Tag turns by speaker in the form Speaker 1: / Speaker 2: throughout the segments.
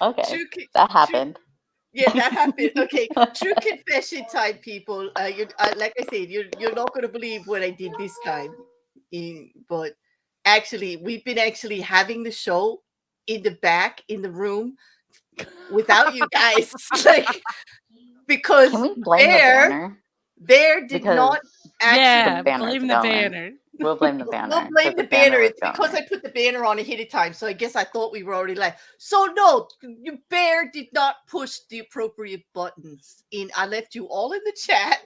Speaker 1: Okay,
Speaker 2: True,
Speaker 1: that
Speaker 2: true.
Speaker 1: happened.
Speaker 2: Yeah, that happened. Okay, true confession time, people. You like I said, you're not gonna believe what I did this time. But actually, we've been actually having the show in the back in the room without you guys, like
Speaker 1: Can
Speaker 2: because
Speaker 1: we blame the
Speaker 2: Bear
Speaker 1: banner?
Speaker 2: Bear did
Speaker 1: Because
Speaker 2: not
Speaker 1: the
Speaker 2: actually.
Speaker 3: Yeah,
Speaker 1: banner's
Speaker 3: blame the
Speaker 1: going.
Speaker 3: banner.
Speaker 1: We'll blame the
Speaker 2: We'll
Speaker 1: banner
Speaker 2: blame
Speaker 1: because
Speaker 2: the
Speaker 1: the banner
Speaker 2: banner.
Speaker 1: was
Speaker 2: It's because I
Speaker 1: going.
Speaker 2: put the banner on ahead of time. So I guess I thought we were already live. So no, you Bear did not push the appropriate buttons. In I left you all in the chat.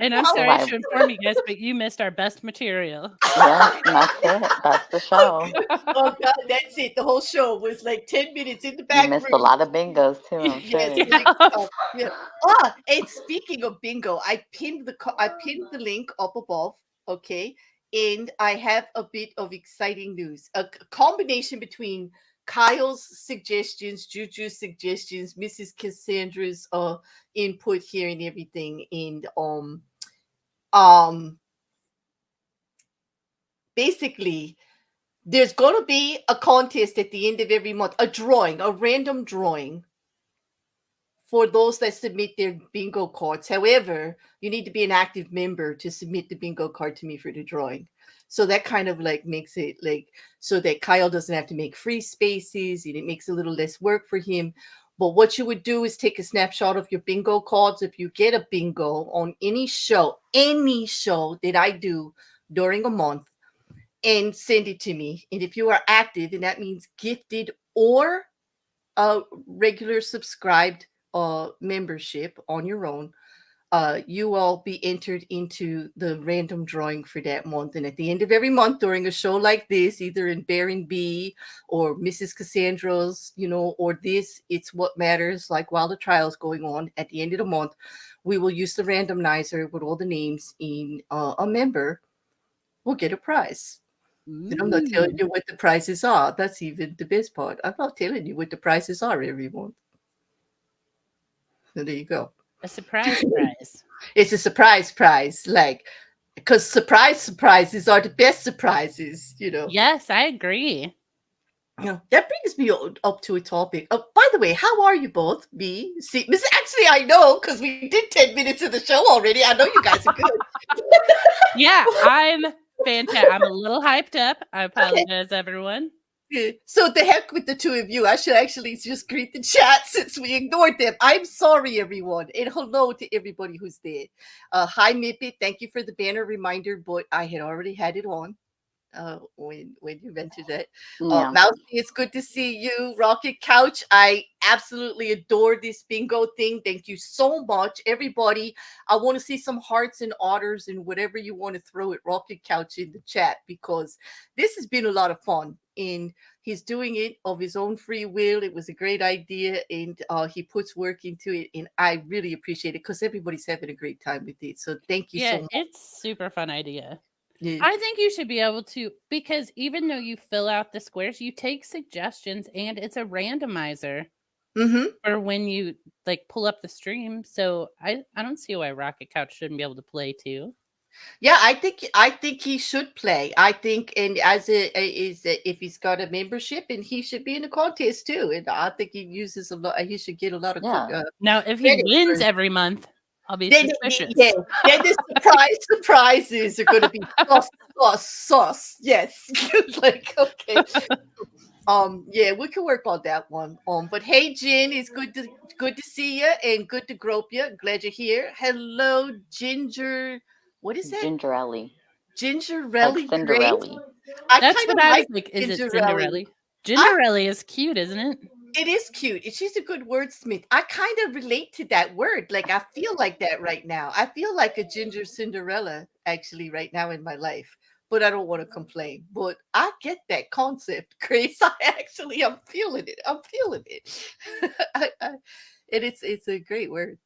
Speaker 3: And I'm
Speaker 1: Oh,
Speaker 3: sorry
Speaker 1: I
Speaker 3: to inform you guys, but you missed our best material.
Speaker 1: Yep, and that's it. That's the
Speaker 2: Oh,
Speaker 1: show.
Speaker 2: oh God, that's it. The whole show was like 10 minutes in the
Speaker 1: You
Speaker 2: back
Speaker 1: missed a
Speaker 2: room.
Speaker 1: lot of bingos too, I'm
Speaker 2: Yes,
Speaker 1: sure.
Speaker 2: like
Speaker 3: Yeah.
Speaker 2: yeah. Ah, and speaking of bingo, I pinned the link up above. Okay, and I have a bit of exciting news. Combination between Kyle's suggestions, Juju's suggestions, Mrs. Cassandra's input here and everything, and um basically there's going to be a contest at the end of every month, a drawing, a random drawing for those that submit their bingo cards. However, you need to be an active member to submit the bingo card to me for the drawing. So that kind of like makes it like so that Kyle doesn't have to make free spaces and it makes a little less work for him. But what you would do is take a snapshot of your bingo cards. If you get a bingo on any show that I do during a month, and send it to me. And if you are active, and that means gifted or a regular subscribed membership on your own, you will be entered into the random drawing for that month. And at the end of every month during a show like this, either in Bear and Bee or Mrs. Cassandra's, or this, It's What Matters, like while the trial's going on, at the end of the month, we will use the randomizer with all the names in a member will get a prize. And I'm not telling
Speaker 3: Ooh,
Speaker 2: you what the prices are. That's even the best part. I'm not telling you what the prices are every month. So there you go.
Speaker 3: a surprise prize.
Speaker 2: It's a surprise prize, like because surprises are the best surprises.
Speaker 3: Yes, I agree.
Speaker 2: That brings me up to a topic. By the way, how are you both? B, C, Miss. Actually, I know because we did 10 minutes of the show already. I know you guys are good.
Speaker 3: Yeah, I'm fantastic. I'm a little hyped up. I
Speaker 2: Okay.
Speaker 3: apologize, everyone.
Speaker 2: Yeah. So the heck with the two of you. I should actually just greet the chat since we ignored them. I'm sorry, everyone, and hello to everybody who's there. Hi, Mippet. Thank you for the banner reminder, but I had already had it on when you mentioned it.
Speaker 1: Yeah.
Speaker 2: Mousy, it's good to see you. Rocket Couch, I absolutely adore this bingo thing. Thank you so much, everybody. I want to see some hearts and otters and whatever you want to throw at Rocket Couch in the chat because this has been a lot of fun. And he's doing it of his own free will. It was a great idea, and he puts work into it, and I really appreciate it because everybody's having a great time with it. So thank you
Speaker 3: Yeah,
Speaker 2: so much.
Speaker 3: it's super fun idea.
Speaker 2: Yeah.
Speaker 3: I think you should be able to because even though you fill out the squares, you take suggestions and it's a randomizer
Speaker 2: Mm-hmm.
Speaker 3: for when you like pull up the stream. So I don't see why Rocket Couch shouldn't be able to play too.
Speaker 2: Yeah, I think he should play. I think, and if he's got a membership, and he should be in the contest too. And I think he uses a lot. He should get a lot of
Speaker 1: Yeah.
Speaker 3: Now, if he
Speaker 2: credit
Speaker 3: wins
Speaker 2: for.
Speaker 3: every month, I'll be
Speaker 2: Then,
Speaker 3: suspicious.
Speaker 2: yeah, then the surprises are going to be sauce. Yes, like okay. Yeah, we can work on that one. But hey, Jen, it's good to see you and good to grope you. Glad you're here. Hello, Ginger. What is that?
Speaker 1: Gingerelli. Like
Speaker 2: Gingerelli Grace.
Speaker 1: Cinderelli.
Speaker 2: I
Speaker 3: That's
Speaker 2: kind
Speaker 3: what
Speaker 2: of
Speaker 3: I
Speaker 2: like
Speaker 3: was like. Is it
Speaker 2: Gingerelli.
Speaker 3: Cinderella?
Speaker 2: I
Speaker 3: Gingerelli is cute, isn't it?
Speaker 2: It is cute. She's a good wordsmith. I kind of relate to that word. Like I feel like that right now. I feel like a ginger Cinderella actually right now in my life. But I don't want to complain. But I get that concept, Grace. I'm feeling it. I'm feeling it. And it's a great word.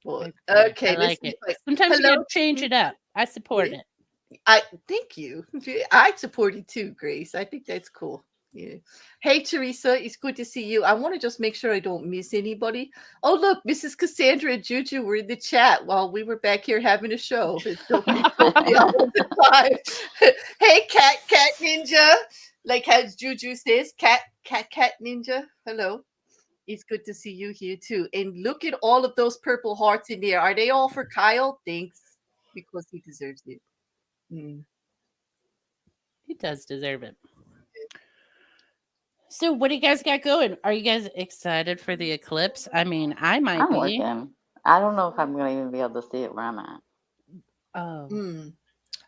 Speaker 2: But
Speaker 3: I
Speaker 2: okay, let's
Speaker 3: like
Speaker 2: see if
Speaker 3: it.
Speaker 2: I
Speaker 3: Sometimes you
Speaker 2: hello.
Speaker 3: gotta change it up. I support it.
Speaker 2: I thank you. I support you too, Grace. I think that's cool. Yeah. Hey, Teresa, it's good to see you. I want to just make sure I don't miss anybody. Oh, look, Mrs. Cassandra and Juju were in the chat while we were back here having a show. Don't be all the time. Hey, Cat Ninja. Like as Juju says, cat ninja. Hello. It's good to see you here too. And look at all of those purple hearts in there. Are they all for Kyle? Thanks. Because he deserves it. Mm.
Speaker 3: He does deserve it. So, what do you guys got going? Are you guys excited for the eclipse? I mean, I might
Speaker 1: I'm
Speaker 3: be.
Speaker 1: looking. I don't know if I'm gonna even be able to see it where I'm at.
Speaker 3: Oh,
Speaker 2: Mm.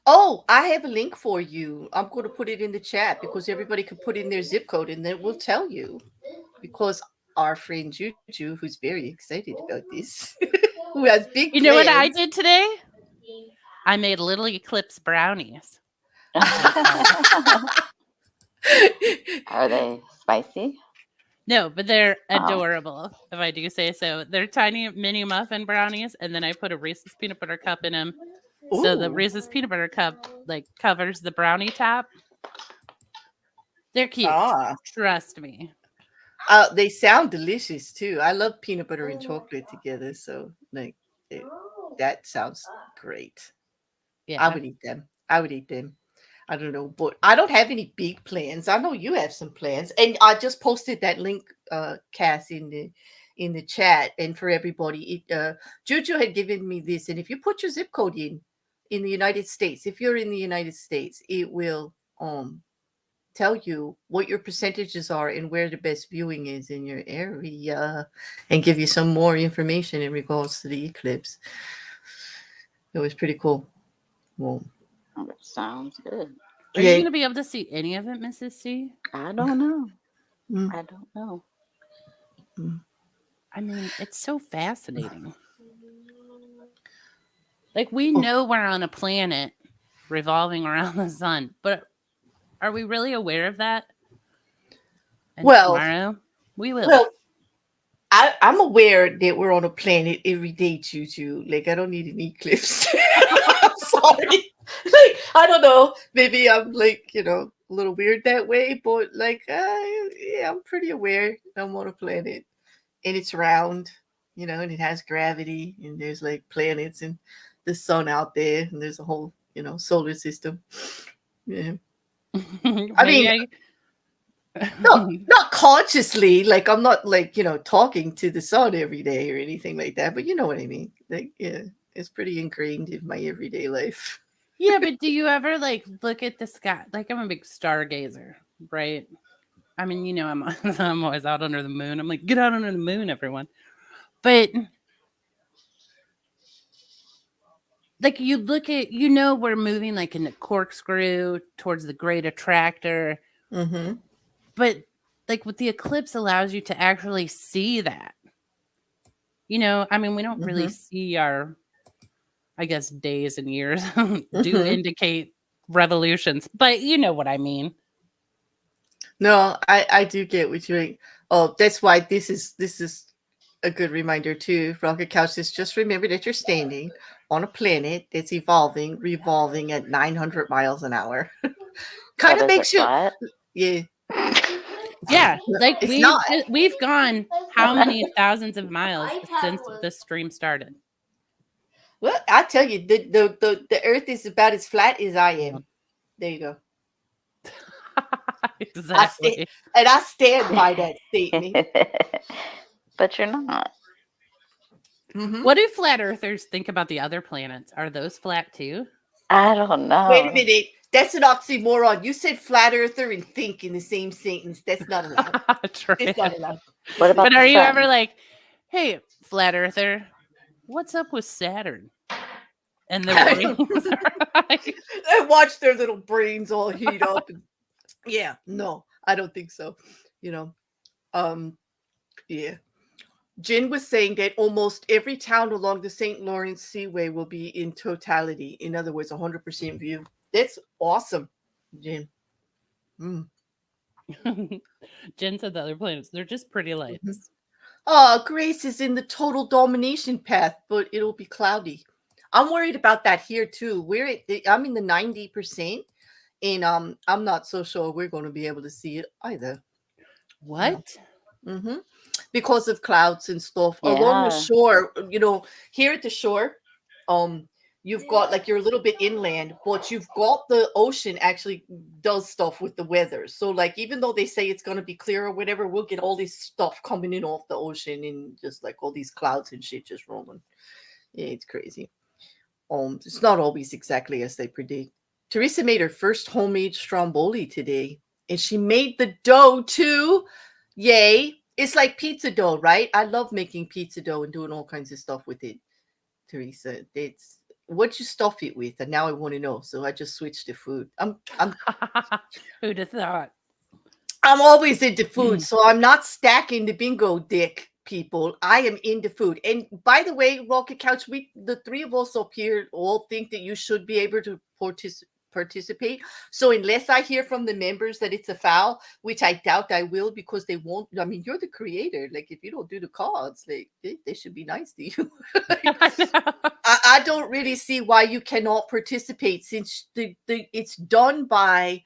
Speaker 2: Oh, I have a link for you. I'm going to put it in the chat because everybody could put in their zip code and then we'll tell you. Because our friend Juju, who's very excited about this, who has big
Speaker 3: you know what I
Speaker 2: plans.
Speaker 3: did today? I made little eclipse brownies.
Speaker 1: Are they spicy?
Speaker 3: No, but they're
Speaker 1: Oh.
Speaker 3: adorable, if I do say so. They're tiny mini muffin brownies, and then I put a Reese's peanut butter cup in them. So the
Speaker 2: Ooh.
Speaker 3: Reese's peanut butter cup like covers the brownie top. They're cute.
Speaker 2: Ah.
Speaker 3: Trust me.
Speaker 2: They sound delicious too. I love peanut butter and chocolate together, so like that sounds great.
Speaker 3: Yeah.
Speaker 2: I would eat them. I would eat them. I don't know, but I don't have any big plans. I know you have some plans, and I just posted that link, Cass, in the chat, and for everybody, Juju had given me this, and if you put your zip code in the United States, if you're in the United States, it will tell you what your percentages are and where the best viewing is in your area, and give you some more information in regards to the eclipse. It was pretty cool. Well,
Speaker 1: Oh, that sounds good.
Speaker 3: Are you going to be able to see any of it, Mrs. C?
Speaker 1: I don't know.
Speaker 2: Mm.
Speaker 1: I don't know.
Speaker 3: I mean, it's so fascinating. Like, we know we're on a planet revolving around the sun, but are we really aware of that? And tomorrow, we will.
Speaker 2: Well, I'm aware that we're on a planet every day, Juju. Like, I don't need an eclipse. I'm sorry. Like, I don't know. Maybe I'm like, a little weird that way, but like, yeah, I'm pretty aware I'm on a planet and it's round, and it has gravity and there's like planets and the sun out there and there's a whole, solar system. Yeah. I mean, no, not consciously. Like I'm not like talking to the sun every day or anything like that. But you know what I mean. Like yeah, it's pretty ingrained in my everyday life.
Speaker 3: Yeah, but do you ever like look at the sky? Like I'm a big stargazer, right? I mean, I'm always out under the moon. I'm like, get out under the moon, everyone. But like you look at, we're moving like in the corkscrew towards the great attractor.
Speaker 2: Mm-hmm.
Speaker 3: But like with the eclipse allows you to actually see that. I mean, we don't really see our, I guess, days and years do indicate revolutions, but you know what I mean.
Speaker 2: No, I do get what you mean. Oh, that's why this is a good reminder too. Rocket Couch says, just remember that you're standing on a planet that's revolving at 900 miles an hour. Kind of makes you,
Speaker 1: flat?
Speaker 2: yeah.
Speaker 3: Yeah, like
Speaker 2: It's not.
Speaker 3: we've gone how many thousands of miles since the stream started?
Speaker 2: Well, I tell you, the Earth is about as flat as I am. There you go.
Speaker 3: Exactly.
Speaker 2: I stand by that statement.
Speaker 1: But you're not.
Speaker 2: Mm-hmm.
Speaker 3: What do flat earthers think about the other planets? Are those flat too?
Speaker 1: I don't know.
Speaker 2: Wait a minute. That's an oxymoron. You said flat earther and think in the same sentence. That's not allowed. It's not allowed.
Speaker 1: What about
Speaker 3: But are
Speaker 1: the
Speaker 3: you
Speaker 1: sun?
Speaker 3: ever like, hey, flat earther, what's up with Saturn? And the rings are like...
Speaker 2: I watch their little brains all heat up. Yeah, no, I don't think so. Yeah. Jen was saying that almost every town along the St. Lawrence Seaway will be in totality. In other words, 100% view. That's awesome, Jen.
Speaker 3: Jen said the other planets, they're just pretty lights.
Speaker 2: Mm-hmm. Oh, Grace is in the total domination path, but it'll be cloudy. I'm worried about that here too. I'm in the 90%, and I'm not so sure we're going to be able to see it either.
Speaker 3: What?
Speaker 2: Mm-hmm. Because of clouds and stuff
Speaker 1: Yeah.
Speaker 2: along the shore. Here at the shore, you've got like you're a little bit inland, but you've got the ocean actually does stuff with the weather. So like even though they say it's gonna be clear or whatever, we'll get all this stuff coming in off the ocean and just like all these clouds and shit just rolling. Yeah, it's crazy. It's not always exactly as they predict. Teresa made her first homemade stromboli today, and she made the dough too. Yay! It's like pizza dough, right? I love making pizza dough and doing all kinds of stuff with it. Teresa, it's what you stuff it with, and now I want to know. So I just switched to food.
Speaker 3: Who'd have thought?
Speaker 2: I'm always into food, so I'm not stacking the bingo dick, people. I am into food. And by the way, Rocket Couch, the three of us up here all think that you should be able to participate. So unless I hear from the members that it's a foul, which I doubt I will because they won't. I mean, you're the creator. Like if you don't do the cards, like they should be nice to you. I don't really see why you cannot participate since it's done by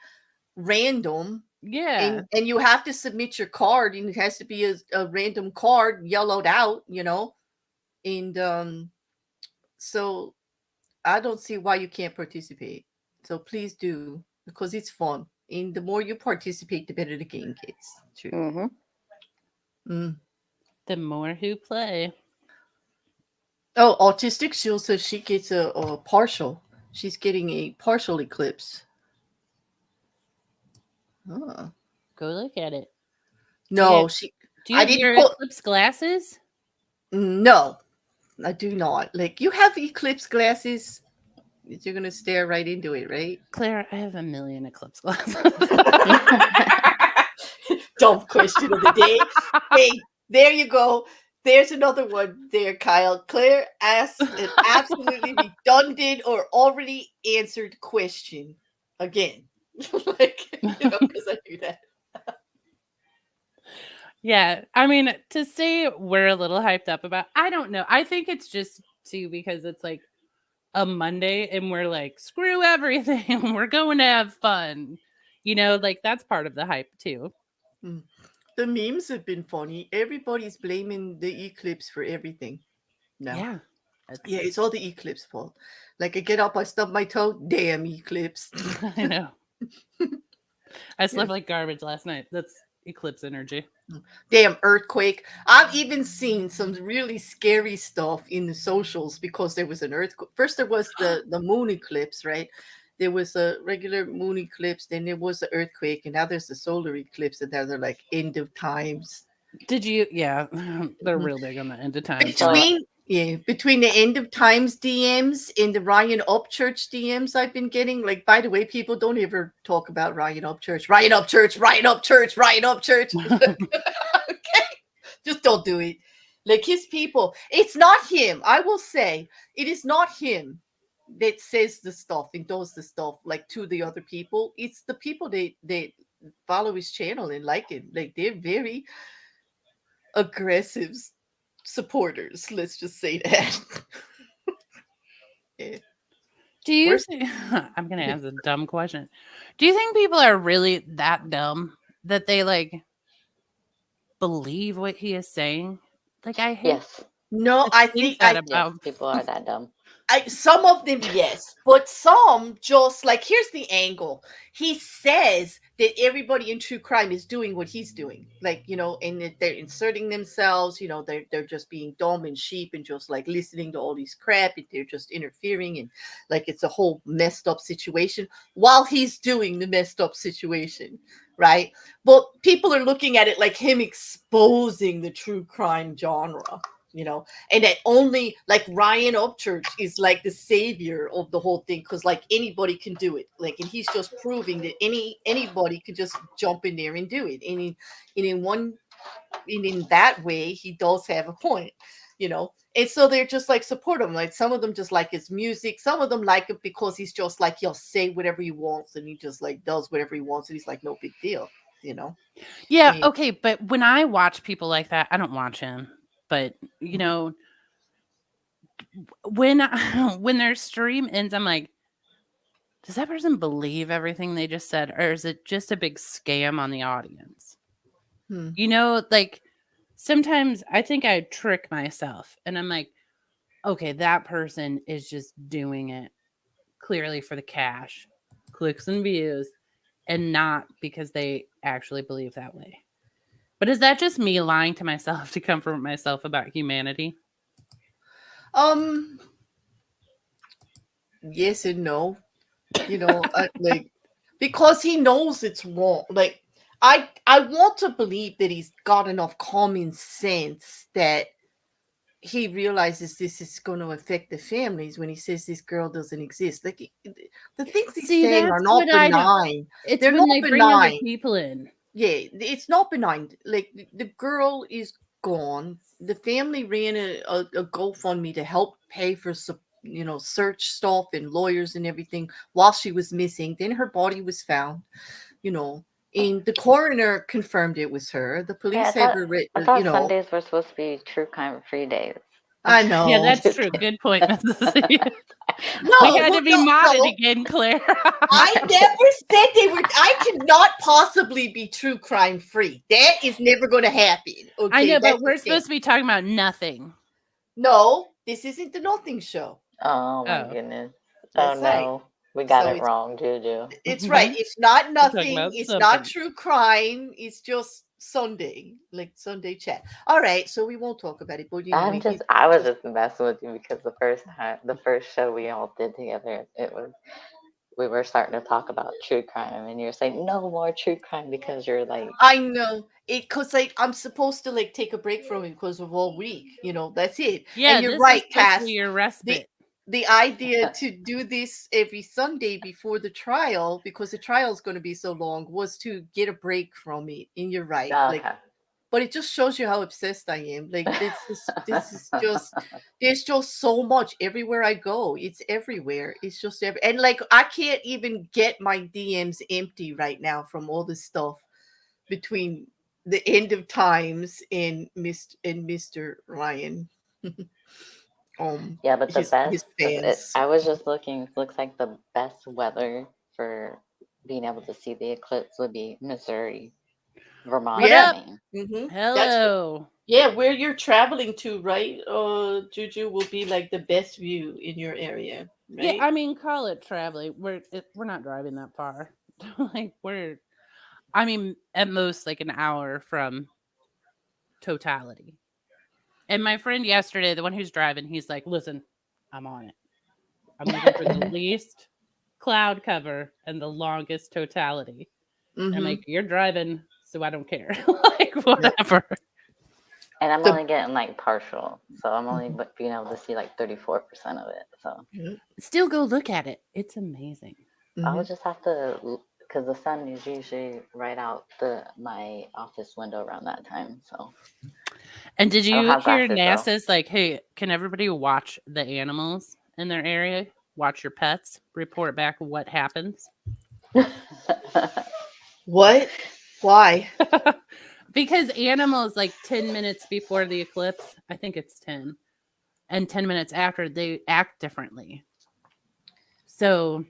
Speaker 2: random.
Speaker 3: Yeah.
Speaker 2: And you have to submit your card, and it has to be a random card yellowed out, and so I don't see why you can't participate. So please do, because it's fun, and the more you participate, the better the game gets. True.
Speaker 3: The more who play.
Speaker 2: Oh, Autistic Shield says she gets a partial. She's getting a partial eclipse. Oh.
Speaker 3: Go look at it.
Speaker 2: No,
Speaker 3: do you have your eclipse glasses?
Speaker 2: No, I do not. Like, you have eclipse glasses. You're gonna stare right into it, right?
Speaker 3: Claire, I have a million eclipse glasses.
Speaker 2: Dumb question of the day. Hey, there you go. There's another one there, Kyle. Claire asked an absolutely redundant or already answered question again. Like, because I do that.
Speaker 3: Yeah, I mean, to say we're a little hyped up about, I don't know. I think it's just too because it's like a Monday and we're like, screw everything. We're going to have fun. Like that's part of the hype too.
Speaker 2: The memes have been funny. Everybody's blaming the eclipse for everything. No.
Speaker 3: Yeah.
Speaker 2: It's all the eclipse fault. Like I get up, I stub my toe, damn eclipse.
Speaker 3: I know. I slept like garbage last night. That's eclipse energy.
Speaker 2: Damn earthquake. I've even seen some really scary stuff in the socials because there was an earthquake. First there was the moon eclipse, right? There was a regular moon eclipse, then there was the earthquake, and now there's the solar eclipse, and now they're like end of times.
Speaker 3: Did you? Yeah, they're real big on the end of times.
Speaker 2: Between the end of times DMs and the Ryan Upchurch DMs I've been getting. Like, by the way, people don't ever talk about Ryan Upchurch. Ryan Upchurch, Ryan Upchurch, Ryan Upchurch. Okay, just don't do it. Like his people, it's not him. I will say it is not him that says the stuff and does the stuff like to the other people. It's the people that follow his channel and like it. Like they're very aggressive supporters. Let's just say that. Yeah.
Speaker 3: Do you think, I'm going to ask a dumb question. Do you think people are really that dumb that they like believe what he is saying? Like I hate.
Speaker 1: Yes.
Speaker 2: No, I think
Speaker 1: people are that dumb.
Speaker 2: Some of them, yes, but some just like, here's the angle. He says that everybody in true crime is doing what he's doing, like, and that they're inserting themselves, they're just being dumb and sheep and just like listening to all these crap, and they're just interfering, and like it's a whole messed up situation while he's doing the messed up situation, right? But people are looking at it like him exposing the true crime genre. And that only like Ryan Upchurch is like the savior of the whole thing, because like anybody can do it, like, and he's just proving that anybody could just jump in there and do it, and in that way he does have a point, and so they're just like support him. Like some of them just like his music, some of them like it because he's just like he'll say whatever he wants and he just like does whatever he wants, and he's like no big deal,
Speaker 3: Yeah, okay, but when I watch people like that, I don't watch him. But when their stream ends, I'm like, does that person believe everything they just said, or is it just a big scam on the audience? Like sometimes I think I trick myself, and I'm like, okay, that person is just doing it clearly for the cash, clicks and views, and not because they actually believe that way. But is that just me lying to myself to comfort myself about humanity?
Speaker 2: Yes and no. Like, because he knows it's wrong. Like, I want to believe that he's got enough common sense that he realizes this is going to affect the families when he says this girl doesn't exist. Like, the things he's
Speaker 3: See,
Speaker 2: saying are
Speaker 3: that's
Speaker 2: not
Speaker 3: what I don't.
Speaker 2: benign.
Speaker 3: It's
Speaker 2: They're
Speaker 3: when
Speaker 2: not
Speaker 3: they bring other
Speaker 2: benign.
Speaker 3: people in.
Speaker 2: Yeah, it's not benign. Like, the girl is gone. The family ran a GoFundMe to help pay for search stuff and lawyers and everything while she was missing. Then her body was found. And the coroner confirmed it was her. The
Speaker 1: Hey, I
Speaker 2: police have
Speaker 1: thought
Speaker 2: her
Speaker 1: I thought Sundays were supposed to be true crime free days.
Speaker 2: I
Speaker 3: Yeah,
Speaker 2: know.
Speaker 3: that's true. Good point, Mrs. C.
Speaker 2: No,
Speaker 3: We had
Speaker 2: well,
Speaker 3: to be
Speaker 2: no,
Speaker 3: modded
Speaker 2: no.
Speaker 3: again, Claire.
Speaker 2: I never said they were. I cannot possibly be true crime free. That is never going to happen. Okay,
Speaker 3: I know,
Speaker 2: that's
Speaker 3: but we're
Speaker 2: the thing.
Speaker 3: supposed to be talking about nothing.
Speaker 2: No, this isn't the Nothing Show.
Speaker 1: Oh my
Speaker 3: Oh.
Speaker 1: goodness!
Speaker 2: That's
Speaker 1: Oh
Speaker 2: right.
Speaker 1: no, we got
Speaker 2: So
Speaker 1: it wrong, Juju.
Speaker 2: it's right. It's not
Speaker 3: We're talking
Speaker 2: nothing.
Speaker 3: about
Speaker 2: It's
Speaker 3: something.
Speaker 2: not true crime. It's just Sunday, like Sunday chat. All right, so we won't talk about it. But anyway,
Speaker 1: I was just messing with you because the first show we all did together, we were starting to talk about true crime, and you're saying no more true crime because you're like,
Speaker 2: I know it, because like I'm supposed to like take a break from it because of all week. That's it.
Speaker 3: Yeah,
Speaker 2: And you're
Speaker 3: this
Speaker 2: right,
Speaker 3: is supposed to
Speaker 2: Cass.
Speaker 3: be your respite.
Speaker 2: The idea to do this every Sunday before the trial, because the trial is going to be so long, was to get a break from it. And you're right.
Speaker 1: oh,
Speaker 2: Like,
Speaker 1: okay.
Speaker 2: but it just shows you how obsessed I am. Like, this is just, there's just so much everywhere I go. It's everywhere. It's just and like I can't even get my DMs empty right now from all this stuff between the end of times and Mr. Ryan.
Speaker 1: Yeah, but the
Speaker 2: his
Speaker 1: best,
Speaker 2: fans.
Speaker 1: I was just looking, it looks like the best weather for being able to see the eclipse would be Missouri, Vermont,
Speaker 2: Yeah.
Speaker 1: and Maine.
Speaker 2: Mm-hmm.
Speaker 3: Hello.
Speaker 2: Where you're traveling to, right? Juju, will be like the best view in your area, right?
Speaker 3: Yeah, I mean, call it traveling. We're not driving that far. Like I mean, at most like an hour from totality. And my friend yesterday, the one who's driving, he's like, "Listen, I'm on it. I'm looking for the least cloud cover and the longest totality." And I'm like, "You're driving, so I don't care." Like whatever.
Speaker 1: And I'm only getting like partial, so I'm only being able to see like 34% of it. So
Speaker 3: Still go look at it. It's amazing.
Speaker 1: I would just have to, because the sun is usually right out my office window around that time. So.
Speaker 3: And did you
Speaker 1: have
Speaker 3: hear
Speaker 1: glasses,
Speaker 3: NASA's like, hey, can everybody watch the animals in their area? Watch your pets, report back what happens.
Speaker 2: What? Why?
Speaker 3: Because animals, like 10 minutes before the eclipse, I think it's 10, and 10 minutes after, they act differently. So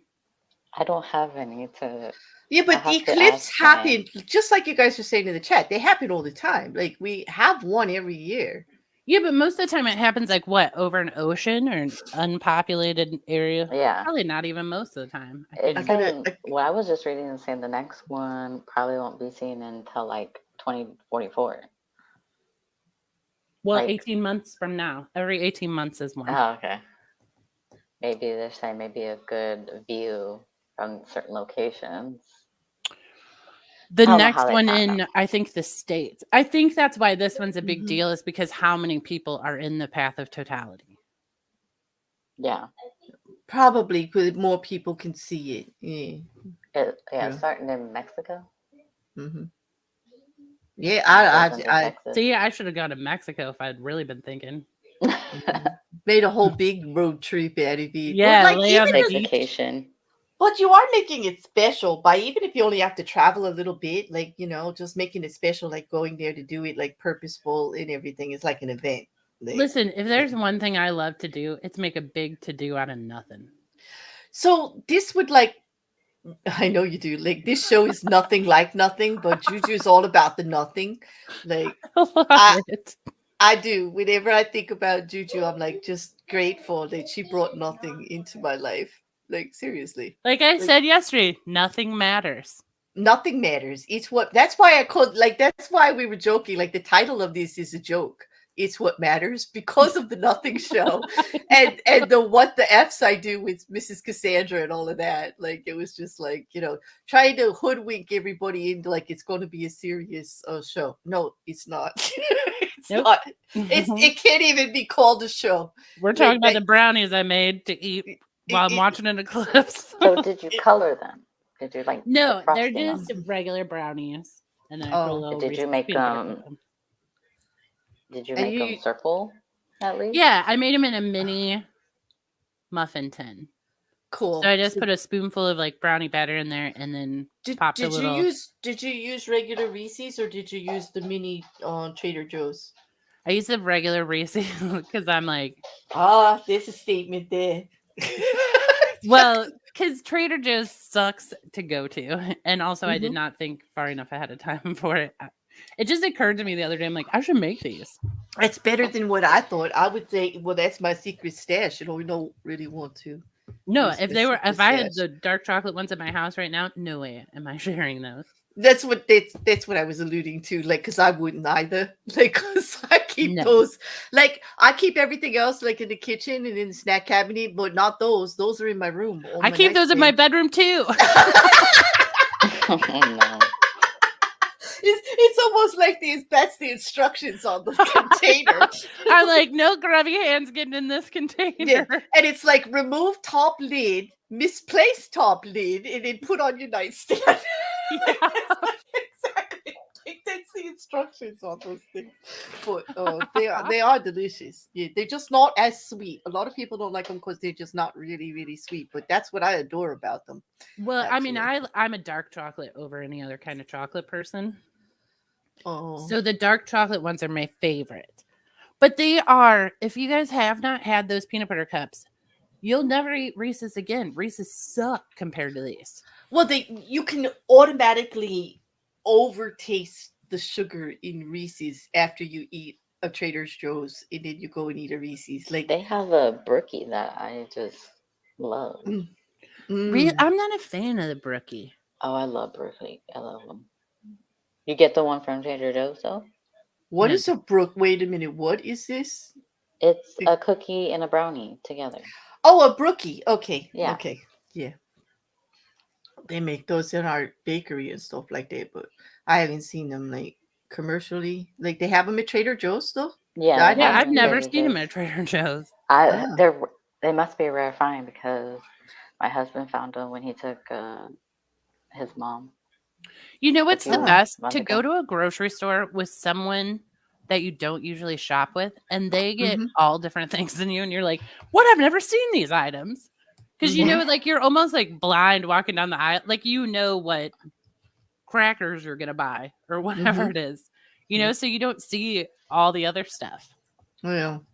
Speaker 1: I don't have any to.
Speaker 2: Yeah, but the eclipse happen, just like you guys were saying in the chat. They happen all the time. Like, we have one every year.
Speaker 3: Yeah, but most of the time it happens like what, over an ocean or an unpopulated area?
Speaker 1: Yeah.
Speaker 3: Probably not even most of the time.
Speaker 1: Well, I was just reading and saying the next one probably won't be seen until like 2044.
Speaker 3: Well, like, 18 months from now. Every 18 months is one.
Speaker 1: Oh, okay. Maybe they're saying maybe a good view from certain locations.
Speaker 3: The next one in, I think, the States. I think that's why this one's a big deal, is because how many people are in the path of totality.
Speaker 1: Yeah.
Speaker 2: Probably because more people can see it.
Speaker 1: Yeah. Starting in Mexico.
Speaker 2: Yeah, I
Speaker 3: see. I should have gone to Mexico if I'd really been thinking.
Speaker 2: Made a whole big road trip out of it.
Speaker 3: Yeah,
Speaker 2: like,
Speaker 3: lay on the beach.
Speaker 1: Vacation.
Speaker 2: But you are making it special by, even if you only have to travel a little bit, like, just making it special, like going there to do it, like purposeful and everything. It's like an event. Like,
Speaker 3: listen, if there's one thing I love to do, it's make a big to-do out of nothing.
Speaker 2: So this would, like, I know you do. Like, this show is nothing like nothing, but JuJu's all about the nothing. Like, I do. Whenever I think about Juju, I'm like just grateful that she brought nothing into my life. Like seriously.
Speaker 3: Like I
Speaker 2: Like
Speaker 3: said yesterday, nothing matters.
Speaker 2: nothing matters. It's what that's why I called like that's why we were joking. Like the title of this is a joke. It's what matters because of the nothing show and the what the F's I do with Mrs. Cassandra and all of that. Like it was just like, trying to hoodwink everybody into like it's going to be a serious show. No, it's not. It's
Speaker 3: Nope.
Speaker 2: not. It can't even be called a show.
Speaker 3: We're talking about the brownies I made to eat while I'm watching an eclipse.
Speaker 1: So did you color them? Did you like
Speaker 3: No,
Speaker 1: put
Speaker 3: they're
Speaker 1: frosting on
Speaker 3: just
Speaker 1: them?
Speaker 3: regular brownies, and then I put a little
Speaker 1: Did you
Speaker 3: Reese's
Speaker 1: make
Speaker 3: peanut butter cup.
Speaker 1: Did you
Speaker 2: And
Speaker 1: make them
Speaker 2: you
Speaker 1: circle at least?
Speaker 3: Yeah, I made them in a mini muffin tin.
Speaker 2: cool.
Speaker 3: So I just put a spoonful of like brownie batter in there, and then popped a little.
Speaker 2: Did you use regular Reese's or did you use the mini Trader Joe's?
Speaker 3: I used the regular Reese's because I'm like,
Speaker 2: There's a statement there.
Speaker 3: well, because Trader Joe's sucks to go to, and also I did
Speaker 2: Mhm.
Speaker 3: not think far enough ahead of time for it. It just occurred to me the other day. I'm like, I should make these.
Speaker 2: It's better than what I thought. I would say, well, that's my secret stash. We don't really want to.
Speaker 3: No,
Speaker 2: use the
Speaker 3: if
Speaker 2: secret
Speaker 3: I had
Speaker 2: stash.
Speaker 3: the dark chocolate ones at my house right now, no way am I sharing those.
Speaker 2: That's what I was alluding to. Like, because I wouldn't either. Like, because I keep
Speaker 3: No.
Speaker 2: those. Like, I keep everything else like in the kitchen and in the snack cabinet, but not those. Those are in my room.
Speaker 3: I keep those in my bedroom too.
Speaker 1: Oh, no.
Speaker 2: It's almost like that's the instructions on the container.
Speaker 3: I'm like, no grubby hands getting in this container.
Speaker 2: Yeah. And it's like remove top lid, misplaced top lid, and then put on your nightstand.
Speaker 3: Yeah.
Speaker 2: Exactly. Like, that's the instructions on those things. But they are delicious. Yeah, they're just not as sweet. A lot of people don't like them because they're just not really, really sweet. But that's what I adore about them.
Speaker 3: Well,
Speaker 2: actually.
Speaker 3: I mean, I'm a dark chocolate over any other kind of chocolate person.
Speaker 2: Oh.
Speaker 3: So the dark chocolate ones are my favorite. But they are, if you guys have not had those peanut butter cups, you'll never eat Reese's again. Reese's suck compared to these.
Speaker 2: Well, you can automatically overtaste the sugar in Reese's after you eat a Trader Joe's, and then you go and eat a Reese's. Like
Speaker 1: They have a brookie that I just love.
Speaker 3: I'm not a fan of the brookie.
Speaker 1: Oh, I love brookie. I love them. You get the one from Trader Joe's though?
Speaker 2: What is a brook? Wait a minute. What is this?
Speaker 1: It's a cookie and a brownie together.
Speaker 2: Oh, a brookie. Okay.
Speaker 1: Yeah.
Speaker 2: Okay. Yeah. They make those in our bakery and stuff like that, but I haven't seen them like commercially. Like they have them at Trader Joe's though.
Speaker 1: Yeah,
Speaker 3: I've never seen them at Trader Joe's.
Speaker 1: They must be a rare find because my husband found them when he took his mom.
Speaker 3: You know what's the best? To go to a grocery store with someone that you don't usually shop with, and they get all different things than you, and you're like, what? I've never seen these items. Because you know, like you're almost like blind walking down the aisle, like you know what crackers you're gonna buy or whatever it is, you know, so you don't see all the other stuff.
Speaker 2: Well,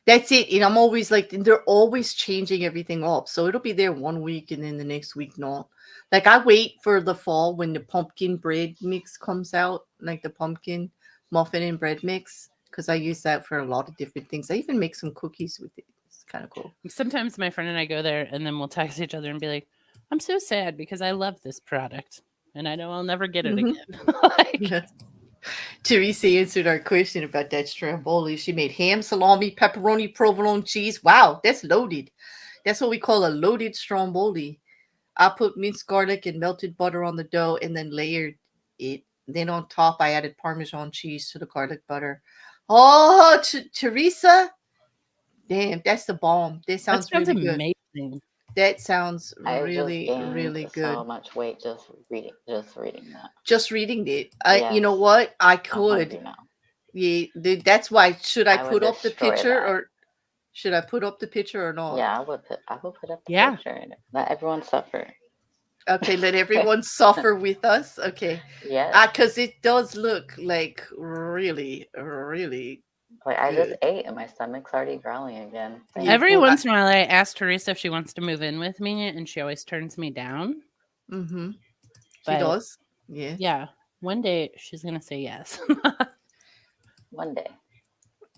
Speaker 2: that's it. And I'm always like, they're always changing everything up. So it'll be there one week and then the next week not. Like I wait for the fall when the pumpkin bread mix comes out, like the pumpkin muffin and bread mix, because I use that for a lot of different things. I even make some cookies with it. It's kind of cool.
Speaker 3: Sometimes my friend and I go there and then we'll text each other and be like, I'm so sad because I love this product and I know I'll never get it again.
Speaker 2: Teresa answered our question about that stromboli. She made ham, salami, pepperoni, provolone cheese. Wow, that's loaded. That's what we call a loaded stromboli. I put minced garlic and melted butter on the dough and then layered it. Then on top, I added Parmesan cheese to the garlic butter. Oh, Teresa. Damn, that's the bomb. That sounds really
Speaker 3: amazing.
Speaker 2: Good. That sounds really,
Speaker 1: I just
Speaker 2: really good.
Speaker 1: So much weight just reading that.
Speaker 2: Just reading it. You know what? I could. Yeah, that's why. Should I put up the picture or should I put up the picture or not?
Speaker 1: Yeah, I will put up the picture and let everyone suffer.
Speaker 2: Okay, let everyone suffer with us. Okay.
Speaker 1: Yeah.
Speaker 2: Because it does look like really, really.
Speaker 1: Like I just ate and my stomach's already growling again.
Speaker 3: Every once in a while, I ask Teresa if she wants to move in with me, and she always turns me down.
Speaker 2: Mm-hmm. She does. Yeah.
Speaker 3: Yeah. One day she's gonna say yes.
Speaker 1: One day.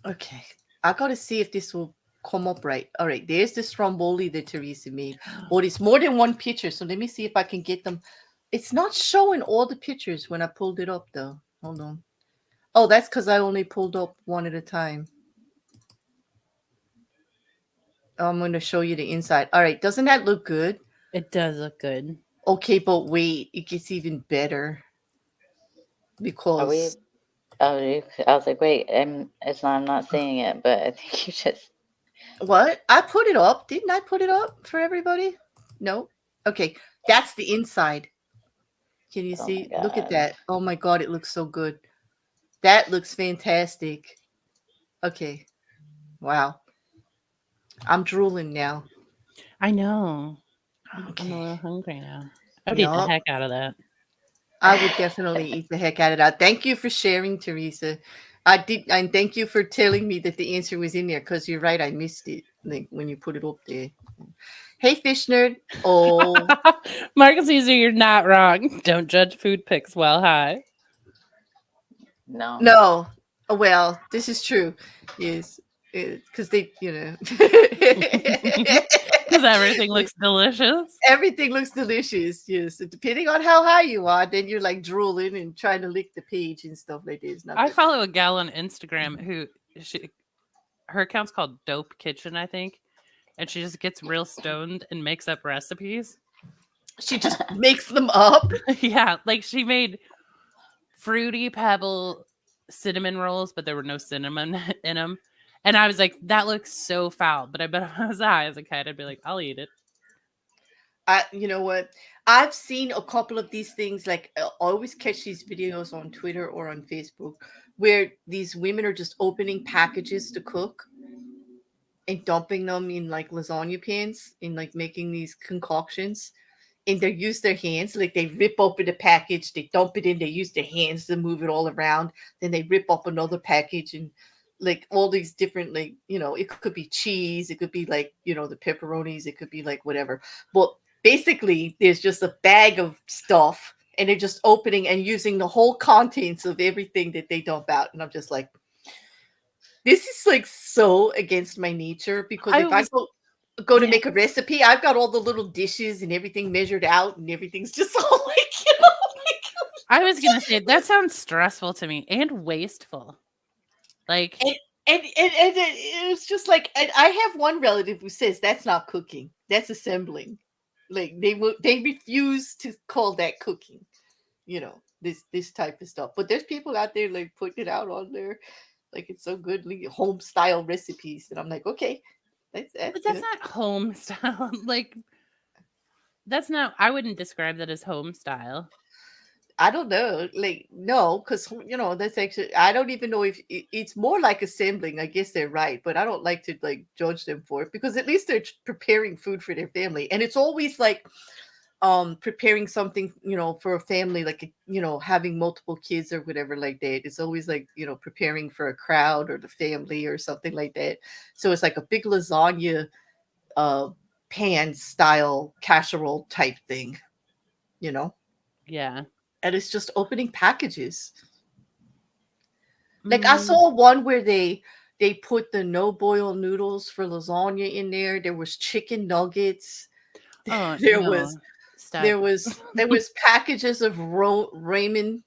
Speaker 2: Okay. I gotta see if this will come up right. All right, there's the stromboli that Teresa made. But it's more than one picture, so let me see if I can get them. It's not showing all the pictures when I pulled it up though. Hold on. Oh, that's because I only pulled up one at a time. I'm going to show you the inside. All right, doesn't that look good?
Speaker 3: It does look good.
Speaker 2: Okay, but wait, it gets even better
Speaker 1: Are we?
Speaker 2: because
Speaker 1: Oh, I was like, wait, it's not. I'm not seeing it, but I think you just.
Speaker 2: what? I put it up. Didn't I put it up for everybody? No. Okay, that's the inside. Can you
Speaker 1: Oh my
Speaker 2: see? Look at
Speaker 1: god.
Speaker 2: that. Oh my god, it looks so good. That looks fantastic. Okay. Wow. I'm drooling now.
Speaker 3: I know. I'm a
Speaker 2: Okay.
Speaker 3: little hungry now. I would eat the
Speaker 2: Yup.
Speaker 3: heck out of that.
Speaker 2: I would definitely eat the heck out of that. Thank you for sharing, Teresa. I did, and thank you for telling me that the answer was in there because you're right. I missed it like when you put it up there. Hey, fish nerd. Oh
Speaker 3: Marcus Caesar, you're not wrong. Don't judge food pics while high.
Speaker 1: No.
Speaker 2: no. Oh, well, this is true. Yes, because they,
Speaker 3: Because everything looks delicious.
Speaker 2: everything looks delicious. Yes, and depending on how high you are, then you're like drooling and trying to lick the page and stuff like this. Not
Speaker 3: I
Speaker 2: good.
Speaker 3: follow a gal on Instagram who her account's called Dope Kitchen, I think, and she just gets real stoned and makes up recipes.
Speaker 2: She just makes them up.
Speaker 3: Yeah, like she made fruity pebble cinnamon rolls, but there were no cinnamon in them. And I was like, that looks so foul. But I bet if I was high as a kid, I'd be like, I'll eat it.
Speaker 2: You know what? I've seen a couple of these things. Like, I always catch these videos on Twitter or on Facebook where these women are just opening packages to cook and dumping them in like lasagna pans and like making these concoctions. And they use their hands, like they rip open the package, they dump it in, they use their hands to move it all around. Then they rip up another package and like all these different, like, it could be cheese, it could be like, the pepperonis, it could be like whatever. But basically, there's just a bag of stuff and they're just opening and using the whole contents of everything that they dump out. And I'm just like, this is like so against my nature because
Speaker 3: I
Speaker 2: if I
Speaker 3: was,
Speaker 2: go to
Speaker 3: yeah,
Speaker 2: make a recipe, I've got all the little dishes and everything measured out and everything's just all like,
Speaker 3: I was going to say, that sounds stressful to me and wasteful. Like,
Speaker 2: and it's just like, and I have one relative who says that's not cooking, that's assembling. Like they refuse to call that cooking, this type of stuff. But there's people out there like putting it out on there, like it's so good, like home style recipes, and I'm like, okay, that's
Speaker 3: but that's
Speaker 2: good.
Speaker 3: not home style. Like, that's not, I wouldn't describe that as home style.
Speaker 2: I don't know, like no, because that's actually I don't even know if it's more like assembling. I guess they're right, but I don't like to like judge them for it because at least they're preparing food for their family, and it's always like preparing something for a family, like having multiple kids or whatever like that. It's always like preparing for a crowd or the family or something like that. So it's like a big lasagna uh pan style casserole type thing, you know
Speaker 3: Yeah.
Speaker 2: and it's just opening packages. Like I
Speaker 3: Mm,
Speaker 2: saw one where they put the no boil noodles for lasagna in there. There was chicken nuggets.
Speaker 3: oh,
Speaker 2: There was
Speaker 3: no. Stop.
Speaker 2: there was packages of ramen,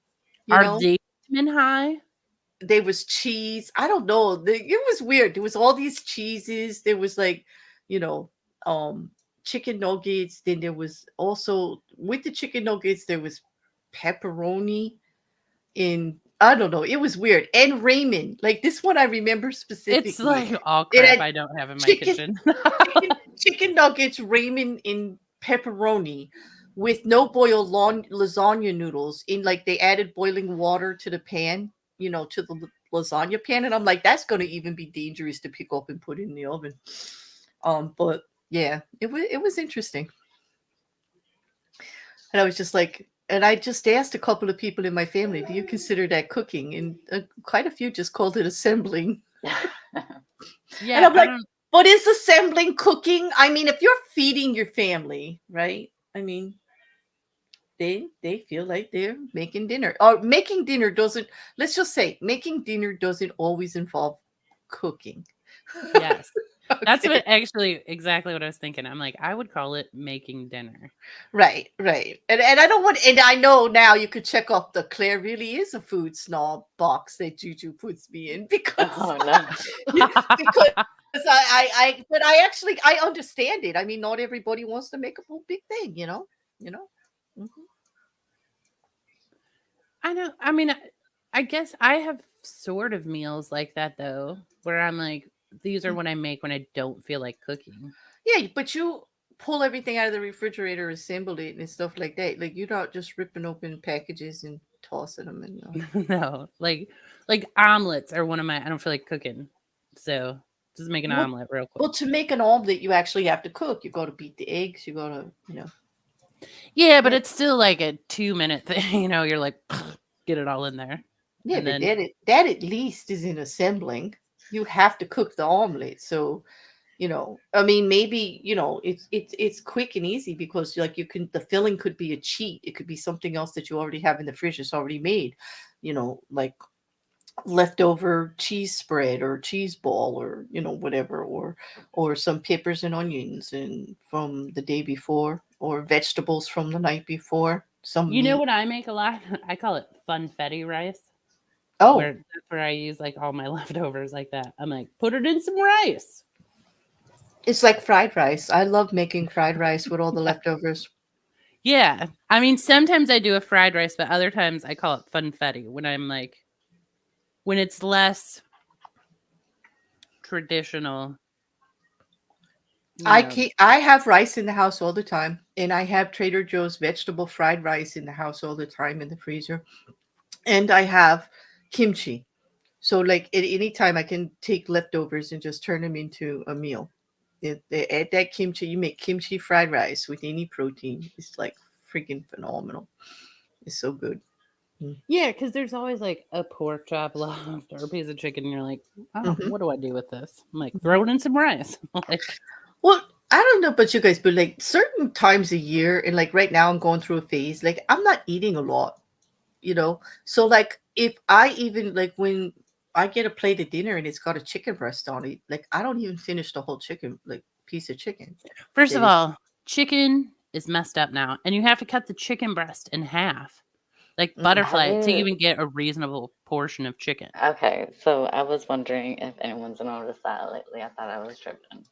Speaker 2: you
Speaker 3: Are
Speaker 2: know.
Speaker 3: they in high?
Speaker 2: There was cheese. I don't know. It was weird. There was all these cheeses. There was like, you know, um chicken nuggets. Then there was also with the chicken nuggets there was pepperoni in, I don't know. It was weird. And ramen. Like this one I remember
Speaker 3: It's
Speaker 2: specifically.
Speaker 3: like all
Speaker 2: It
Speaker 3: crap
Speaker 2: had
Speaker 3: I don't have in my
Speaker 2: chicken
Speaker 3: kitchen.
Speaker 2: chicken nuggets, ramen in pepperoni with no boiled lasagna noodles in, like they added boiling water to the pan, to the lasagna pan, and I'm like, that's going to even be dangerous to pick up and put in the oven. But yeah, it was interesting, and I was just like, and I just asked a couple of people in my family, do you consider that cooking? And quite a few just called it assembling. And
Speaker 3: Yeah,
Speaker 2: I'm
Speaker 3: I
Speaker 2: like,
Speaker 3: don't.
Speaker 2: what is assembling cooking? I mean, if you're feeding your family, right? I mean, they feel like they're making dinner. Or making dinner doesn't, let's just say making dinner doesn't always involve cooking.
Speaker 3: Yes. That's
Speaker 2: Okay.
Speaker 3: what actually exactly what I was thinking. I'm like, I would call it making dinner.
Speaker 2: Right, right. And I don't want, and I know now you could check off the Claire really is a food snob box that Juju puts me in because
Speaker 1: Oh no.
Speaker 2: because but I actually I understand it. I mean, not everybody wants to make a whole big thing, you know. Mhm.
Speaker 3: I know. I mean, I guess I have sort of meals like that though, where I'm like, these are what I make when I don't feel like cooking.
Speaker 2: Yeah, but you pull everything out of the refrigerator, assemble it, and stuff like that. Like you're not just ripping open packages and tossing them in.
Speaker 3: No, like omelets are one of my. I don't feel like cooking, so just make an
Speaker 2: Well,
Speaker 3: omelet real quick.
Speaker 2: well, to make an omelet, you actually have to cook. You got to beat the eggs. You got to.
Speaker 3: Yeah, but
Speaker 2: Yeah,
Speaker 3: it's still like a 2 minute thing. You're like, get it all in there,
Speaker 2: yeah,
Speaker 3: and
Speaker 2: but
Speaker 3: then
Speaker 2: that at least is in assembling. You have to cook the omelet, so I mean, maybe it's quick and easy because like the filling could be a cheat. It could be something else that you already have in the fridge that's already made. Like leftover cheese spread or cheese ball or whatever or some peppers and onions and from the day before or vegetables from the night before, some
Speaker 3: you know
Speaker 2: meat.
Speaker 3: what I make a lot. I call it funfetti rice,
Speaker 2: Oh,
Speaker 3: where that's where I use like all my leftovers like that. I'm like, put it in some rice.
Speaker 2: it's like fried rice. I love making fried rice with all the leftovers.
Speaker 3: Yeah, I mean sometimes I do a fried rice, but other times I call it funfetti when I'm like when it's less traditional, you know.
Speaker 2: I have rice in the house all the time, and I have Trader Joe's vegetable fried rice in the house all the time in the freezer, and I have kimchi. So like at any time I can take leftovers and just turn them into a meal. Add that kimchi, you make kimchi fried rice with any protein. It's like freaking phenomenal. It's so good. Mm.
Speaker 3: Yeah, because there's always like a pork chop left or a piece of chicken, and you're like, oh,
Speaker 2: Mhm.
Speaker 3: what do I do with this? I'm like,
Speaker 2: Mhm.
Speaker 3: throw it in some rice. Like,
Speaker 2: Well, I don't know about you guys, but like certain times a year, and like right now I'm going through a phase, like I'm not eating a lot. So like if I even like when I get a plate of dinner and it's got a chicken breast on it, like I don't even finish the whole chicken, like piece of chicken.
Speaker 3: first of
Speaker 2: That is,
Speaker 3: all, chicken is messed up now, and you have to cut the chicken breast in half, like
Speaker 2: mm-mm.
Speaker 1: Have
Speaker 3: butterfly it, to
Speaker 1: you?
Speaker 3: even get a reasonable portion of chicken.
Speaker 1: Okay, so I was wondering if anyone's noticed that lately. I thought I was tripping.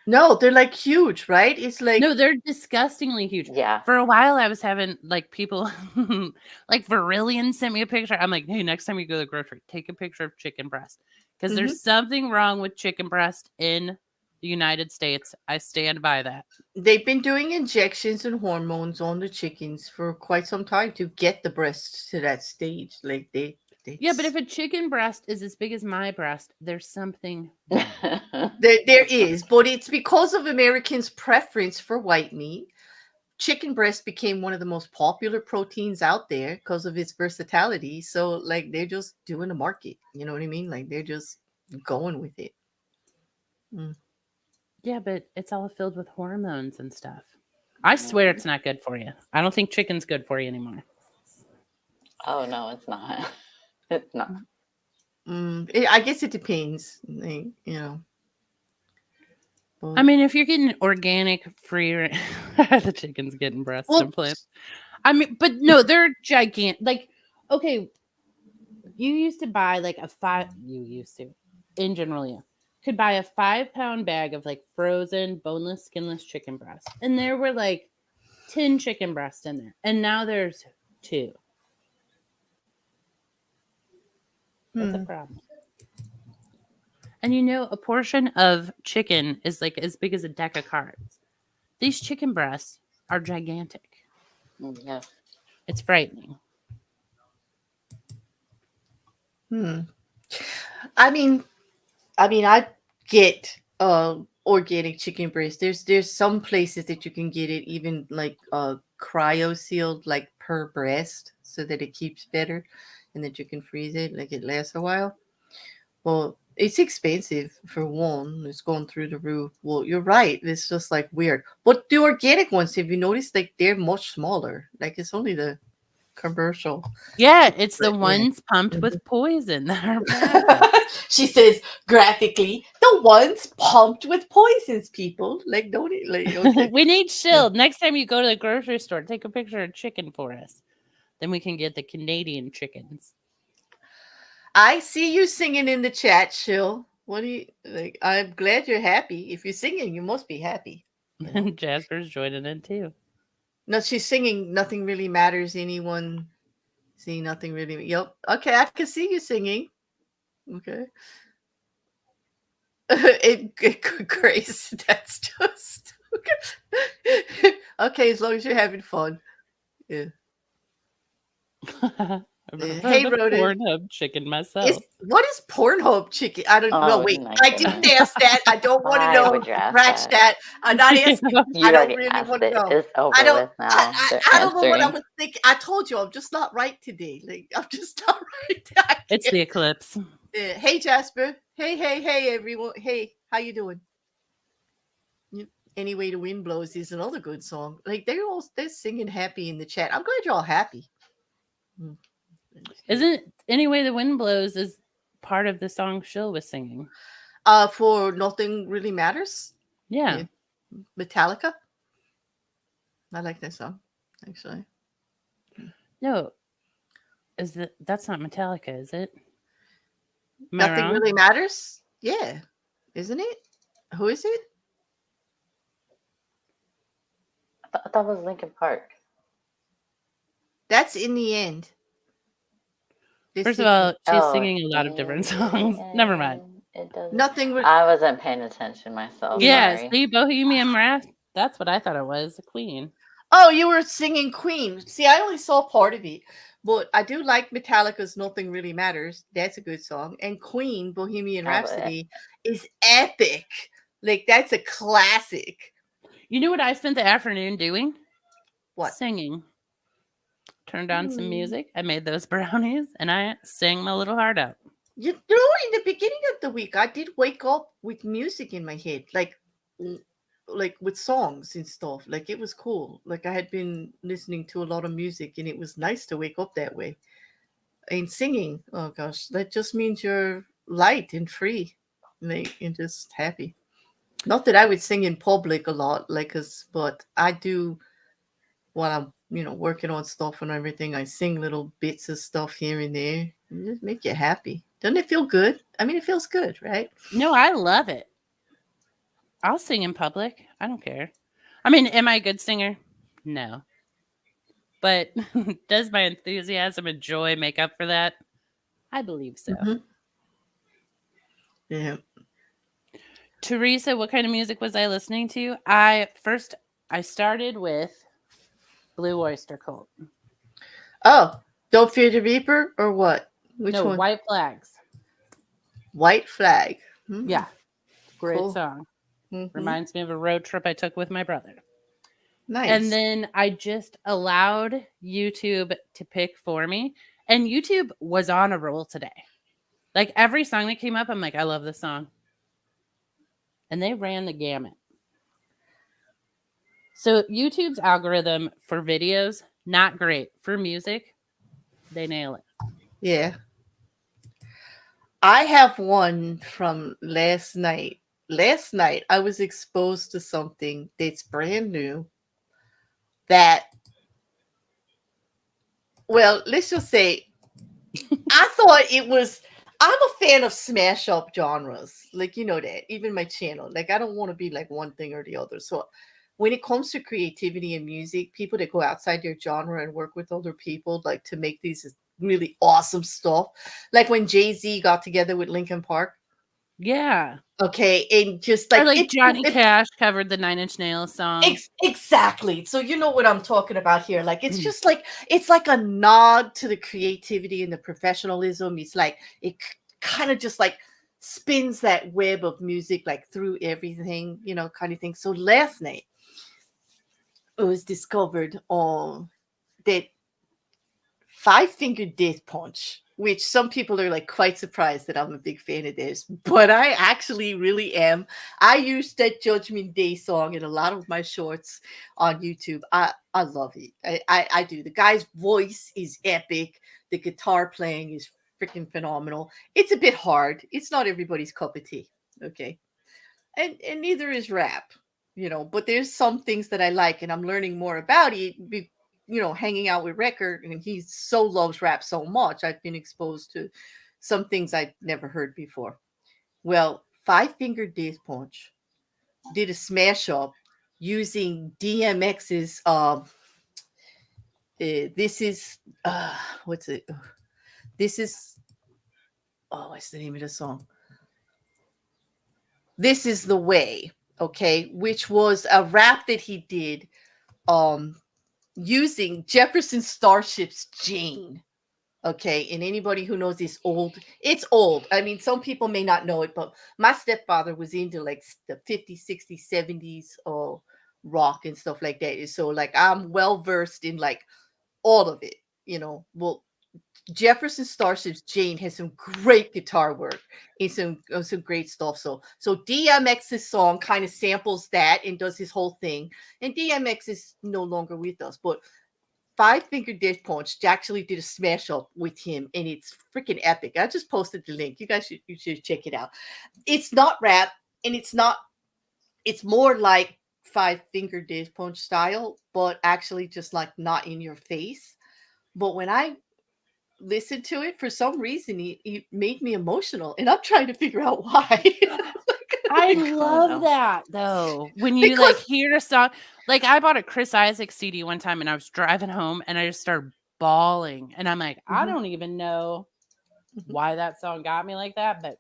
Speaker 2: No, they're like huge, right? It's
Speaker 3: No,
Speaker 2: like,
Speaker 3: they're disgustingly huge.
Speaker 1: Yeah.
Speaker 3: For a while, I was having like people, like Verillion sent me a picture. I'm like, hey, next time you go to the grocery, take a picture of chicken breast because
Speaker 2: mhm.
Speaker 3: there's something wrong with chicken breast in the United States. I stand by that.
Speaker 2: They've been doing injections and hormones on the chickens for quite some time to get the breasts to that stage. Like
Speaker 3: Yeah, but
Speaker 2: it's
Speaker 3: if a chicken breast is as big as my breast, there's something wrong.
Speaker 2: there is, but it's because of Americans' preference for white meat. Chicken breast became one of the most popular proteins out there because of its versatility. So like they're just doing the market. You know what I mean? Like they're just going with it. Mm.
Speaker 3: Yeah, but it's all filled with hormones and stuff. I swear it's not good for you. I don't think chicken's good for you anymore.
Speaker 1: Oh no, it's not. It's not.
Speaker 2: I guess it depends. Like,
Speaker 3: I
Speaker 2: but
Speaker 3: mean, if you're getting organic, free, the chicken's getting breast
Speaker 2: well,
Speaker 3: implants. I mean, but no, they're gigantic. Like, okay, you used to buy like you used to, in general, yeah, could buy a 5 pound bag of like frozen, boneless, skinless chicken breast. And there were like 10 chicken breasts in there. And now there's 2. That's a
Speaker 2: hmm.
Speaker 3: problem. And a portion of chicken is like as big as a deck of cards. These chicken breasts are gigantic.
Speaker 1: Yes.
Speaker 3: It's frightening.
Speaker 2: Hmm. I mean, I get organic chicken breast. There's some places that you can get it even like cryo sealed like per breast so that it keeps better and that you can freeze it like it lasts a while. Well, it's expensive for one. It's going through the roof. Well, you're right. It's just like weird. But the organic ones, have you noticed like they're much smaller? Like it's only the commercial.
Speaker 3: Yeah, it's the
Speaker 2: But, yeah.
Speaker 3: ones pumped
Speaker 2: Mhm.
Speaker 3: with poison that are bad.
Speaker 2: She says graphically, the ones pumped with poisons, people. Like, don't it? Like, okay.
Speaker 3: We need shield. Next time you go to the grocery store, take a picture of chicken for us. Then we can get the Canadian chickens.
Speaker 2: I see you singing in the chat, Shill. What do you like? I'm glad you're happy. If you're singing, you must be happy. You know?
Speaker 3: Jasper's joining in too.
Speaker 2: No, she's singing Nothing Really Matters. Anyone see Nothing Really? Yep. Okay, I can see you singing. Okay. Grace, that's just okay. Okay, as long as you're having fun. Yeah.
Speaker 3: I prefer
Speaker 2: Hey,
Speaker 3: the
Speaker 2: Rhoda.
Speaker 3: Pornhub chicken myself.
Speaker 2: What is Pornhub chicken? I don't know.
Speaker 1: Oh
Speaker 2: Wait,
Speaker 1: my
Speaker 2: I
Speaker 1: goodness.
Speaker 2: didn't ask that. I don't want to
Speaker 1: Why
Speaker 2: know.
Speaker 1: would you ask
Speaker 2: Scratch
Speaker 1: that?
Speaker 2: that. I'm not asking.
Speaker 1: You
Speaker 2: I don't
Speaker 1: already
Speaker 2: really
Speaker 1: asked
Speaker 2: want to
Speaker 1: it.
Speaker 2: know.
Speaker 1: It's
Speaker 2: I
Speaker 1: over
Speaker 2: don't.
Speaker 1: with now. They're
Speaker 2: I don't know what I
Speaker 1: answering.
Speaker 2: was thinking. I told you I'm just not right today. Like I'm just not right. I
Speaker 3: It's
Speaker 2: can't.
Speaker 3: the eclipse.
Speaker 2: Hey Jasper. Hey everyone. Hey, how you doing? Any Way the Wind Blows is another good song. Like they're singing happy in the chat. I'm glad you're all happy.
Speaker 3: Isn't Any Way the Wind Blows is part of the song Shill was singing?
Speaker 2: For Nothing Really Matters?
Speaker 3: Yeah.
Speaker 2: Metallica? I like that song, actually.
Speaker 3: No. That's not Metallica, is it? Am I
Speaker 2: Nothing
Speaker 3: wrong?
Speaker 2: Really Matters? Yeah. Isn't it? Who is it?
Speaker 1: I thought that was Linkin Park.
Speaker 2: That's In the End.
Speaker 3: First of all, she's singing a lot of different songs. Never mind.
Speaker 1: It doesn't.
Speaker 2: Nothing.
Speaker 1: I wasn't paying attention myself.
Speaker 3: Yeah,
Speaker 1: Sorry.
Speaker 3: see, Bohemian Rhapsody. That's what I thought it was. Queen.
Speaker 2: Oh, you were singing Queen. See, I only saw part of it, but I do like Metallica's Nothing Really Matters. That's a good song. And Queen, Bohemian Rhapsody, is epic. Like, that's a classic.
Speaker 3: You know what I spent the afternoon doing?
Speaker 2: What?
Speaker 3: Singing. Turned on some music. I made those brownies, and I sang my little heart out.
Speaker 2: You know, in the beginning of the week, I did wake up with music in my head, like with songs and stuff. Like it was cool. Like I had been listening to a lot of music, and it was nice to wake up that way. And singing, oh gosh, that just means you're light and free, and just happy. Not that I would sing in public a lot, but I do when I'm working on stuff and everything. I sing little bits of stuff here and there. It just make you happy. Doesn't it feel good? I mean, it feels good, right?
Speaker 3: No, I love it. I'll sing in public. I don't care. I mean, am I a good singer? No. But does my enthusiasm and joy make up for that? I believe so.
Speaker 2: Mm-hmm. Yeah.
Speaker 3: Teresa, what kind of music was I listening to? I started with Blue Oyster Cult.
Speaker 2: Oh, Don't Fear the Reaper or what? Which one?
Speaker 3: White Flags.
Speaker 2: White Flag. Mm-hmm.
Speaker 3: Yeah. Great song.
Speaker 2: Mm-hmm.
Speaker 3: Reminds me of a road trip I took with my brother.
Speaker 2: Nice.
Speaker 3: And then I just allowed YouTube to pick for me. And YouTube was on a roll today. Like every song that came up, I'm like, I love this song. And they ran the gamut. So YouTube's algorithm for videos, not great. For music, they nail it.
Speaker 2: Yeah. I have one from last night. Last night, I was exposed to something that's brand new that, well, let's just say, I thought it was, I'm a fan of smash up genres. Like, you know that, even my channel. Like, I don't want to be like one thing or the other. So when it comes to creativity and music, people that go outside their genre and work with other people, like to make these really awesome stuff. Like when Jay-Z got together with Linkin Park.
Speaker 3: Yeah.
Speaker 2: Okay. And just like,
Speaker 3: or like Johnny Cash covered the 9 Inch Nails song.
Speaker 2: Exactly. So you know what I'm talking about here. Like it's just like, it's like a nod to the creativity and the professionalism. It's like it kind of just like spins that web of music like through everything, kind of thing. So last night it was discovered that 5 Finger Death Punch which some people are like quite surprised that I'm a big fan of this, but I actually really am. I use that Judgment Day song in a lot of my shorts on YouTube. I love it. I do. The guy's voice is epic. The guitar playing is freaking phenomenal. It's a bit hard. It's not everybody's cup of tea. Okay. And neither is rap, but there's some things that I like, and I'm learning more about it, hanging out with Record, and he so loves rap so much. I've been exposed to some things I've never heard before. Well, Five Finger Death Punch did a smash up using DMX's this is what's it, this is, oh, what's the name of the song? This Is the Way, okay, which was a rap that he did um using Jefferson Starship's Jane. Okay, and anybody who knows this it's old. I mean, some people may not know it, but my stepfather was into like the 50s, 60s, 70s rock and stuff like that. So like I'm well versed in like all of it. Well, Jefferson Starship's Jane has some great guitar work and some great stuff. So DMX's song kind of samples that and does his whole thing. And DMX is no longer with us, but Five Finger Death Punch actually did a smash up with him, and it's freaking epic. I just posted the link. You guys should check it out. It's not rap, and it's more like Five Finger Death Punch style, but actually just like not in your face. But when I listened to it, for some reason, it made me emotional, and I'm trying to figure out why.
Speaker 3: I
Speaker 1: Oh
Speaker 3: love
Speaker 1: no.
Speaker 3: that though. When you like
Speaker 2: Because
Speaker 3: hear a song, like I bought a Chris Isaac CD one time and I was driving home and I just started bawling. And I'm like, I
Speaker 2: Mhm,
Speaker 3: don't even know
Speaker 2: mhm.
Speaker 3: why that song got me like that, but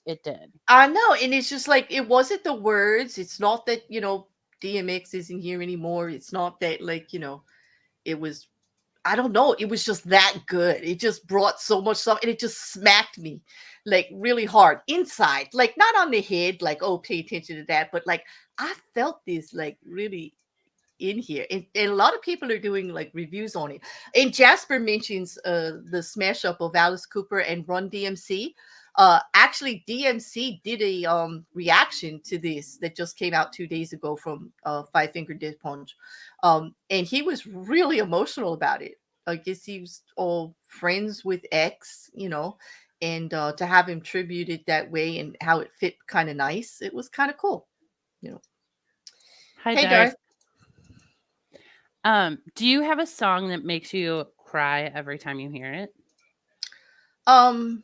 Speaker 3: it did.
Speaker 2: I know, and it's just like it wasn't the words. It's not that DMX isn't here anymore. It's not that it was. I don't know. It was just that good. It just brought so much stuff, and it just smacked me like really hard inside, like not on the head, like oh, pay attention to that, but like I felt this like really in here, and a lot of people are doing like reviews on it. And Jasper mentions the smash up of Alice Cooper and Run DMC. Actually DMC did a reaction to this that just came out 2 days ago from Five Finger Death Punch, and he was really emotional about it. I guess he was all friends with X, and to have him tributed that way and how it fit kind of nice, it was kind of cool, you know.
Speaker 3: Hi
Speaker 2: Hey Darth.
Speaker 3: Darth. Do you have a song that makes you cry every time you hear it?
Speaker 2: um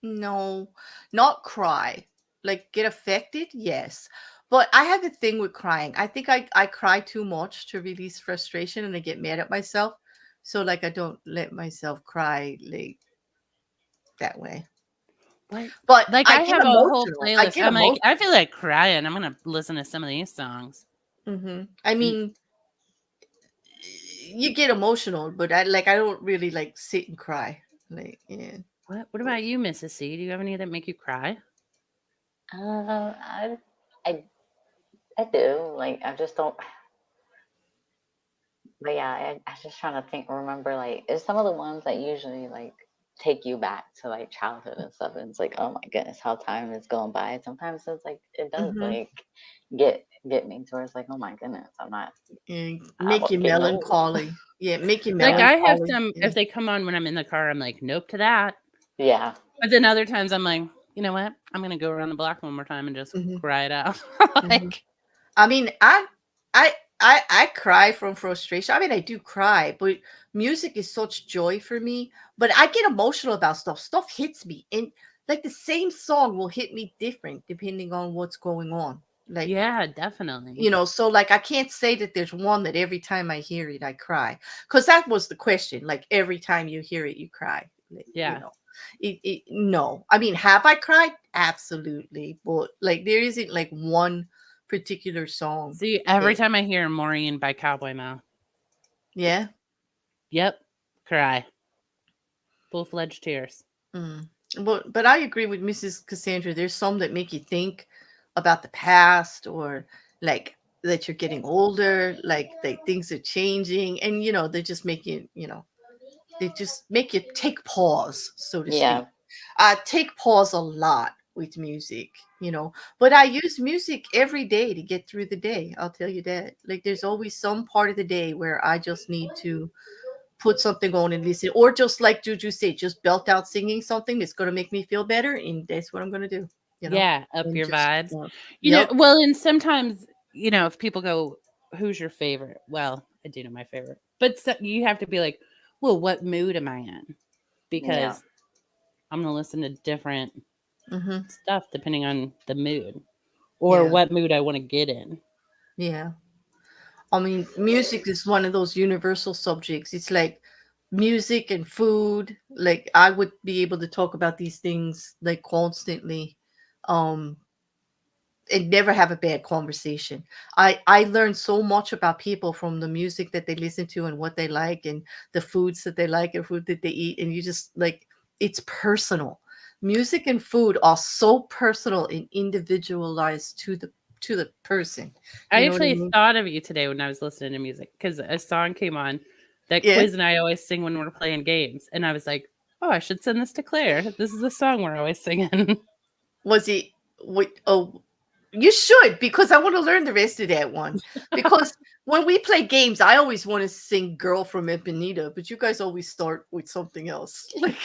Speaker 2: No, not cry. Like get affected, yes. But I have a thing with crying. I think I cry too much to release frustration and I get mad at myself. So like I don't let myself cry like that way.
Speaker 3: What?
Speaker 2: But
Speaker 3: Like
Speaker 2: I
Speaker 3: I
Speaker 2: get
Speaker 3: have a whole
Speaker 2: emotional. I
Speaker 3: playlist.
Speaker 2: get
Speaker 3: I'm like, I
Speaker 2: emotional.
Speaker 3: feel like crying. I'm gonna listen to some of these songs.
Speaker 2: I
Speaker 3: And
Speaker 2: mean, you get emotional, but I don't really like sit and cry. Like yeah.
Speaker 3: what about you, Mrs. C? Do you have any that make you cry?
Speaker 1: I I I do. Like I just don't. But yeah, I just trying to think. Remember, like it's some of the ones that usually like take you back to like childhood and stuff. And it's like, oh my goodness, how time is going by. Sometimes it's like it does
Speaker 2: Mm-hmm.
Speaker 1: like get me towards like, oh my goodness,
Speaker 2: And
Speaker 1: I'm
Speaker 2: make you
Speaker 1: getting old.
Speaker 2: melancholy. Yeah, make you
Speaker 3: Like I have
Speaker 2: melancholy.
Speaker 3: some
Speaker 2: Yeah.
Speaker 3: if they come on when I'm in the car, I'm like, nope to that.
Speaker 1: Yeah.
Speaker 3: But then other times I'm like, you know what? I'm gonna go around the block one more time and just
Speaker 2: Mm-hmm.
Speaker 3: cry it out.
Speaker 2: Mm-hmm.
Speaker 3: Like,
Speaker 2: I mean, I, I cry from frustration. I mean, I do cry, but music is such joy for me. But I get emotional about stuff. Stuff hits me, and like the same song will hit me different depending on what's going on. Like
Speaker 3: yeah, definitely.
Speaker 2: so like I can't say that there's one that every time I hear it I cry, because that was the question. Like every time you hear it, you cry. Like,
Speaker 3: Yeah.
Speaker 2: no. I mean, have I cried? Absolutely, but like there isn't like one particular song
Speaker 3: See, every
Speaker 2: that
Speaker 3: time I hear Maureen by Cowboy Mouth,
Speaker 2: yeah.
Speaker 3: yep, cry. Full fledged tears.
Speaker 2: Mm. But I agree with Mrs. Cassandra. There's some that make you think about the past or like that you're getting older, like things are changing, and they just make you, they just make you take pause, so to speak.
Speaker 1: Yeah.
Speaker 2: I take pause a lot with music, but I use music every day to get through the day. I'll tell you that. Like, there's always some part of the day where I just need to put something on and listen, or just like Juju said, just belt out singing something that's going to make me feel better, and that's what I'm going to do.
Speaker 3: Yeah, up
Speaker 2: And
Speaker 3: your
Speaker 2: just
Speaker 3: vibes.
Speaker 2: yep.
Speaker 3: Well, and sometimes, if people go, who's your favorite? Well, I do know my favorite. But you have to be like, well, what mood am I in?
Speaker 1: Yeah.
Speaker 3: Because I'm going to listen to different
Speaker 2: Mm-hmm.
Speaker 3: stuff depending on the mood or
Speaker 2: Yeah.
Speaker 3: what mood I want to get in.
Speaker 2: Yeah. I mean, music is one of those universal subjects. It's like music and food. Like, I would be able to talk about these things like constantly, um, and never have a bad conversation. I learned so much about people from the music that they listen to and what they like and the foods that they like and food that they eat. And you just like, it's personal. Music and food are so personal and individualized to the person.
Speaker 3: I
Speaker 2: You know what I
Speaker 3: actually
Speaker 2: mean?
Speaker 3: thought of you today when I was listening to music because a song came on that
Speaker 2: Yeah.
Speaker 3: Quiz and I always sing when we're playing games. And I was like, oh, I should send this to Claire. This is the song we're always singing.
Speaker 2: Was it what? Oh, you should, because I want to learn the rest of that one. Because when we play games, I always want to sing "Girl from Eponita," but you guys always start with something else. Like,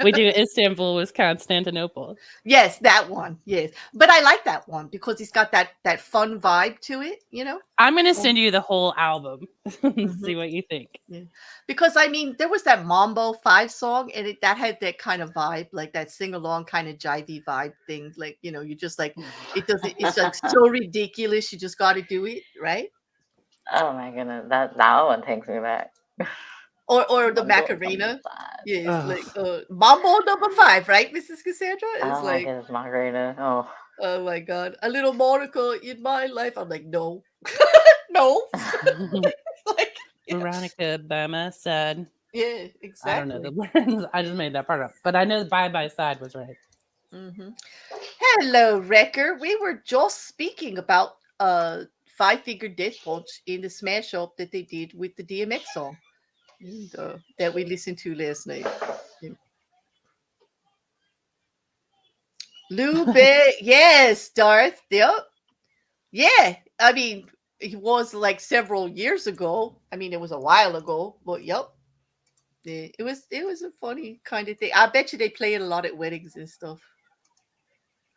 Speaker 3: We do Istanbul was Constantinople.
Speaker 2: yes, that one. Yes, but I like that one because it's got that fun vibe to it.
Speaker 3: I'm going to
Speaker 2: Um,
Speaker 3: send you the whole album.
Speaker 2: mhm.
Speaker 3: See what you think.
Speaker 2: Yeah. Because I mean, there was that Mambo 5 song, and that had that kind of vibe, like that sing along kind of jivey vibe thing. Like, you just like, it doesn't, it's like so ridiculous. You just got to do it, right?
Speaker 1: Oh my goodness, that one takes me back.
Speaker 2: Or the
Speaker 1: One door from the
Speaker 2: Macarena.
Speaker 1: side.
Speaker 2: Yeah, it's like
Speaker 3: Ugh.
Speaker 2: Mambo number 5, right, Mrs. Cassandra? It's
Speaker 1: Oh my
Speaker 2: like,
Speaker 1: goodness, Margarita. Oh,
Speaker 2: oh my God, a little Monica in my life. I'm like, no, no. Like,
Speaker 3: Veronica by my side.
Speaker 2: yeah,
Speaker 3: I don't know the
Speaker 2: exactly.
Speaker 3: words. I just made that part up. But I know the by my side was right.
Speaker 2: Hmm. Hello, Wrecker. We were just speaking about five-figure death punch in the smash up that they did with the DMX song, and, that we listened to last night. Yeah. Lube, yes, Darth. Yep. Yeah. I mean, it was like several years ago. I mean, it was a while ago, but yep. Yeah, it was a funny kind of thing. I bet you they play it a lot at weddings and stuff.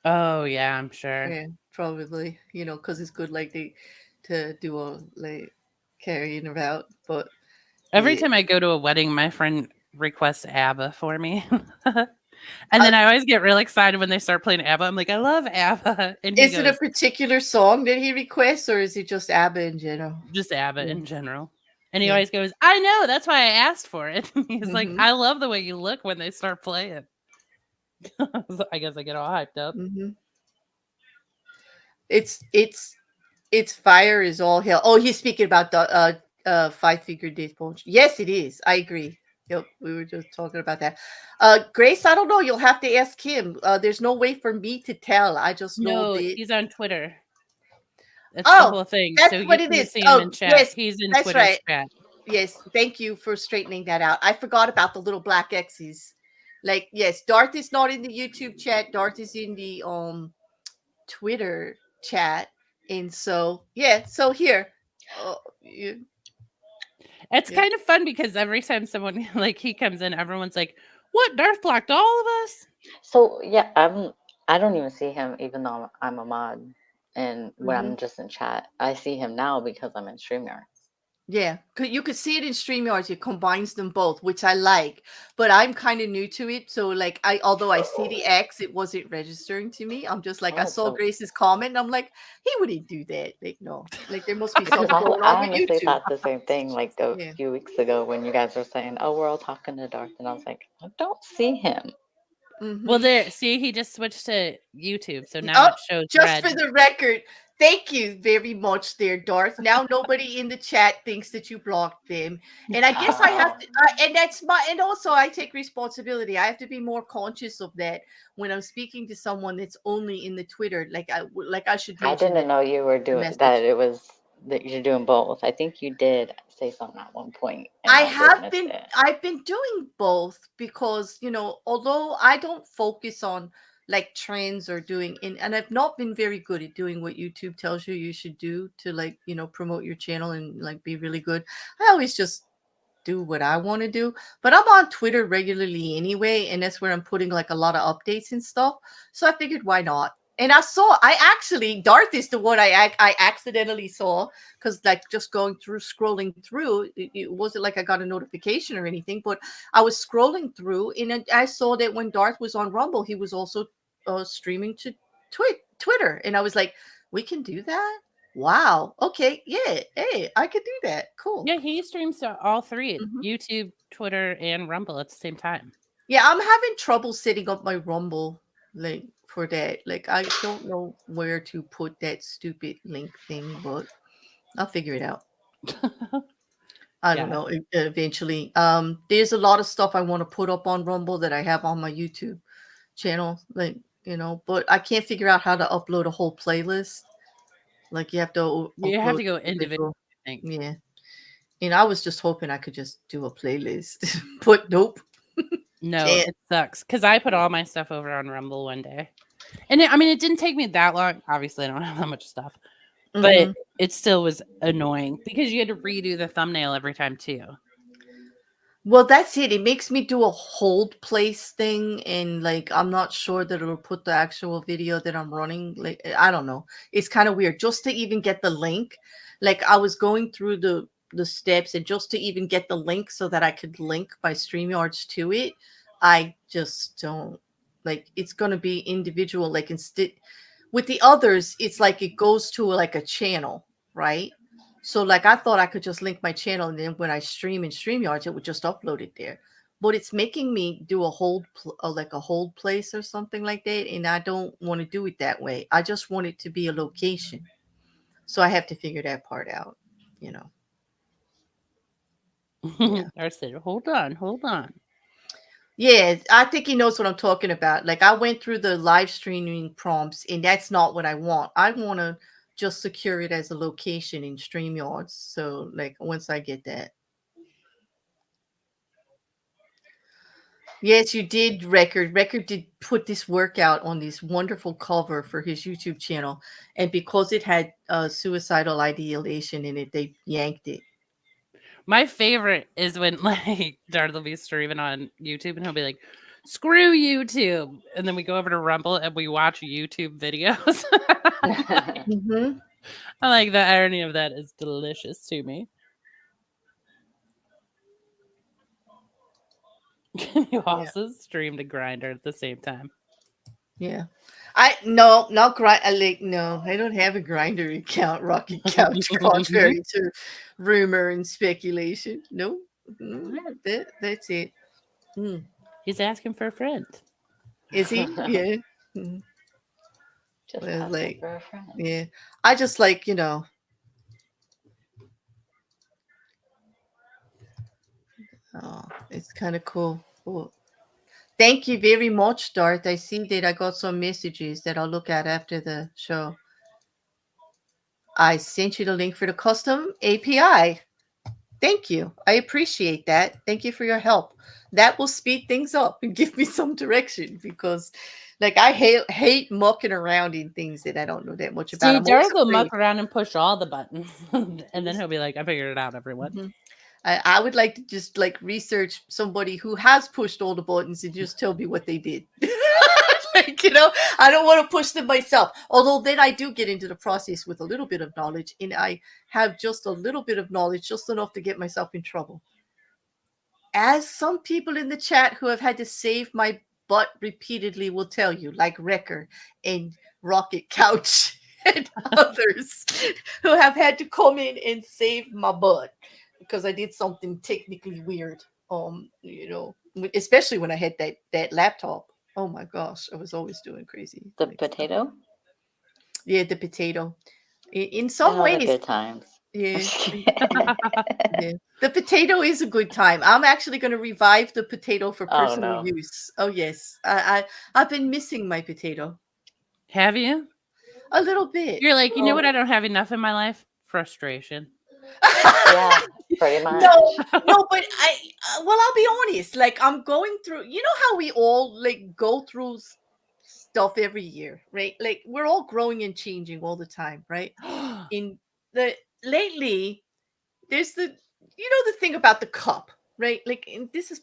Speaker 3: Oh, yeah, I'm sure.
Speaker 2: Yeah, probably. Because it's good, like to do a like carrying about. But
Speaker 3: Every
Speaker 2: yeah,
Speaker 3: time I go to a wedding, my friend requests ABBA for me. And
Speaker 2: uh,
Speaker 3: then I always get really excited when they start playing ABBA. I'm like, I love ABBA. And he
Speaker 2: is it a
Speaker 3: goes,
Speaker 2: particular song that he requests, or is it just ABBA in general?
Speaker 3: just ABBA
Speaker 2: Yeah,
Speaker 3: in general. And he
Speaker 2: yeah.
Speaker 3: always goes, I know. That's why I asked for it. He's like,
Speaker 2: Hmm.
Speaker 3: I love the way you look when they start playing. So I guess I get all hyped up.
Speaker 2: Hmm. It's fire is all hell. Oh, he's speaking about the five-figure death punch. Yes, it is. I agree. Yep, we were just talking about that. Grace, I don't know. You'll have to ask him. There's no way for me to tell. I just know
Speaker 3: No,
Speaker 2: that.
Speaker 3: he's on Twitter. That's the
Speaker 2: Oh,
Speaker 3: whole thing.
Speaker 2: that's
Speaker 3: So you
Speaker 2: what it
Speaker 3: can't
Speaker 2: is.
Speaker 3: see him in
Speaker 2: Oh,
Speaker 3: chat.
Speaker 2: yes,
Speaker 3: He's in
Speaker 2: that's
Speaker 3: Twitter's
Speaker 2: right.
Speaker 3: chat.
Speaker 2: Yes, thank you for straightening that out. I forgot about the little black X's. Like, yes, Darth is not in the YouTube chat. Darth is in the Twitter chat, and so yeah. So here, yeah,
Speaker 3: It's
Speaker 2: yeah.
Speaker 3: kind of fun because every time someone like he comes in, everyone's like, "What? Darth blocked all of us?"
Speaker 1: so yeah, I don't even see him even though I'm a mod, and when
Speaker 2: Mm-hmm.
Speaker 1: I'm just in chat, I see him now because I'm in StreamYard.
Speaker 2: Yeah, you could see it in StreamYard. It combines them both, which I like. But I'm kind of new to it, so like although I see the X, it wasn't registering to me. I'm just like, I
Speaker 1: Oh,
Speaker 2: saw
Speaker 1: so
Speaker 2: Grace's comment, and I'm like, he wouldn't do that. Like, no, like there must be
Speaker 1: because
Speaker 2: something going on
Speaker 1: I
Speaker 2: with
Speaker 1: honestly
Speaker 2: YouTube.
Speaker 1: thought the same thing like a
Speaker 2: Yeah.
Speaker 1: few weeks ago when you guys were saying, "Oh, we're all talking to Darth," and I was like, I don't see him.
Speaker 2: Mm-hmm.
Speaker 3: Well, there. See, he just switched to YouTube, so now
Speaker 2: Oh,
Speaker 3: it shows
Speaker 2: just
Speaker 3: red.
Speaker 2: for the record, Thank you very much there, Darth. Now nobody in the chat thinks that you blocked them. And I guess I have
Speaker 1: Oh,
Speaker 2: to, and that's my, and also I take responsibility. I have to be more conscious of that when I'm speaking to someone that's only in the Twitter. Like I should
Speaker 1: I
Speaker 2: mention
Speaker 1: didn't know you were
Speaker 2: the
Speaker 1: doing that.
Speaker 2: message.
Speaker 1: It was that you're doing both. I think you did say something at one point, and
Speaker 2: I
Speaker 1: I just
Speaker 2: have
Speaker 1: missed
Speaker 2: been
Speaker 1: it.
Speaker 2: I've been doing both because although I don't focus on like trends or doing and I've not been very good at doing what YouTube tells you should do to like promote your channel and like be really good. I always just do what I want to do. But I'm on Twitter regularly anyway, and that's where I'm putting like a lot of updates and stuff. So I figured, why not? And I actually, Darth is the one I accidentally saw because like just going through, scrolling through, it wasn't like I got a notification or anything, but I was scrolling through and I saw that when Darth was on Rumble, he was also streaming to Twitter, and I was like, we can do that. Wow. Okay. Yeah. Hey, I could do that. Cool.
Speaker 3: Yeah, he streams to all three:
Speaker 2: Mhm.
Speaker 3: YouTube, Twitter, and Rumble at the same time.
Speaker 2: Yeah, I'm having trouble setting up my Rumble link for that. Like, I don't know where to put that stupid link thing, but I'll figure it out. I don't
Speaker 3: Yeah.
Speaker 2: know. Eventually, there's a lot of stuff I want to put up on Rumble that I have on my YouTube channel, like but I can't figure out how to upload a whole playlist. Like, you have to
Speaker 3: You have
Speaker 2: upload
Speaker 3: to go individual,
Speaker 2: individual.
Speaker 3: I think.
Speaker 2: Yeah, and I was just hoping I could just do a playlist, but nope,
Speaker 3: No,
Speaker 2: can't.
Speaker 3: it sucks because I put all my stuff over on Rumble one day. And I mean, it didn't take me that long. Obviously, I don't have that much stuff, but
Speaker 2: Hmm.
Speaker 3: it still was annoying because you had to redo the thumbnail every time too.
Speaker 2: Well, that's it. It makes me do a hold place thing, and like I'm not sure that it'll put the actual video that I'm running. Like, I don't know. It's kind of weird. Just to even get the link, like I was going through the steps, and just to even get the link so that I could link my StreamYards to it, I just don't like. It's gonna be individual. Like, instead with the others, it's like it goes to like a channel, right? So like I thought I could just link my channel, and then when I stream in StreamYards, it would just upload it there. But it's making me do like a hold place or something like that, and I don't want to do it that way. I just want it to be a location. So I have to figure that part out, you know. Yeah.
Speaker 3: I said, hold on, hold on.
Speaker 2: Yeah, I think he knows what I'm talking about. Like, I went through the live streaming prompts, and that's not what I want. I want to just secure it as a location in StreamYards. So like once I get that. Yes, you did, Record. Record did put this workout on this wonderful cover for his YouTube channel. And because it had suicidal ideation in it, they yanked it.
Speaker 3: My favorite is when like Darth will be streaming on YouTube and he'll be like, "Screw YouTube," and then we go over to Rumble and we watch YouTube videos.
Speaker 2: Mm-hmm.
Speaker 3: I like the irony of that is delicious to me. You
Speaker 2: Yeah.
Speaker 3: also streamed a grinder at the same time.
Speaker 2: Yeah. No, not grind. No, I don't have a grinder account, Rocket Couch, contrary to rumor and speculation. No, that's it. Mm.
Speaker 3: He's asking for a friend.
Speaker 2: Is he? Yeah. Mm.
Speaker 1: Just
Speaker 2: Well,
Speaker 1: asking
Speaker 2: like,
Speaker 1: for a friend.
Speaker 2: yeah. I just like, oh, it's kind of cool. Cool. Thank you very much, Dart. I see that I got some messages that I'll look at after the show. I sent you the link for the custom API. Thank you. I appreciate that. Thank you for your help. That will speed things up and give me some direction because, like, I hate mucking around in things that I don't know that much about.
Speaker 3: See,
Speaker 2: I'm always
Speaker 3: Darth will
Speaker 2: afraid.
Speaker 3: muck around and push all the buttons, and then he'll be like, "I figured it out, everyone."
Speaker 2: Mhm. I would like to just like research somebody who has pushed all the buttons and just tell me what they did. Like, I don't want to push them myself. Although then I do get into the process with a little bit of knowledge, and I have just a little bit of knowledge, just enough to get myself in trouble. As some people in the chat who have had to save my butt repeatedly will tell you, like Wrecker and Rocket Couch and others who have had to come in and save my butt because I did something technically weird. Especially when I had that laptop. Oh my gosh, I was always doing crazy
Speaker 1: The
Speaker 2: like stuff.
Speaker 1: potato?
Speaker 2: Yeah, the potato. In
Speaker 1: Oh,
Speaker 2: some
Speaker 1: the
Speaker 2: ways,
Speaker 1: good times.
Speaker 2: yeah, yeah, yeah. The potato is a good time. I'm actually going to revive the potato for
Speaker 1: Oh
Speaker 2: personal
Speaker 1: no.
Speaker 2: use. Oh yes, I've been missing my potato
Speaker 3: Have you?
Speaker 2: a little bit.
Speaker 3: You're like, you know what? I
Speaker 2: Oh.
Speaker 3: don't have enough in my life. Frustration.
Speaker 1: Yeah, pretty much.
Speaker 2: No, no, but well, I'll be honest. Like, I'm going through. You know how we all like go through stuff every year, right? Like, we're all growing and changing all the time, right? In the lately, there's the thing about the cup, right? Like, and this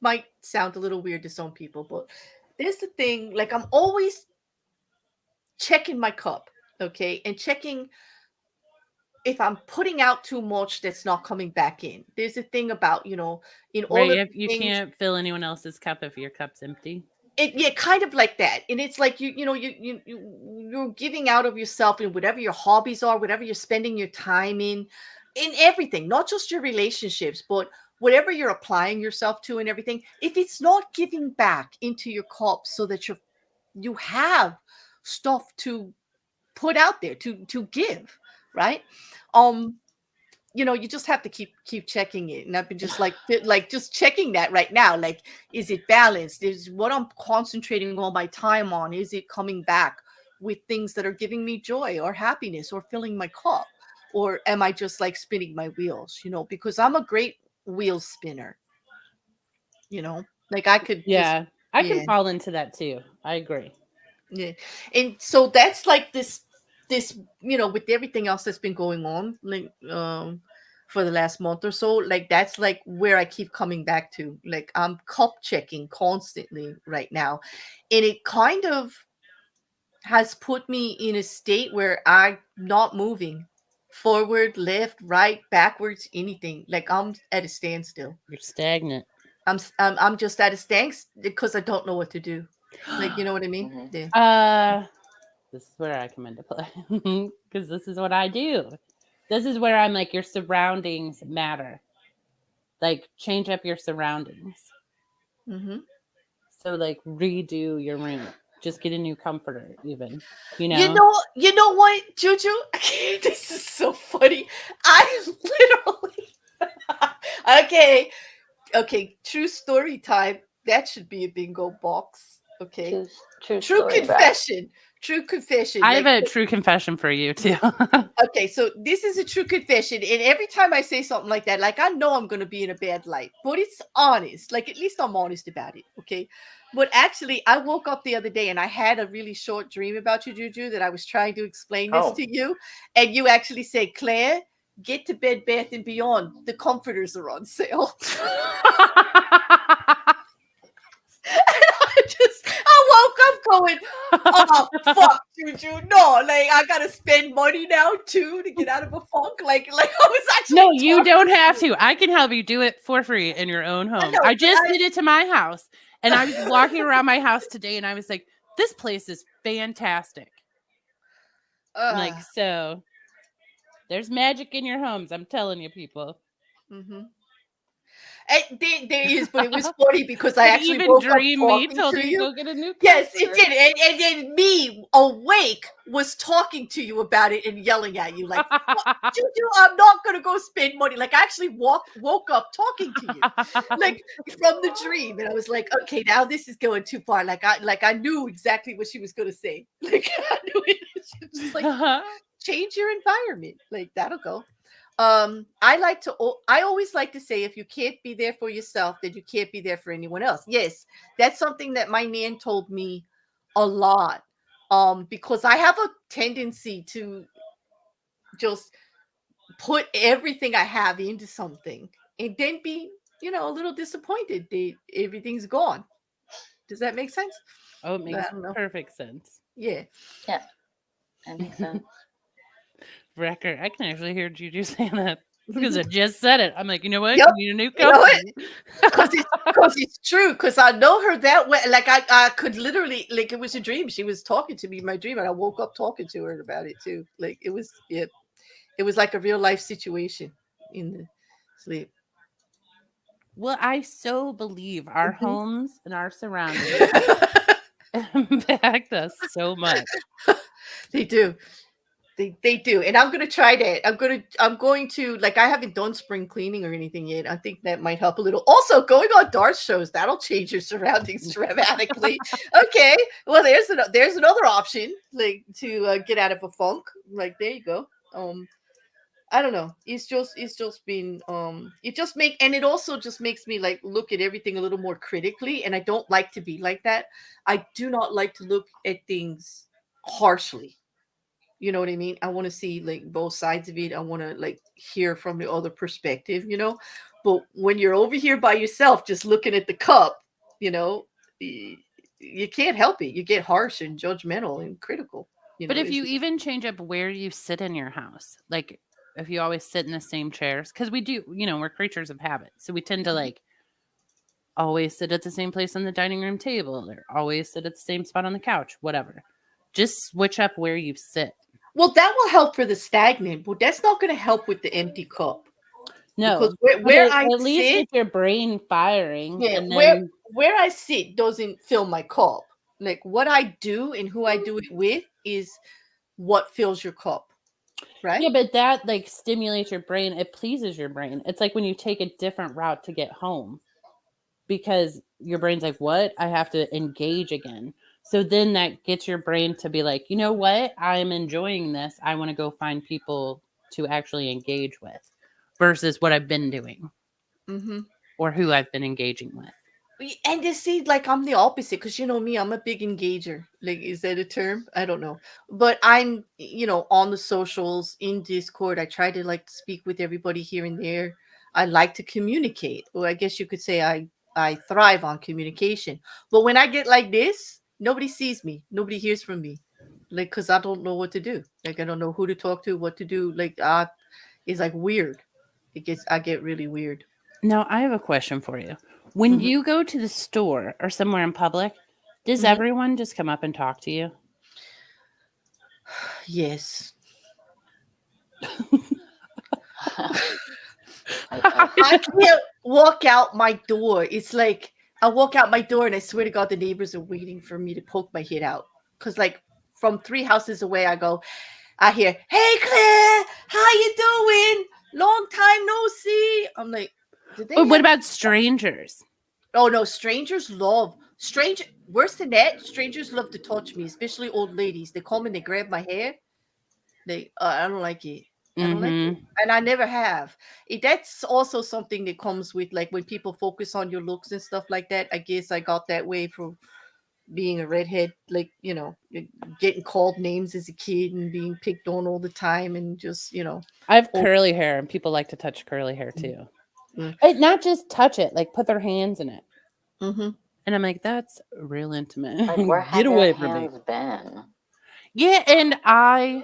Speaker 2: might sound a little weird to some people, but there's the thing. Like, I'm always checking my cup, okay, and checking if I'm putting out too much that's not coming back in. There's a thing about, in all
Speaker 3: Right.
Speaker 2: of
Speaker 3: You
Speaker 2: the things,
Speaker 3: can't fill anyone else's cup if your cup's empty.
Speaker 2: yeah, kind of like that. And it's like you're giving out of yourself in whatever your hobbies are, whatever you're spending your time in everything, not just your relationships, but whatever you're applying yourself to and everything. If it's not giving back into your cup so that you have stuff to put out there to give, right? Um you just have to keep checking it. And I've been just checking that right now. Like, is it balanced? Is what I'm concentrating all my time on, is it coming back with things that are giving me joy or happiness or filling my cup? Or am I just like spinning my wheels? Because I'm a great wheel spinner. Like, I could just,
Speaker 3: Yeah. I can
Speaker 2: yeah.
Speaker 3: fall into that too. I agree.
Speaker 2: Yeah. And so that's like this, with everything else that's been going on, like, for the last month or so, like, that's like where I keep coming back to. Like, I'm cup checking constantly right now. And it kind of has put me in a state where I'm not moving forward, left, right, backwards, anything. Like, I'm at a standstill.
Speaker 3: You're stagnant.
Speaker 2: I'm just at a standstill because I don't know what to do. Like, you know what I mean?
Speaker 1: Hmm.
Speaker 2: Yeah.
Speaker 3: This is where I come into play because this is what I do. This is where I'm like, your surroundings matter. Like, change up your surroundings.
Speaker 2: Mm-hmm.
Speaker 3: So, like, redo your room. Just get a new comforter, even. You
Speaker 2: You
Speaker 3: know?
Speaker 2: know, you know what, Juju? This is so funny. I literally okay, okay. True story time. That should be a bingo box. Okay,
Speaker 1: True
Speaker 2: true
Speaker 1: story, bruh.
Speaker 2: confession. True confession.
Speaker 3: I have
Speaker 2: Like,
Speaker 3: a true confession for you, too.
Speaker 2: okay, so this is a true confession, and every time I say something like that, like, I know I'm gonna be in a bad light, but it's honest. Like, at least I'm honest about it. Okay. But actually, I woke up the other day and I had a really short dream about you, Juju, that I was trying to explain this
Speaker 1: Oh.
Speaker 2: to you. And you actually say, Claire, get to Bed Bath and Beyond. The comforters are on sale. I woke up going, oh fuck, Juju, no, like, I gotta spend money now too to get out of a funk. Like I was actually
Speaker 3: No, you
Speaker 2: talking
Speaker 3: don't
Speaker 2: to
Speaker 3: have
Speaker 2: you.
Speaker 3: to. I can help you do it for free in your own
Speaker 2: I
Speaker 3: home.
Speaker 2: know,
Speaker 3: I
Speaker 2: but
Speaker 3: just did it to my house. And I was walking around my house today and I was like, this place is fantastic. I'm like, so there's magic in your homes. I'm telling you, people.
Speaker 2: mm-hmm. There is, but it was funny because I
Speaker 3: It
Speaker 2: actually
Speaker 3: even
Speaker 2: woke up
Speaker 3: dream me
Speaker 2: talking
Speaker 3: told
Speaker 2: to
Speaker 3: you to
Speaker 2: you.
Speaker 3: go get a new
Speaker 2: Yes, it
Speaker 3: comforter.
Speaker 2: did. And then me, awake, was talking to you about it and yelling at you like, Juju, I'm not going to go spend money. Like, I actually woke up talking to you, like, from the dream. And I was like, okay, now this is going too far. Like I knew exactly what she was going to say. Like, I knew it. She was just like, change your environment. Like, that'll go. I always like to say, if you can't be there for yourself, then you can't be there for anyone else. Yes, that's something that my nan told me a lot. Because I have a tendency to just put everything I have into something and then be, a little disappointed that everything's gone. Does that make sense?
Speaker 3: Oh, it
Speaker 2: I
Speaker 3: makes
Speaker 2: don't know.
Speaker 3: perfect sense.
Speaker 2: Yeah.
Speaker 1: Yeah, that makes sense.
Speaker 3: Wrecker, I can actually hear Juju saying that because I just said it. I'm like, you know what?
Speaker 2: Yep.
Speaker 3: You need a new
Speaker 2: You know what?
Speaker 3: comforter.
Speaker 2: Because it's true. Because I know her that way. Like, I could literally, like, it was a dream. She was talking to me in my dream, and I woke up talking to her about it too. Like, it was, yeah, it was like a real life situation in the sleep.
Speaker 3: Well, I so believe our
Speaker 2: Mhm.
Speaker 3: homes and our surroundings impact us so much.
Speaker 2: They do. They do, and I'm gonna try that. I'm going to like I haven't done spring cleaning or anything yet. I think that might help a little. Also, going on dart shows that'll change your surroundings dramatically. Okay, well there's another option like to get out of a funk. Like there you go. I don't know. It's just been it just make and it also just makes me like look at everything a little more critically, and I don't like to be like that. I do not like to look at things harshly. You know what I mean? I want to see like both sides of it. I want to like hear from the other perspective, you know. But when you're over here by yourself, just looking at the cup, you know, you can't help it. You get harsh and judgmental and critical. You
Speaker 3: But
Speaker 2: know,
Speaker 3: if
Speaker 2: it's
Speaker 3: you
Speaker 2: just
Speaker 3: even change up where you sit in your house, like if you always sit in the same chairs, because we do, we're creatures of habit. So we tend to like always sit at the same place on the dining room table or always sit at the same spot on the couch, whatever. Just switch up where you sit.
Speaker 2: well, that will help for the stagnant, but that's not going to help with the empty cup because
Speaker 3: No,
Speaker 2: where,
Speaker 3: but
Speaker 2: where I
Speaker 3: at least
Speaker 2: sit,
Speaker 3: get your brain firing
Speaker 2: yeah,
Speaker 3: and
Speaker 2: where
Speaker 3: then
Speaker 2: where I sit doesn't fill my cup. Like what I do and who I do it with is what fills your cup,
Speaker 3: yeah,
Speaker 2: right?
Speaker 3: but that like stimulates your brain. It pleases your brain. It's like when you take a different route to get home because your brain's like, what? I have to engage again. So then that gets your brain to be like, you know what? I'm enjoying this. I want to go find people to actually engage with versus what I've been doing
Speaker 2: Mm-hmm.
Speaker 3: or who I've been engaging with.
Speaker 2: And you see, like I'm the opposite because you know me, I'm a big engager. Like, is that a term? I don't know, but I'm on the socials in Discord. I try to like speak with everybody here and there. I like to communicate, or I guess you could say I thrive on communication. But when I get like this, nobody sees me, nobody hears from me, like because I don't know what to do. Like I don't know who to talk to, what to do. Like it's like weird. I get really weird.
Speaker 3: Now, I have a question for you. When
Speaker 2: Hmm.
Speaker 3: you go to the store or somewhere in public, does
Speaker 2: Hmm.
Speaker 3: everyone just come up and talk to you?
Speaker 2: Yes.
Speaker 1: Okay.
Speaker 2: I can't walk out my door. It's like I walk out my door and I swear to God the neighbors are waiting for me to poke my head out. Cause like from 3 houses away I hear, "Hey Claire, how you doing? Long time no see." I'm like, did they
Speaker 3: But what
Speaker 2: have
Speaker 3: about strangers?
Speaker 2: oh no, strangers love worse than that, strangers love to touch me, especially old ladies. They come and they grab my hair. I don't like it. I don't like it.
Speaker 3: Mm-hmm.
Speaker 2: And I never have. That's also something that comes with like when people focus on your looks and stuff like that. I guess I got that way from being a redhead, like, getting called names as a kid and being picked on all the time and just,
Speaker 3: I have
Speaker 2: oh,
Speaker 3: curly hair, and people like to touch curly hair too.
Speaker 2: mm,
Speaker 3: Not just touch it, like put their hands in it.
Speaker 2: mm-hmm.
Speaker 3: And I'm like, that's real
Speaker 1: Like, where
Speaker 3: intimate. Get
Speaker 1: have your
Speaker 3: away from me.
Speaker 1: hands been?
Speaker 3: Yeah, and I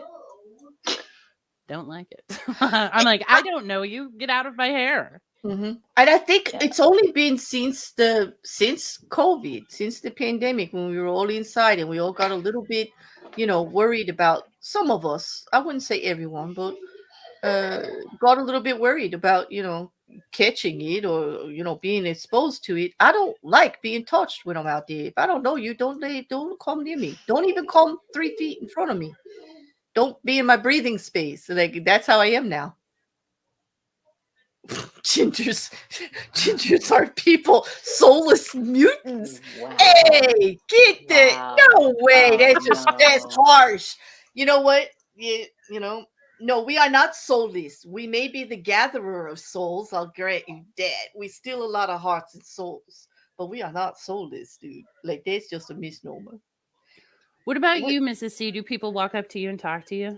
Speaker 3: don't like it. I'm like, I don't know you. Get out of my hair.
Speaker 2: Mm-hmm. And I think
Speaker 1: Yeah.
Speaker 2: it's only been since COVID, since the pandemic, when we were all inside and we all got a little bit, worried about some of us. I wouldn't say everyone, but uh, got a little bit worried about catching it or being exposed to it. I don't like being touched when I'm out there. If I don't know you, don't come near me. Don't even come 3 feet in front of me. Don't be in my breathing space. Like that's how I am now. Gingers, gingers are people, soulless mutants.
Speaker 1: Wow.
Speaker 2: Hey, get the
Speaker 1: Wow.
Speaker 2: no way.
Speaker 1: Oh
Speaker 2: That's
Speaker 1: no.
Speaker 2: harsh. You know what? No, we are not soulless. We may be the gatherer of souls. I'll grant you that. We steal a lot of hearts and souls, but we are not soulless, dude. Like that's just a misnomer.
Speaker 3: What about
Speaker 2: What?
Speaker 3: you, Mrs. C? Do people walk up to you and talk to you?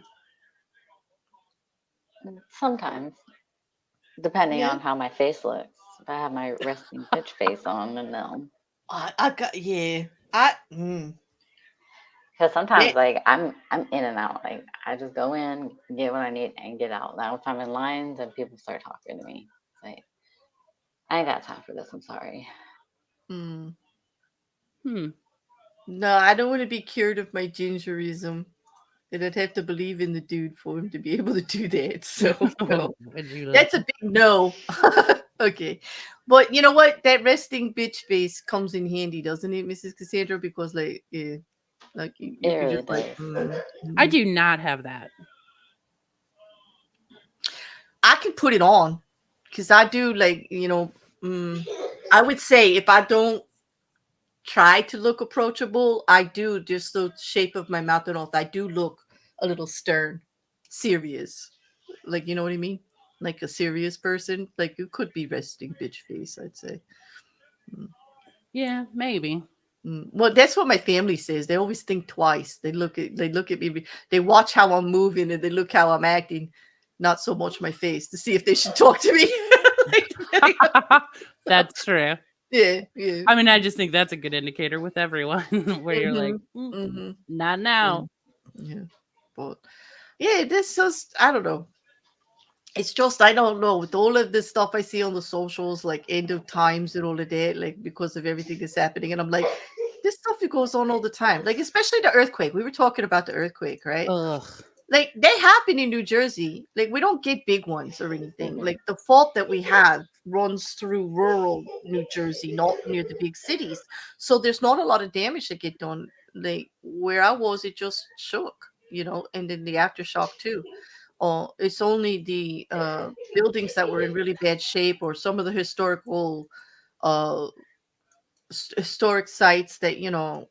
Speaker 1: Sometimes, depending
Speaker 2: Yeah.
Speaker 1: on how my face looks. If I have my resting bitch face on, then no.
Speaker 2: I got yeah. I
Speaker 1: Because
Speaker 2: that
Speaker 1: sometimes, like, I'm in and out. Like, I just go in, get what I need, and get out. Now, if I'm in lines and people start talking to me, it's like, I ain't got time for this. I'm sorry.
Speaker 2: mm,
Speaker 3: Hmm.
Speaker 2: no, I don't want to be cured of my gingerism. And I'd have to believe in the dude for him to be able to do that. So no,
Speaker 3: Would you
Speaker 2: that's a
Speaker 3: listen?
Speaker 2: big no. Okay, but you know what? That resting bitch face comes in handy, doesn't it, Mrs. Cassandra? Because like, yeah, like you
Speaker 1: It
Speaker 2: could
Speaker 1: really
Speaker 2: just like,
Speaker 1: does.
Speaker 3: I
Speaker 2: mhm.
Speaker 3: do not have that.
Speaker 2: can put it on because I do like, I would say if I don't try to look approachable, I do just the shape of my mouth and all. I do look a little stern, serious. Like, you know what I mean? Like a serious person. Like you could be resting bitch face, I'd say. Mm.
Speaker 3: Yeah, maybe.
Speaker 2: Well, that's what my family says. They always think twice. They look at me. They watch how I'm moving and they look how I'm acting, not so much my face, to see if they should talk to me.
Speaker 3: That's true.
Speaker 2: Yeah, yeah.
Speaker 3: I mean, I just think that's a good indicator with everyone where you're like, not now.
Speaker 2: Yeah. But yeah, this just I don't know. It's just I don't know with all of this stuff I see on the socials, like end of times and all of that, like because of everything that's happening, and I'm like, this stuff it goes on all the time, like especially the earthquake. We were talking about the earthquake, right?
Speaker 3: Ugh.
Speaker 2: Like they happen in New Jersey. Like we don't get big ones or anything. Like the fault that we have runs through rural New Jersey, not near the big cities. So there's not a lot of damage that get done. Like where I was, it just shook, and then the aftershock too. It's only the buildings that were in really bad shape, or some of the uh, historic sites that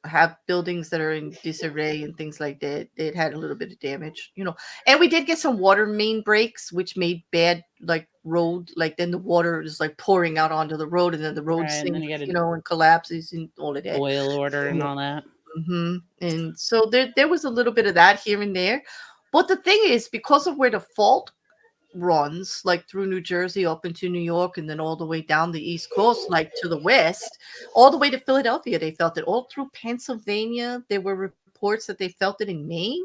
Speaker 2: have buildings that are in disarray and things like that. It had a little bit of damage, and we did get some water main breaks, which made bad like road. Like then the water is like pouring out onto the road, and then the road
Speaker 3: Right, and then
Speaker 2: sinks,
Speaker 3: you gotta
Speaker 2: and collapses and all of that.
Speaker 3: boil order and all that.
Speaker 2: And so there was a little bit of that here and there. But the thing is, because of where the fault runs, like through New Jersey up into New York, and then all the way down the East Coast, like to the west, all the way to Philadelphia, they felt it. All through Pennsylvania, there were reports that they felt it in Maine.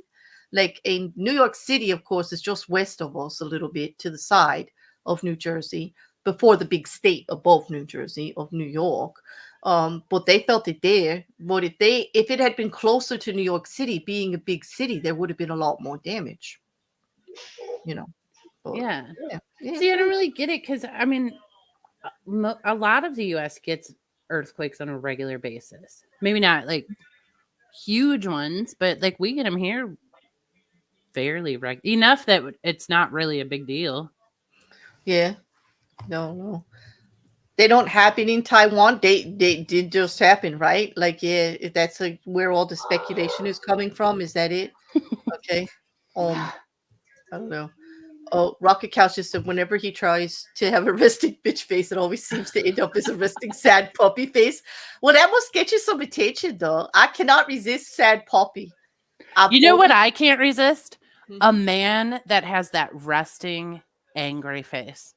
Speaker 2: Like in New York City, of course, is just west of us a little bit to the side of New Jersey, before the big state above New Jersey of New York. But they felt it there. But if it had been closer to New York City, being a big city, there would have been a lot more damage. But,
Speaker 3: Yeah.
Speaker 2: yeah.
Speaker 3: See, I don't really get it because, I mean, a lot of the U.S. gets earthquakes on a regular basis. Maybe not like huge ones, but like we get them here fairly enough that it's not really a big deal.
Speaker 2: Yeah. No. They don't happen in Taiwan. They did just happen, right? Like, yeah, if that's like where all the speculation is coming from. Is that it? Okay. I don't know. Oh, Rocket Couch just said whenever he tries to have a resting bitch face, it always seems to end up as a resting sad puppy face. Well, that must get you some attention, though. I cannot resist sad puppy.
Speaker 3: You know what I can't resist? A man that has that resting angry face.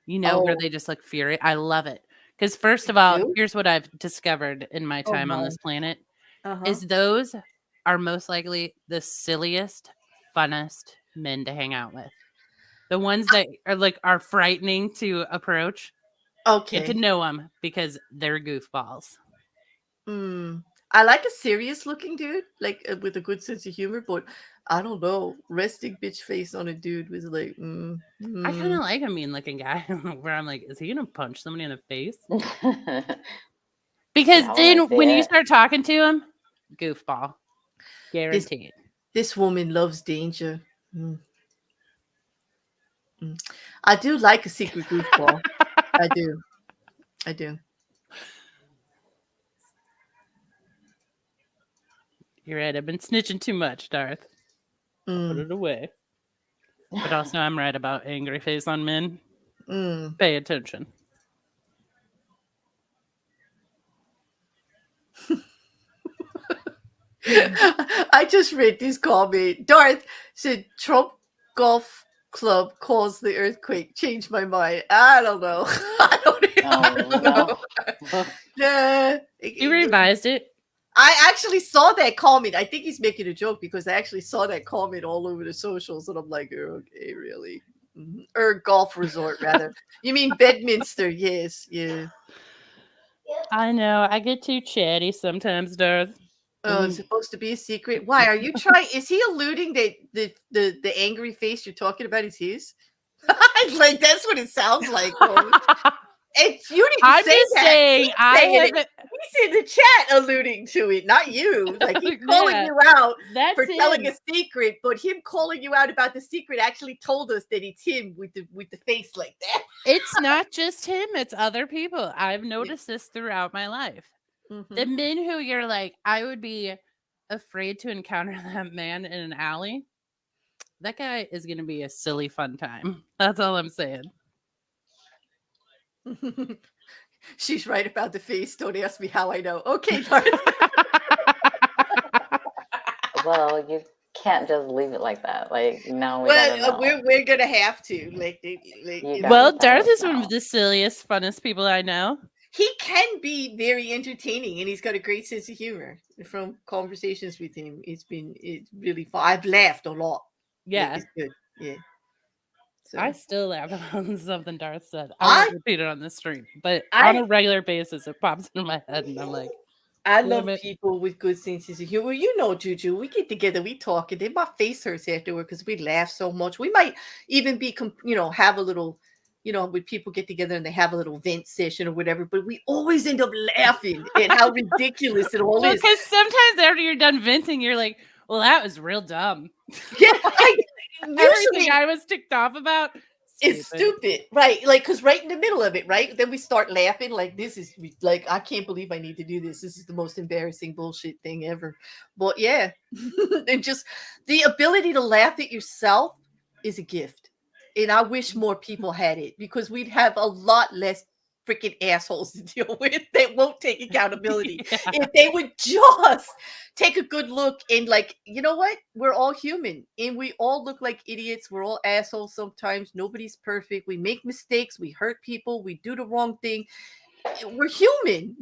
Speaker 3: Where they just look furious. I love it. Because first of all, here's what I've discovered in my time on this planet is those are most likely the silliest, funnest men to hang out with. The ones that are like are frightening to approach.
Speaker 2: Okay.
Speaker 3: Get to know them because they're goofballs.
Speaker 2: I like a serious looking dude, like with a good sense of humor, but I don't know. Resting bitch face on a dude was like,
Speaker 3: I kind of like a mean looking guy where I'm like, is he going to punch somebody in the face? Because then when you start talking to him, goofball. Guaranteed.
Speaker 2: This woman loves danger. I do like a secret goofball. I do.
Speaker 3: You're right. I've been snitching too much, Darth. Put it away. But also, I'm right about angry face on men. Pay attention.
Speaker 2: I just read this comment. Darth said Trump Golf Club caused the earthquake. Changed my mind. I don't know. I don't know. Yeah.
Speaker 3: You revised it.
Speaker 2: I actually saw that comment. I think he's making a joke because I actually saw that comment all over the socials, and I'm like, okay, really? Or golf resort, rather. You mean Bedminster? Yes, yeah.
Speaker 3: I know. I get too chatty sometimes, Darth.
Speaker 2: Oh, it's supposed to be a secret. Why are you trying? Is he alluding that the angry face you're talking about is his? Like that's what it sounds like. It's you didn't
Speaker 3: I'm
Speaker 2: say
Speaker 3: just
Speaker 2: that.
Speaker 3: saying,
Speaker 2: He's
Speaker 3: I
Speaker 2: saying it.
Speaker 3: haven't.
Speaker 2: He's in the chat alluding to it, not you. Like he's calling
Speaker 3: Yeah,
Speaker 2: you out
Speaker 3: that's
Speaker 2: for telling
Speaker 3: him.
Speaker 2: a secret, but him calling you out about the secret actually told us that it's him with the face like that.
Speaker 3: It's not just him, it's other people. I've noticed this throughout my life. The
Speaker 2: Mm-hmm.
Speaker 3: men who you're like, I would be afraid to encounter that man in an alley. That guy is going to be a silly fun time. That's all I'm saying.
Speaker 2: She's right about the face. Don't ask me how I know. Okay, Darth.
Speaker 1: Well, you can't just leave it like that. Like, now we gotta
Speaker 2: Well,
Speaker 1: know.
Speaker 2: we're gonna have to
Speaker 1: You
Speaker 2: you know.
Speaker 1: gotta
Speaker 3: Well,
Speaker 1: tell
Speaker 3: Darth
Speaker 1: us
Speaker 3: is one of
Speaker 1: now.
Speaker 3: the silliest, funnest people I know.
Speaker 2: He can be very entertaining, and he's got a great sense of humor. From conversations with him, it's really fun. I've laughed a lot. Like
Speaker 3: Yeah.
Speaker 2: it's good. Yeah. So
Speaker 3: I still laugh about something Darth said. I
Speaker 2: I
Speaker 3: won't repeat it on the stream, but on
Speaker 2: I
Speaker 3: a regular basis, it pops into my head, and I'm like,
Speaker 2: I
Speaker 3: damn
Speaker 2: love
Speaker 3: it.
Speaker 2: people with good senses of humor. You know, Juju, we get together, we talk, and then my face hurts afterward because we laugh so much. We might even be, have a little, when people get together and they have a little vent session or whatever, but we always end up laughing at how ridiculous it all
Speaker 3: Well,
Speaker 2: is.
Speaker 3: because sometimes after you're done venting, you're like, well, that was real dumb.
Speaker 2: Yeah,
Speaker 3: Everything
Speaker 2: usually
Speaker 3: I was ticked off about,
Speaker 2: it's
Speaker 3: stupid.
Speaker 2: stupid, right? Like, because right in the middle of it, right? Then we start laughing, like, this is like, I can't believe I need to do this. This is the most embarrassing bullshit thing ever. But yeah, and just the ability to laugh at yourself is a gift. And I wish more people had it because we'd have a lot less freaking assholes to deal with that won't take accountability.
Speaker 3: Yeah.
Speaker 2: If they would just take a good look and, like, you know what? We're all human and we all look like idiots. We're all assholes sometimes. Nobody's perfect. We make mistakes. We hurt people. We do the wrong thing. We're human,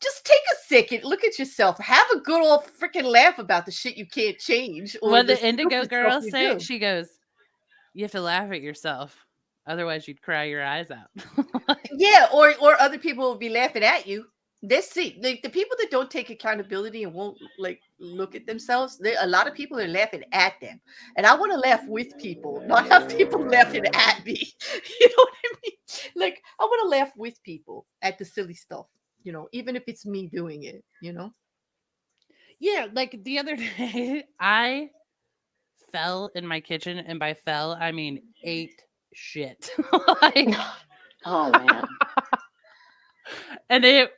Speaker 2: Just take a second, look at yourself, have a good old freaking laugh about the shit you can't change or
Speaker 3: What
Speaker 2: the
Speaker 3: the Indigo
Speaker 2: stupid stuff
Speaker 3: girl
Speaker 2: you
Speaker 3: say?
Speaker 2: do.
Speaker 3: She goes, you have to laugh at yourself. Otherwise, you'd cry your eyes out.
Speaker 2: Yeah, or other people will be laughing at you. That's it. Like the people that don't take accountability and won't like look at themselves, a lot of people are laughing at them. And I want to laugh with people, not have people laughing at me. You know what I mean? Like I want to laugh with people at the silly stuff, even if it's me doing it.
Speaker 3: Yeah, like the other day, I fell in my kitchen, and by fell, I mean ate shit. Like,
Speaker 1: Oh man.
Speaker 3: and it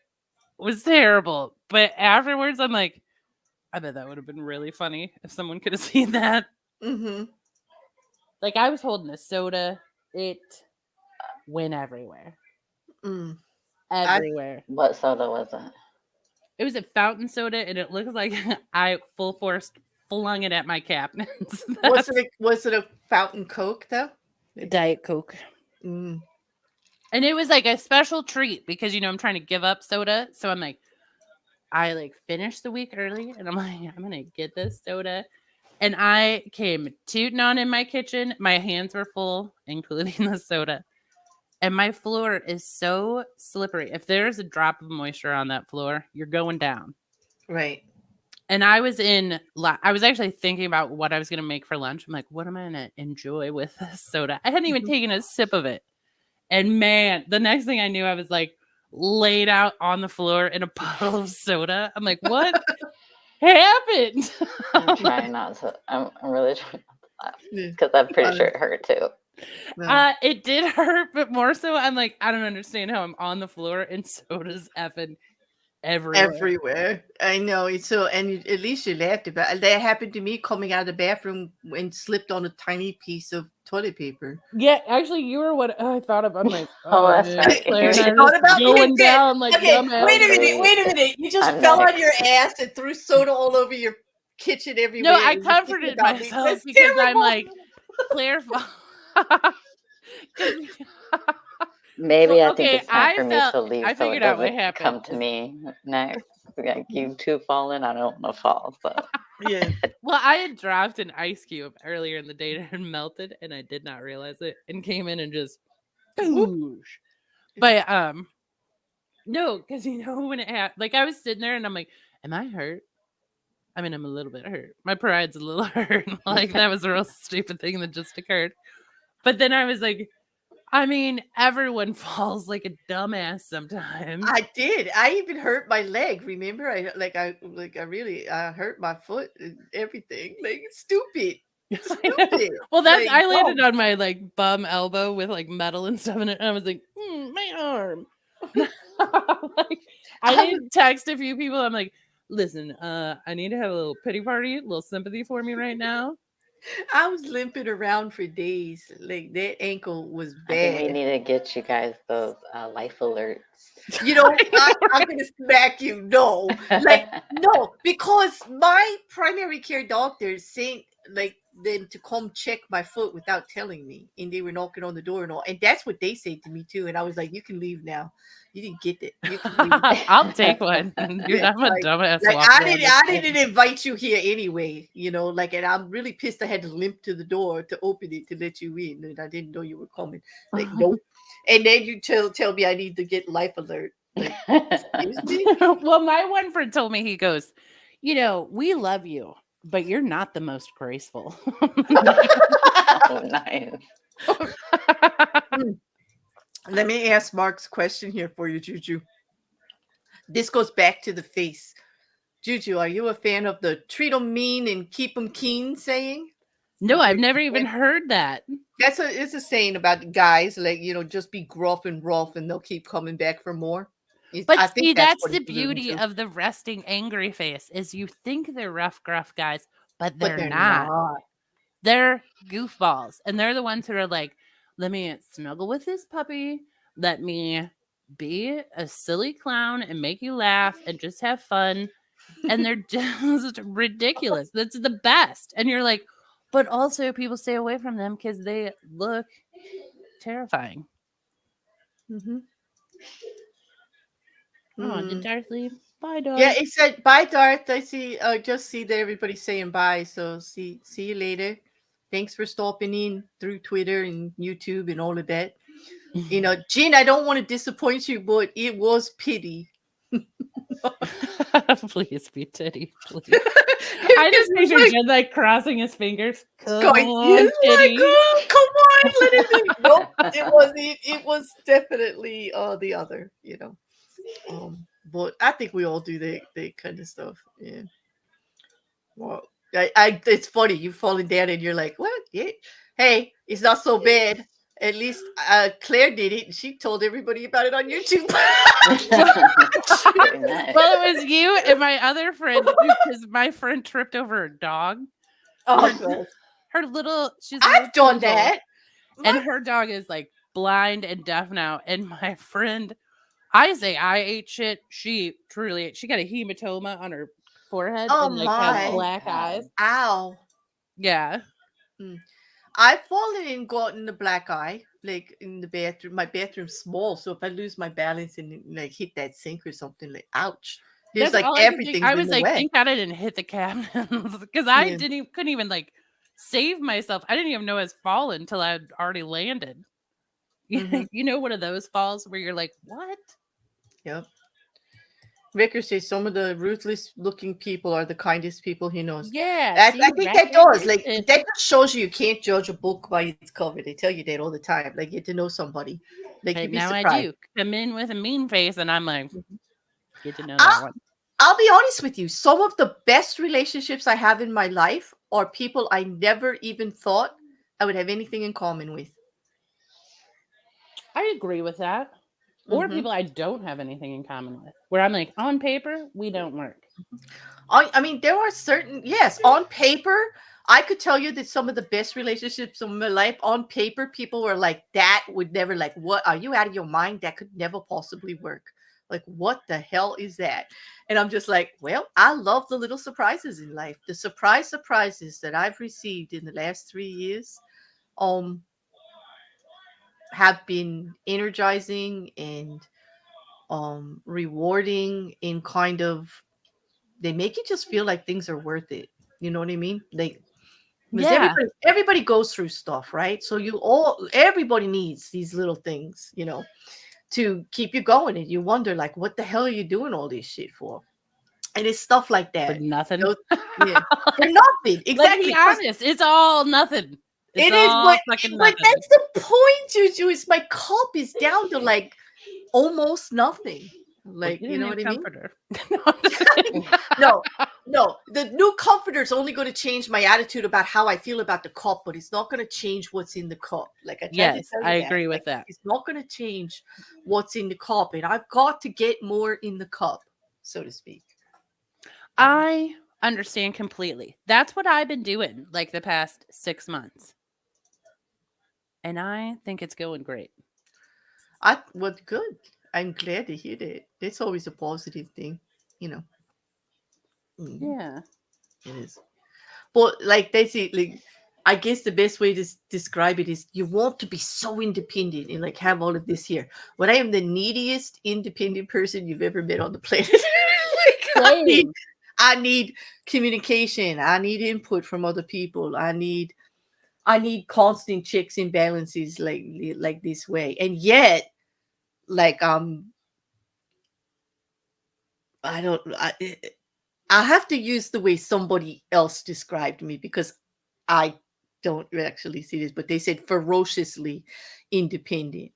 Speaker 3: was terrible. But afterwards, I'm like, I bet that would have been really funny if someone could have seen that.
Speaker 2: Mm-hmm.
Speaker 3: Like, I was holding a soda, it went everywhere.
Speaker 2: Mm.
Speaker 3: Everywhere.
Speaker 1: What soda was it?
Speaker 3: It was a fountain soda, and it looked like I full force flung it at my cabinets.
Speaker 2: Was it a fountain Coke though?
Speaker 3: Diet Coke.
Speaker 2: Mm.
Speaker 3: And it was like a special treat because, I'm trying to give up soda. So I'm like, I like finished the week early, and I'm like, I'm going to get this soda. And I came tooting on in my kitchen. My hands were full, including the soda. And my floor is so slippery. If there's a drop of moisture on that floor, you're going down.
Speaker 2: Right.
Speaker 3: And I was actually thinking about what I was going to make for lunch. I'm like, what am I going to enjoy with this soda? I hadn't even taken a sip of it. And man, the next thing I knew, I was like laid out on the floor in a puddle of soda. I'm like, what happened?
Speaker 1: I'm trying not to. I'm really trying not to laugh
Speaker 2: Yeah.
Speaker 1: because I'm pretty sure it hurt too.
Speaker 2: No.
Speaker 3: It did hurt, but more so, I'm like, I don't understand how I'm on the floor and soda's effing everywhere.
Speaker 2: I know. It's so, and at least you laughed about it. That happened to me coming out of the bathroom and slipped on a tiny piece of toilet paper.
Speaker 3: Yeah, actually, you were what I thought of. I'm like,
Speaker 1: Oh, that's
Speaker 3: man,
Speaker 1: right.
Speaker 3: Claire and I
Speaker 2: You
Speaker 3: are
Speaker 2: thought
Speaker 3: just
Speaker 2: about
Speaker 3: going
Speaker 2: it?
Speaker 3: down like
Speaker 2: Okay,
Speaker 3: dumbass.
Speaker 2: wait a
Speaker 1: me.
Speaker 2: minute. You just
Speaker 1: I'm
Speaker 2: fell on
Speaker 1: next.
Speaker 2: your ass and threw soda all over your kitchen everywhere.
Speaker 3: No, I
Speaker 2: and you're thinking
Speaker 3: comforted
Speaker 2: about me.
Speaker 3: myself
Speaker 2: That's
Speaker 3: because I'm
Speaker 2: terrible.
Speaker 3: like, Claire.
Speaker 1: Maybe I think
Speaker 3: Okay,
Speaker 1: it's time
Speaker 3: I
Speaker 1: for me
Speaker 3: felt-
Speaker 1: to leave
Speaker 3: I
Speaker 1: so it
Speaker 3: figured out what
Speaker 1: doesn't
Speaker 3: happened.
Speaker 1: come to me next. Like you two falling, I don't want to fall. So
Speaker 2: Yeah.
Speaker 3: Well, I had dropped an ice cube earlier in the day that had melted, and I did not realize it, and came in and just boosh. But no, because when it happened, like I was sitting there and I'm like, am I hurt? I mean, I'm a little bit hurt. My pride's a little hurt. Like that was a real stupid thing that just occurred. But then I was like, I mean, everyone falls like a dumbass sometimes.
Speaker 2: I did. I even hurt my leg. Remember, I really hurt my foot and everything. Like it's stupid,
Speaker 3: I know.
Speaker 2: stupid.
Speaker 3: Well, that's
Speaker 2: Like
Speaker 3: I landed
Speaker 2: no.
Speaker 3: on my like bum elbow with like metal and stuff in it, and I was like, my arm. Like, I
Speaker 2: I
Speaker 3: did
Speaker 2: was
Speaker 3: text a few people. I'm like, listen, I need to have a little pity party, a little sympathy for me right now.
Speaker 2: I was limping around for days. Like that ankle was
Speaker 1: I think we
Speaker 2: bad.
Speaker 1: need to get you guys those life alerts.
Speaker 2: You know,
Speaker 3: I know,
Speaker 2: I'm
Speaker 3: right?
Speaker 2: gonna smack you. No, like no, because my primary care doctor sent like them to come check my foot without telling me, and they were knocking on the door and all, and that's what they said to me too. And I was like, "You can leave now. You didn't get it. You can leave."
Speaker 3: I'll take one, dude.
Speaker 2: Yeah,
Speaker 3: I'm a dumbass
Speaker 2: like
Speaker 3: walking around with
Speaker 2: I
Speaker 3: it.
Speaker 2: didn't invite you here anyway, you know, like, and I'm really pissed I had to limp to the door to open it to let you in, and I didn't know you were coming. Like, nope. And then you tell me I need to get life alert. Like, excuse me?
Speaker 3: Well, my one friend told me, he goes, we love you, but you're not the most graceful.
Speaker 1: Oh, nice.
Speaker 2: Let me ask Mark's question here for you, Juju. This goes back to the face. Juju, are you a fan of the treat 'em mean and keep 'em keen saying?
Speaker 3: No, I've never even heard that.
Speaker 2: It's a saying about guys, like, you know, just be gruff and rough and they'll keep coming back for more.
Speaker 3: But
Speaker 2: I think
Speaker 3: see,
Speaker 2: that's
Speaker 3: that's
Speaker 2: what
Speaker 3: the
Speaker 2: it's alluding
Speaker 3: beauty
Speaker 2: to.
Speaker 3: of the resting angry face, is you think they're rough, gruff guys, but
Speaker 2: But
Speaker 3: they're
Speaker 2: they're
Speaker 3: not.
Speaker 2: not.
Speaker 3: They're goofballs. And they're the ones who are like, let me snuggle with this puppy. Let me be a silly clown and make you laugh and just have fun. And they're just ridiculous. That's the best. And you're like, but also people stay away from them because they look terrifying.
Speaker 2: Mm-hmm.
Speaker 3: Oh, did Darth leave? Bye,
Speaker 2: Yeah,
Speaker 3: Darth.
Speaker 2: it said bye, Darth. I see. Just see that everybody's saying bye. So see you later. Thanks for stopping in through Twitter and YouTube and all of that. You know, Jin, I don't want to disappoint you, but it was pity.
Speaker 3: Please be Titty, please. I
Speaker 2: Because
Speaker 3: just
Speaker 2: it's
Speaker 3: picture
Speaker 2: like
Speaker 3: Jed like crossing his fingers. Come
Speaker 2: going, yes,
Speaker 3: on,
Speaker 2: like,
Speaker 3: Titty.
Speaker 2: oh, come on, let it be. Nope, it was it was definitely the other, you know. But I think we all do that kind of stuff. Yeah. Well, it's funny. You've fallen down and you're like, what? Yeah. Hey, it's not so bad. At least Claire did it, and she told everybody about it on YouTube.
Speaker 1: Pretty nice.
Speaker 3: Well, it was you and my other friend, because my friend tripped over a dog.
Speaker 2: Oh,
Speaker 3: Her,
Speaker 2: God.
Speaker 3: her little, she's
Speaker 2: I've done
Speaker 3: 2 years old,
Speaker 2: that.
Speaker 3: and her dog is like blind and deaf now. And my friend, I say I ate shit. She truly ate. She got a hematoma on her forehead
Speaker 2: Oh,
Speaker 3: and like has
Speaker 2: my.
Speaker 3: black
Speaker 1: God.
Speaker 3: eyes.
Speaker 2: Ow.
Speaker 3: Yeah.
Speaker 2: I've fallen and gotten the black eye, like in the bathroom. My bathroom's small, so if I lose my balance and like hit that sink or something, like ouch. There's
Speaker 3: That's
Speaker 2: like
Speaker 3: all I could think.
Speaker 2: everything's
Speaker 3: I
Speaker 2: in
Speaker 3: was
Speaker 2: the
Speaker 3: like,
Speaker 2: way.
Speaker 3: thank God I didn't hit the cabinets because I
Speaker 2: Yeah.
Speaker 3: couldn't even like save myself. I didn't even know I was falling until I had already landed.
Speaker 2: Mhm.
Speaker 3: You know, one of those falls where you're like, what?
Speaker 2: Yep. Ricker says some of the ruthless looking people are the kindest people he knows.
Speaker 3: Yeah. See,
Speaker 2: I think that does. Like
Speaker 3: recognition.
Speaker 2: that just shows you can't judge a book by its cover. They tell you that all the time. Like get to know somebody. Like
Speaker 3: But
Speaker 2: you'd be
Speaker 3: now I
Speaker 2: surprised.
Speaker 3: do come in with a mean face, and I'm like, get to know
Speaker 2: I'll,
Speaker 3: that one.
Speaker 2: I'll be honest with you. Some of the best relationships I have in my life are people I never even thought I would have anything in common with.
Speaker 3: I agree with that. Or people I don't have anything in common with, where I'm like, on paper, we don't work.
Speaker 2: I mean, there are certain, yes, on paper, I could tell you that some of the best relationships in my life, on paper, people were like, that would never, like, what? Are you out of your mind? That could never possibly work. Like, what the hell is that? And I'm just like, well, I love the little surprises in life. The surprises that I've received in the last 3 years have been energizing and rewarding in kind of, they make you just feel like things are worth it. You know what I mean? Like, because
Speaker 3: Yeah.
Speaker 2: everybody goes through stuff, right? So everybody needs these little things, you know, to keep you going. And you wonder, like, what the hell are you doing all this shit for? And it's stuff like
Speaker 3: For
Speaker 2: that.
Speaker 3: nothing.
Speaker 2: Yeah. For nothing.
Speaker 3: Let's be
Speaker 2: Exactly.
Speaker 3: honest. It's all nothing. It's
Speaker 2: It is,
Speaker 3: all fucking
Speaker 2: but
Speaker 3: nothing.
Speaker 2: that's the point, Juju. Is my cup is down to like almost nothing.
Speaker 3: Well,
Speaker 2: Like,
Speaker 3: get
Speaker 2: you
Speaker 3: a
Speaker 2: know
Speaker 3: new
Speaker 2: what I mean?
Speaker 3: comforter. No, I'm just kidding.
Speaker 2: No, no. The new comforter is only going to change my attitude about how I feel about the cup, but it's not going to change what's in the cup. Like I tried to
Speaker 3: Yes,
Speaker 2: tell
Speaker 3: I
Speaker 2: you that.
Speaker 3: agree
Speaker 2: Like,
Speaker 3: with that.
Speaker 2: it's not going to change what's in the cup, and I've got to get more in the cup, so to speak.
Speaker 3: I understand completely. That's what I've been doing like the past 6 months. And I think it's going great.
Speaker 2: Well, good. I'm glad to hear that. That's always a positive thing, you know.
Speaker 3: Yeah.
Speaker 2: It is. But like basically, I guess the best way to describe it is you want to be so independent and like have all of this here. But I am the neediest independent person you've ever met on the planet. Like, I need communication. I need input from other people. I need constant checks and balances like this way. And yet, like I don't I have to use the way somebody else described me because I don't actually see this, but they said ferociously independent,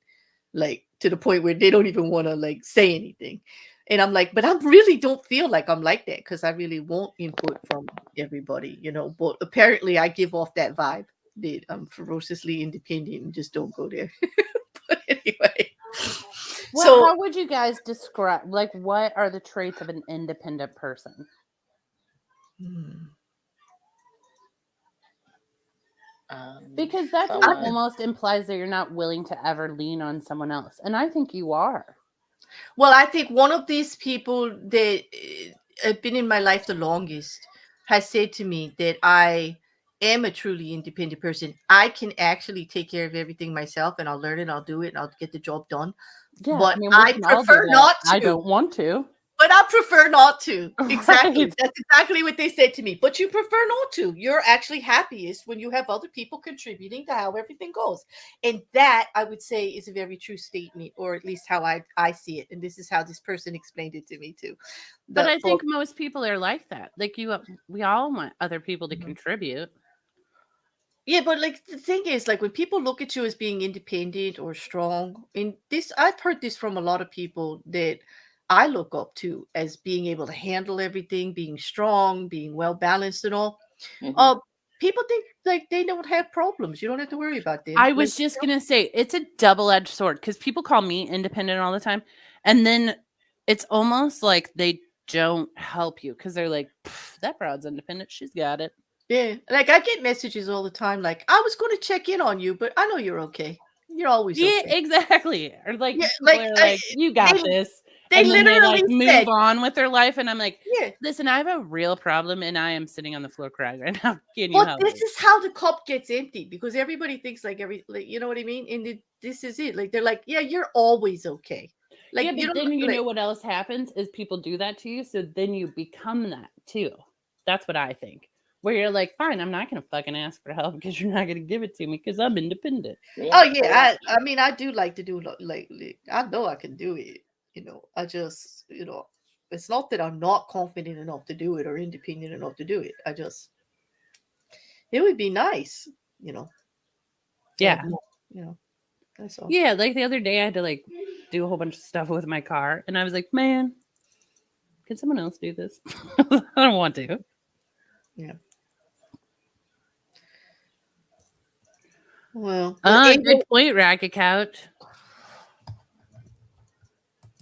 Speaker 2: like to the point where they don't even want to like say anything. And I'm like, but I really don't feel like I'm like that because I really want input from everybody, you know. But apparently, I give off that vibe that I'm ferociously independent and just don't go there. But anyway,
Speaker 3: Well,
Speaker 2: so
Speaker 3: how would you guys describe, like, what are the traits of an independent person? Because that just
Speaker 1: Someone,
Speaker 3: almost implies that you're not willing to ever lean on someone else. And I think you are.
Speaker 2: well, I think one of these people that have been in my life the longest has said to me that I am a truly independent person. I can actually take care of everything myself and I'll learn it, I'll do it, and I'll get the job done.
Speaker 3: Yeah,
Speaker 2: But
Speaker 3: I mean, we
Speaker 2: I
Speaker 3: can all do
Speaker 2: prefer
Speaker 3: that.
Speaker 2: not
Speaker 3: I
Speaker 2: to.
Speaker 3: don't want to.
Speaker 2: But I prefer not to. Exactly.
Speaker 3: Right.
Speaker 2: That's exactly what they said to me. But you prefer not to. You're actually happiest when you have other people contributing to how everything goes. And that, I would say, is a very true statement, or at least how I see it. And this is how this person explained it to me, too.
Speaker 3: But I think most people are like that. Like we all want other people to
Speaker 2: Mhm.
Speaker 3: contribute.
Speaker 2: Yeah, but like the thing is, like when people look at you as being independent or strong, and this I've heard this from a lot of people that I look up to as being able to handle everything, being strong, being well balanced and all.
Speaker 1: mhm.
Speaker 2: Uh People think like they don't have problems. You don't have to worry about them.
Speaker 3: I
Speaker 2: Like
Speaker 3: was just going to say it's a double-edged sword because people call me independent all the time. And then it's almost like they don't help you because they're like, that broad's independent. She's got it.
Speaker 2: yeah, like I get messages all the time like I was going to check in on you, but I know you're okay. You're always
Speaker 3: Yeah,
Speaker 2: okay.
Speaker 3: exactly. Or like
Speaker 2: Yeah,
Speaker 3: people
Speaker 2: like
Speaker 3: are like, you got
Speaker 2: they
Speaker 3: this.
Speaker 2: they
Speaker 3: And then they like
Speaker 2: literally
Speaker 3: move
Speaker 2: said,
Speaker 3: on with their life. And I'm like,
Speaker 2: yeah.
Speaker 3: listen, I have a real problem and I am sitting on the floor crying right now. Can you
Speaker 2: But
Speaker 3: help
Speaker 2: this
Speaker 3: me?
Speaker 2: is how the cup gets empty because everybody thinks like you know what I mean? And this is it. Like they're like, yeah, you're always okay. Like
Speaker 3: Yeah,
Speaker 2: you
Speaker 3: but
Speaker 2: don't
Speaker 3: then you
Speaker 2: like
Speaker 3: know what else happens is people do that to you. So then you become that too. That's what I think. Where you're like, fine, I'm not going to fucking ask for help because you're not going to give it to me because I'm independent.
Speaker 2: oh
Speaker 1: Yeah, pretty
Speaker 2: yeah,
Speaker 1: much.
Speaker 2: I mean I do like to do like I know I can do it. You know, I just it's not that I'm not confident enough to do it or independent enough to do it. I just it would be nice, you know, to have
Speaker 3: Yeah.
Speaker 2: more, you know. That's all.
Speaker 3: Yeah. Like the other day, I had to like do a whole bunch of stuff with my car. And I was like, man, can someone else do this? I don't want to.
Speaker 2: Yeah. Well, but
Speaker 3: Good
Speaker 2: able
Speaker 3: point, Racket Couch.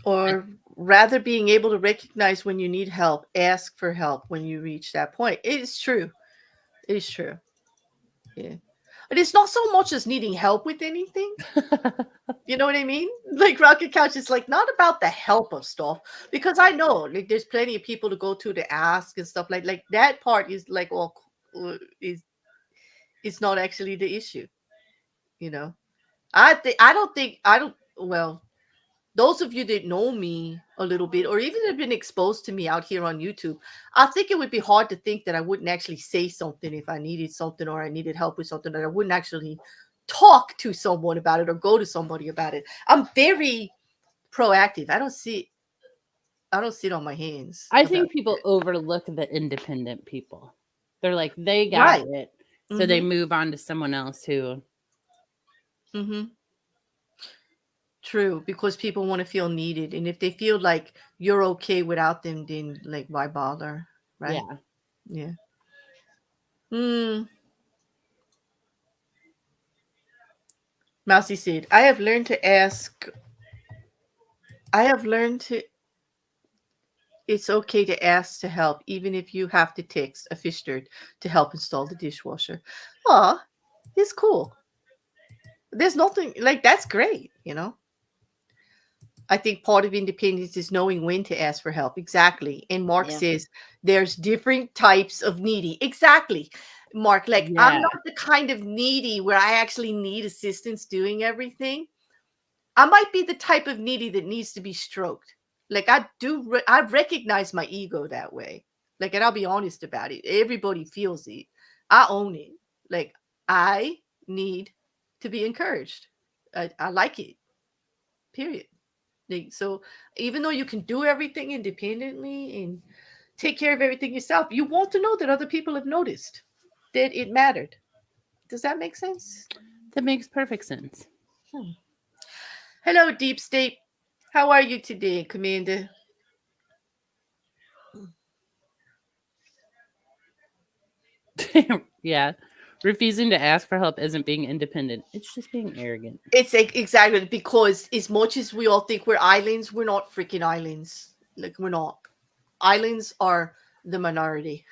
Speaker 2: or rather being able to recognize when you need help, ask for help when you reach that point. It is true. It is true. Yeah. But it's not so much as needing help with anything. You know what I mean? Like Rocket Couch is like not about the help of stuff because I know like there's plenty of people to go to ask and stuff like that part is like all is it's not actually the issue. You know, I don't. Well, those of you that know me a little bit or even have been exposed to me out here on YouTube, I think it would be hard to think that I wouldn't actually say something if I needed something or I needed help with something, that I wouldn't actually talk to someone about it or go to somebody about it. I'm very proactive. I don't sit on my hands
Speaker 3: I
Speaker 2: about
Speaker 3: think people overlook the independent people. They're like, they got
Speaker 2: right.
Speaker 3: it. So they move on to someone else who.
Speaker 2: True, because people want to feel needed, and if they feel like you're okay without them, then like why bother, right? Yeah. Mousy said, I have learned it's okay to ask to help, even if you have to text a fish dirt to help install the dishwasher. Aw, it's cool. There's nothing like that's great, you know. I think part of independence is knowing when to ask for help. Exactly. And Mark says there's different types of needy. Exactly. Mark, like I'm not the kind of needy where I actually need assistance doing everything. I might be the type of needy that needs to be stroked. Like I recognize my ego that way. Like, and I'll be honest about it. Everybody feels it. I own it. Like I need to be encouraged. I like it. Period. Like, so even though you can do everything independently and take care of everything yourself, you want to know that other people have noticed that it mattered. Does that make sense?
Speaker 3: That makes perfect sense.
Speaker 2: Hello, Deep State. How are you today, Commander?
Speaker 3: Yeah. Refusing to ask for help isn't being independent. It's just being arrogant.
Speaker 2: It's exactly because as much as we all think we're islands, we're not freaking islands. Like, we're not. Islands are the minority.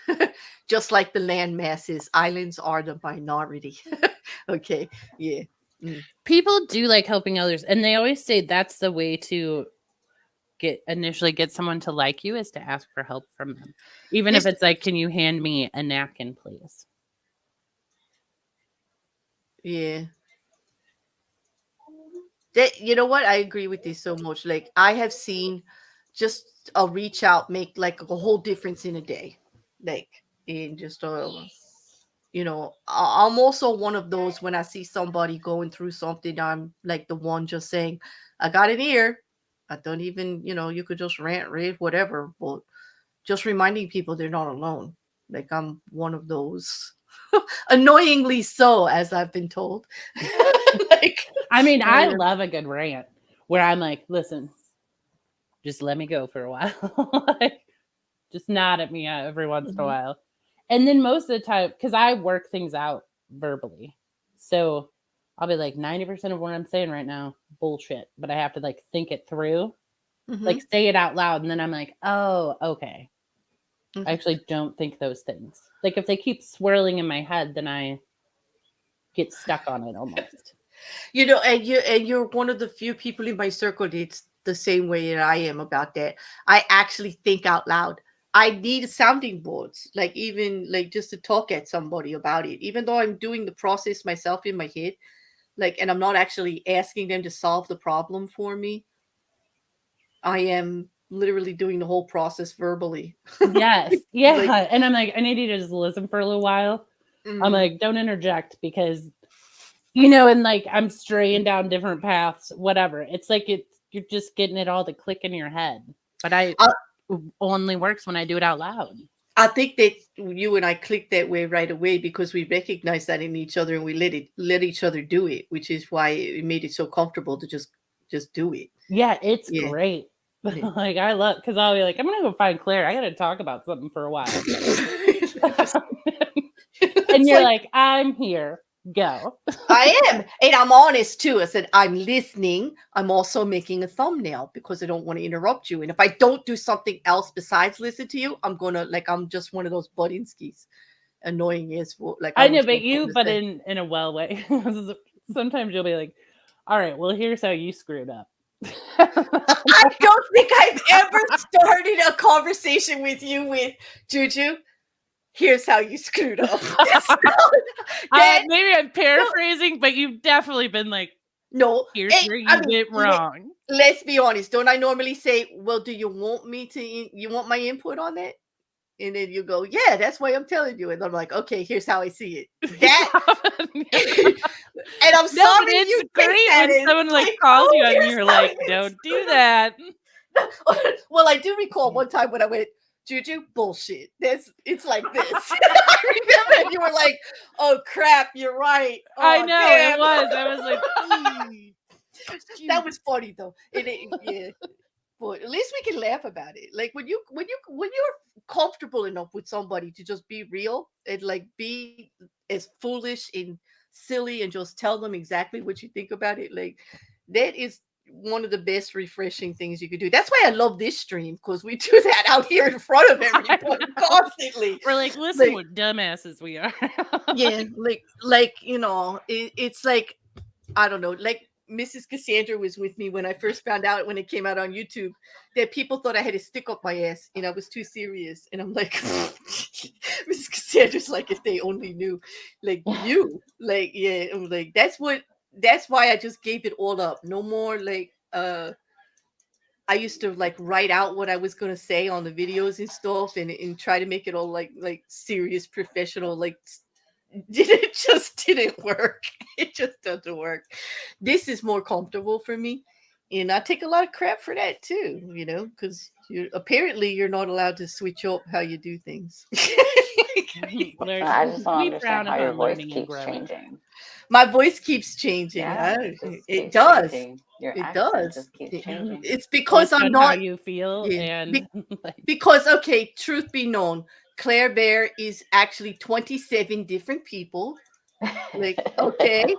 Speaker 2: Just like the land masses, islands are the minority. Okay. Yeah.
Speaker 3: People do like helping others, and they always say that's the way to initially get someone to like you is to ask for help from them. Even if it's like, can you hand me a napkin, please?
Speaker 2: Yeah. That, you know what? I agree with this so much. Like, I have seen just a reach out make like a whole difference in a day. Like, in just you know, I'm also one of those when I see somebody going through something, I'm like the one just saying, I got an ear. I don't even, you know, you could just rant, rave, whatever, but just reminding people they're not alone. Like, I'm one of those. Annoyingly so, as I've been told.
Speaker 3: Like, I mean, I love a good rant where I'm like, listen, just let me go for a while. Like, just nod at me every once in a while. And then most of the time, because I work things out verbally. So I'll be like 90% of what I'm saying right now, bullshit. But I have to like think it through, like say it out loud. And then I'm like, oh, okay. I actually don't think those things. Like if they keep swirling in my head, then I get stuck on it almost.
Speaker 2: You know, and you're one of the few people in my circle that's the same way that I am about that. I actually think out loud. I need sounding boards, like even like just to talk at somebody about it, even though I'm doing the process myself in my head, like, and I'm not actually asking them to solve the problem for me. I am literally doing the whole process verbally.
Speaker 3: Yes. Yeah. Like, and I'm like, I need you to just listen for a little while. I'm like, don't interject because, you know, and like I'm straying down different paths, whatever. It's like you're just getting it all to click in your head. But only works when I do it out loud.
Speaker 2: I think that you and I clicked that way right away because we recognized that in each other and we let each other do it, which is why it made it so comfortable to just do it.
Speaker 3: Yeah, it's great. Yeah. Like I love, because I'll be like, I'm gonna go find Claire. I gotta talk about something for a while. And you're like, I'm here. Go.
Speaker 2: I am. And I'm honest too. I said, I'm listening. I'm also making a thumbnail because I don't want to interrupt you. And if I don't do something else besides listen to you, I'm just one of those Budinskis. Annoying as well. Like
Speaker 3: I know, but in a well way. Sometimes you'll be like, all right, well, here's how you screwed up.
Speaker 2: I don't think I've ever started a conversation with you with JuJu. Here's how you screwed up.
Speaker 3: Maybe I'm paraphrasing, but you've definitely been like,
Speaker 2: no,
Speaker 3: here's where you went wrong.
Speaker 2: Let's be honest. Don't I normally say, well, do you want you want my input on that? And then you go, yeah, that's why I'm telling you. And I'm like, okay, here's how I see it. That, and I'm sorry you
Speaker 3: great when someone like calls you and you're like, don't do that.
Speaker 2: Well, I do recall one time when I went, JuJu, bullshit. It's like this. I remember you were like, Oh crap! You're right. Oh,
Speaker 3: I know
Speaker 2: damn.
Speaker 3: it was. I was like,
Speaker 2: That was funny though. Yeah. But at least we can laugh about it. Like when you're comfortable enough with somebody to just be real and like be as foolish and silly and just tell them exactly what you think about it, like that is one of the best refreshing things you could do. That's why I love this stream, because we do that out here in front of everybody constantly.
Speaker 3: we're like, listen,
Speaker 2: Like,
Speaker 3: what dumbasses we are.
Speaker 2: yeah, it's like, I don't know, like Mrs. Cassandra was with me when I first found out, when it came out on YouTube, that people thought I had a stick up my ass and I was too serious. And I'm like, Mrs. Cassandra's like, if they only knew, like you, like, yeah, I'm like, that's why I just gave it all up. No more like, I used to like write out what I was gonna say on the videos and stuff, and try to make it all like serious, professional. Like, it just didn't work. It just doesn't work. This is more comfortable for me, and I take a lot of crap for that too. Because you're not allowed to switch up how you do things.
Speaker 1: I just don't
Speaker 3: we
Speaker 1: understand
Speaker 3: frown
Speaker 1: how your
Speaker 3: upon
Speaker 1: voice
Speaker 3: learning and
Speaker 1: keeps
Speaker 3: growing.
Speaker 1: changing.
Speaker 2: My voice keeps changing.
Speaker 1: Yeah,
Speaker 2: It does.
Speaker 1: changing. Your
Speaker 2: It
Speaker 1: accent
Speaker 2: does.
Speaker 1: just keeps changing.
Speaker 2: It's because
Speaker 3: Based
Speaker 2: I'm
Speaker 3: on how
Speaker 2: not.
Speaker 3: you feel,
Speaker 2: Yeah,
Speaker 3: and like,
Speaker 2: because, okay, truth be known, Claire Bear is actually 27 different people. Like, okay,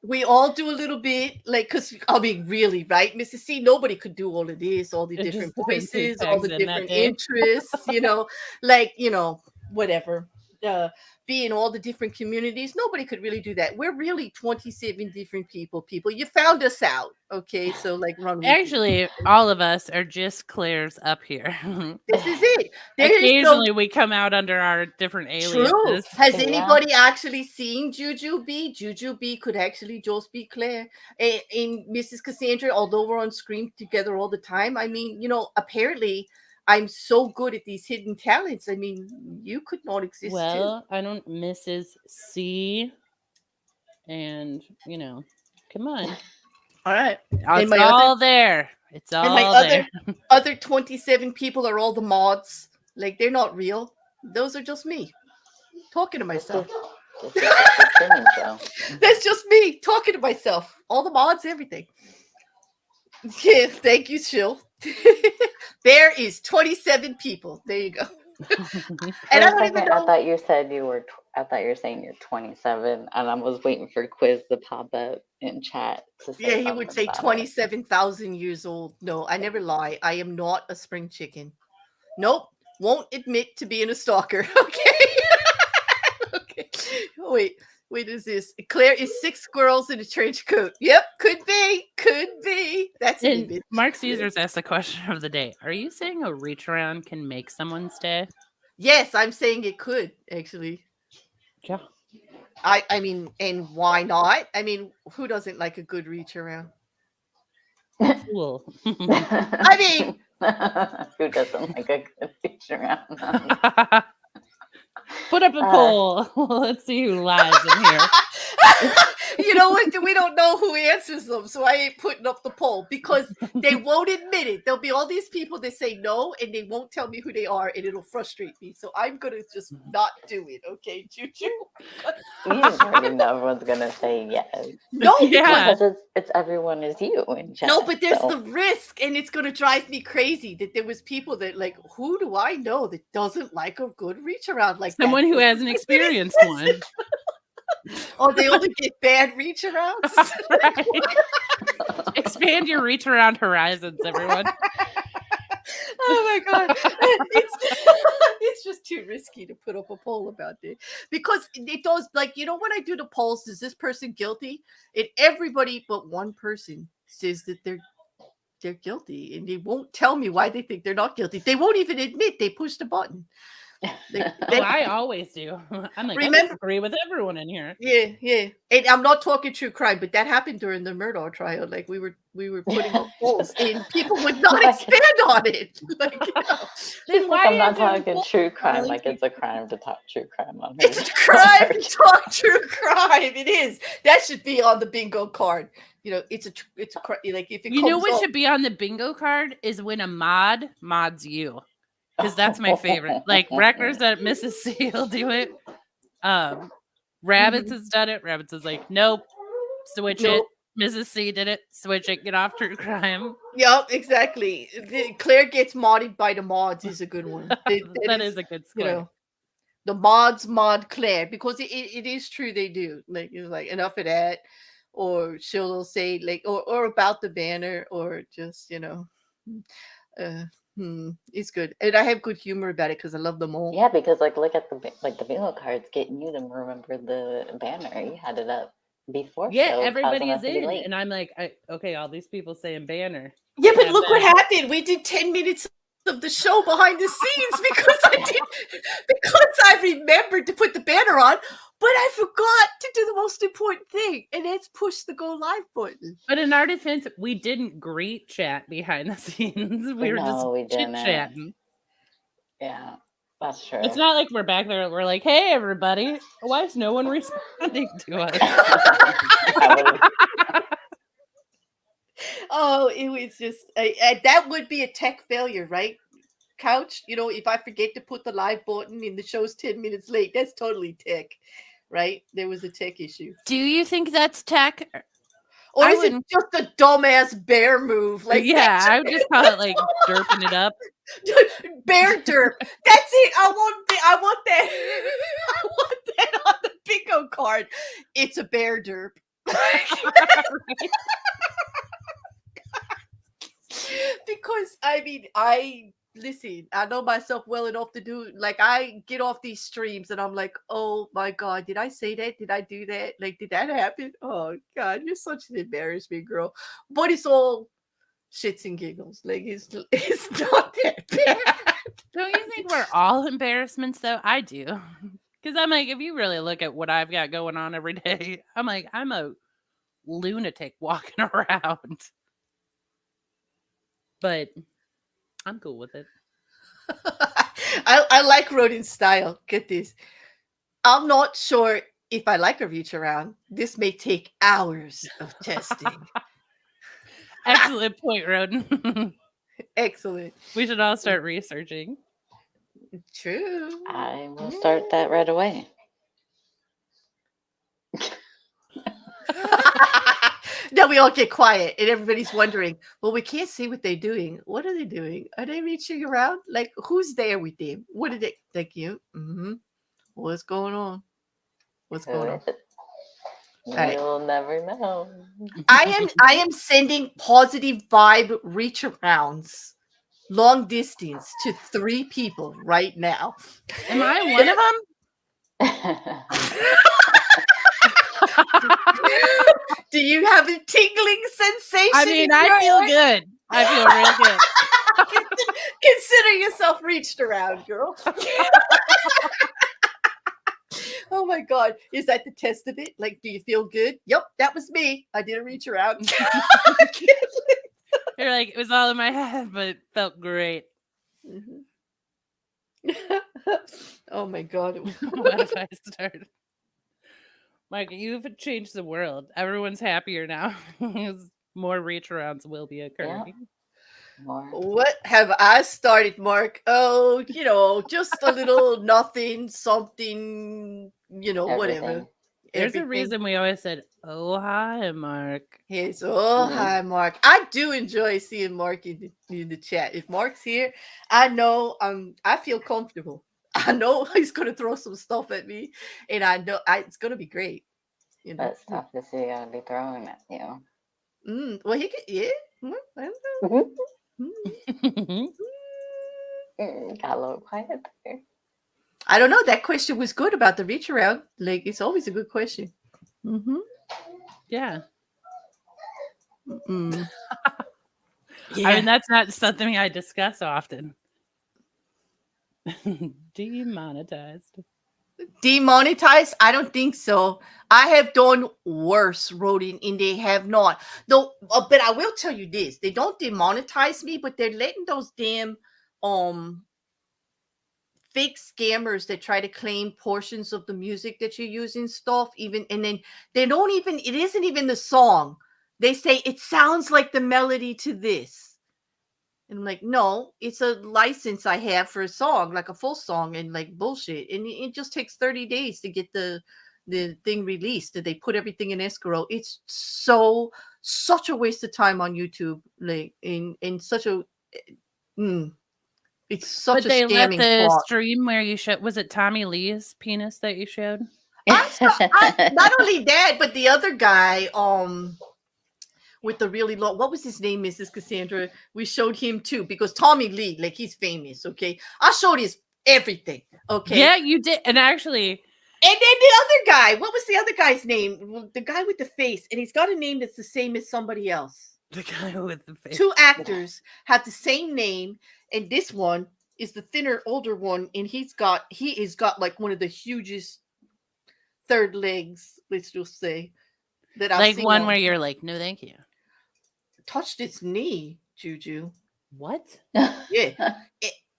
Speaker 2: we all do a little bit, like, because I mean, really, right, Mrs. C, nobody could do all of this, all the
Speaker 3: it
Speaker 2: different
Speaker 3: just didn't take
Speaker 2: voices, all
Speaker 3: pegs
Speaker 2: the
Speaker 3: in that
Speaker 2: different
Speaker 3: day.
Speaker 2: interests, like, whatever. Be in all the different communities. Nobody could really do that. We're really 27 different people. You found us out. Okay, so like, run with it.
Speaker 3: Actually, all of us are just Claire's up here.
Speaker 2: This is it. There is
Speaker 3: Occasionally, we come out under our different
Speaker 2: True.
Speaker 3: aliases.
Speaker 2: Has
Speaker 1: Yeah.
Speaker 2: anybody actually seen JuJu Bee? JuJu Bee could actually just be Claire. And Mrs. Cassandra, although we're on screen together all the time, I mean, apparently I'm so good at these hidden talents. I mean, you could not exist too.
Speaker 3: Well, I don't Mrs. C. And, come on.
Speaker 2: All right.
Speaker 3: It's all there. It's all
Speaker 2: And my
Speaker 3: there.
Speaker 2: other 27 people are all the mods. Like, they're not real. Those are just me talking to myself.
Speaker 1: This is just a trimming show.
Speaker 2: That's just me talking to myself. All the mods, everything. Yeah, thank you, Shill. There is 27 people. There you go.
Speaker 1: And I don't even know. I thought you said I thought you were saying you're 27, and I was waiting for Quiz to pop up in chat to say.
Speaker 2: Yeah, he would say 27,000 years old. No, I never lie. I am not a spring chicken. Nope. Won't admit to being a stalker. Okay. Okay. Wait, is this? Claire is 6 squirrels in a trench coat. Yep, could be. That's it.
Speaker 3: Mark Caesars asked the question of the day. Are you saying a reach around can make someone stay?
Speaker 2: Yes, I'm saying it could, actually.
Speaker 3: Yeah.
Speaker 2: I mean, and why not? I mean, who doesn't like a good reach around?
Speaker 3: Fool.
Speaker 2: I mean,
Speaker 1: who doesn't like a good reach around?
Speaker 3: Put up a poll. Let's see who lies in here.
Speaker 2: You know what? We don't know who answers them, so I ain't putting up the poll because they won't admit it. There'll be all these people that say no, and they won't tell me who they are, and it'll frustrate me. So I'm gonna just not do it, okay, JuJu?
Speaker 1: You already know everyone's gonna say yes.
Speaker 2: No,
Speaker 1: because it's everyone is you in chat.
Speaker 2: No, but there's the risk, and it's gonna drive me crazy that there was people that like, who do I know that doesn't like a good reach around like
Speaker 3: someone
Speaker 2: that?
Speaker 3: Who hasn't experienced one.
Speaker 2: Oh, they only get bad reach arounds?
Speaker 3: Right. Expand your reach around horizons, everyone.
Speaker 2: Oh my god. It's just too risky to put up a poll about it. Because it does, like, when I do the polls, is this person guilty? And everybody but one person says that they're guilty, and they won't tell me why they think they're not guilty. They won't even admit they pushed a button.
Speaker 3: I always do. I'm like, I agree with everyone in here.
Speaker 2: Yeah. And I'm not talking true crime, but that happened during the Murdaugh trial. Like, we were putting up polls, and people would not expand on it. Like,
Speaker 1: I'm not talking true crime. Like, it's a crime to talk true crime on her.
Speaker 2: It's a crime to talk true crime. It is. That should be on the bingo card. It's a like, if it.
Speaker 3: What should be on the bingo card is when a mod mods you. Because that's my favorite. Like, Wreckers at Mrs. C will do it. Rabbits has done it. Rabbits is like, nope, switch it.
Speaker 2: Nope.
Speaker 3: Mrs. C did it. Switch it. Get off true crime.
Speaker 2: Yep, exactly. Claire gets modded by the mods is a good one.
Speaker 3: That is a good
Speaker 2: you
Speaker 3: score.
Speaker 2: know, the mods mod Claire because it is true they do. Like it's like enough of that, or she'll say like or about the banner or just uh, it's good and I have good humor about it because I love them all.
Speaker 1: Yeah, because like look at the bingo cards getting you to remember the banner. You had it up before
Speaker 3: Yeah,
Speaker 1: show,
Speaker 3: everybody
Speaker 1: causing
Speaker 3: is
Speaker 1: us to be
Speaker 3: in,
Speaker 1: late.
Speaker 3: and I'm like, okay, all these people saying banner.
Speaker 2: Yeah, but
Speaker 3: And
Speaker 2: look what
Speaker 3: then-
Speaker 2: happened. We did 10 minutes of the show behind the scenes because I remembered to put the banner on, but I forgot to do the most important thing, and that's push the go live button.
Speaker 3: But in our defense, we didn't greet chat behind the scenes. We were just
Speaker 1: we
Speaker 3: chit
Speaker 1: didn't.
Speaker 3: chatting.
Speaker 1: Yeah, that's true.
Speaker 3: It's not like we're back there. We're like, hey, everybody. Why is no one responding to us?
Speaker 2: Oh, it was just that would be a tech failure, right? Couch, if I forget to put the live button and the show's 10 minutes late, that's totally tech, right? There was a tech issue.
Speaker 3: Do you think that's tech?
Speaker 2: Or is it just a dumbass bear move? Like
Speaker 3: yeah, I would just call it like derping it up.
Speaker 2: Bear derp. That's it. I want that. I want that on the bingo card. It's a bear derp. Because I listen, I know myself well enough to do like I get off these streams and I'm like, oh my god, did I say that? Did I do that? Like, did that happen? Oh god, you're such an embarrassment, girl. But it's all shits and giggles. Like it's not that bad.
Speaker 3: Don't you think we're all embarrassments though? I do. Because I'm like, if you really look at what I've got going on every day, I'm like, I'm a lunatic walking around. But I'm cool with it.
Speaker 2: I like Rodin's style. Get this. I'm not sure if I like a reach around. This may take hours of testing.
Speaker 3: Excellent point, Rodin.
Speaker 2: Excellent.
Speaker 3: We should all start researching.
Speaker 2: True.
Speaker 1: I will start that right away.
Speaker 2: Now we all get quiet and everybody's wondering, well, we can't see what they're doing. What are they doing? Are they reaching around? Like, who's there with them? What are they? Thank you. What's going on? What's going on?
Speaker 1: You'll never know.
Speaker 2: I am sending positive vibe reach arounds long distance to 3 people right now.
Speaker 3: Am I one of them?
Speaker 2: Do you have a tingling sensation?
Speaker 3: I mean, I feel good. I feel real good.
Speaker 2: Consider yourself reached around, girl. Oh my god, is that the test of it? Like, do you feel good? Yep, that was me. I did a reach around.
Speaker 3: You're like, it was all in my head, but it felt great.
Speaker 2: Oh my god.
Speaker 3: What if I start? Mike, you've changed the world. Everyone's happier now. More reach arounds will be occurring.
Speaker 1: Yeah. More.
Speaker 2: What have I started, Mark? Oh, just a little nothing, something, whatever.
Speaker 3: There's a reason we always said, oh, hi, Mark.
Speaker 2: Yes, hi, Mark. I do enjoy seeing Mark in the chat. If Mark's here, I know I feel comfortable. I know he's going to throw some stuff at me, and I know it's going to be great.
Speaker 1: But stuff is he going to be throwing at you.
Speaker 2: Well, he could, yeah. I don't know.
Speaker 1: Got a little quiet there.
Speaker 2: I don't know. That question was good about the reach around. Like, it's always a good question.
Speaker 3: Yeah.
Speaker 2: Yeah.
Speaker 3: I mean, that's not something I discuss often. Demonetized?
Speaker 2: I don't think so. I have done worse, Rodin, and they have not. Though, but I will tell you this: they don't demonetize me, but they're letting those damn fake scammers that try to claim portions of the music that you're using stuff. And then they don't even. It isn't even the song. They say it sounds like the melody to this. And I'm like, no, it's a license I have for a song, like a full song, and like bullshit. And it just takes 30 days to get the the thing released, that they put everything in escrow. It's such a waste of time on YouTube, like in such a it's such
Speaker 3: But
Speaker 2: a
Speaker 3: they let
Speaker 2: scamming
Speaker 3: the
Speaker 2: plot.
Speaker 3: stream where you showed, was it Tommy Lee's penis that you showed?
Speaker 2: I not only that, but the other guy, with the really long, what was his name, Mrs. Cassandra? We showed him too, because Tommy Lee, like, he's famous, okay? I showed his everything, okay?
Speaker 3: Yeah, you did. And actually,
Speaker 2: And then the other guy, what was the other guy's name? The guy with the face, and he's got a name that's the same as somebody else.
Speaker 3: the guy with the face.
Speaker 2: Two actors have the same name, and this one is the thinner, older one, and he is got like one of the hugest third legs, let's just say, that I've
Speaker 3: Like
Speaker 2: seen.
Speaker 3: one where you're like, no, thank you.
Speaker 2: Touched its knee, Juju.
Speaker 3: What?
Speaker 2: Yeah.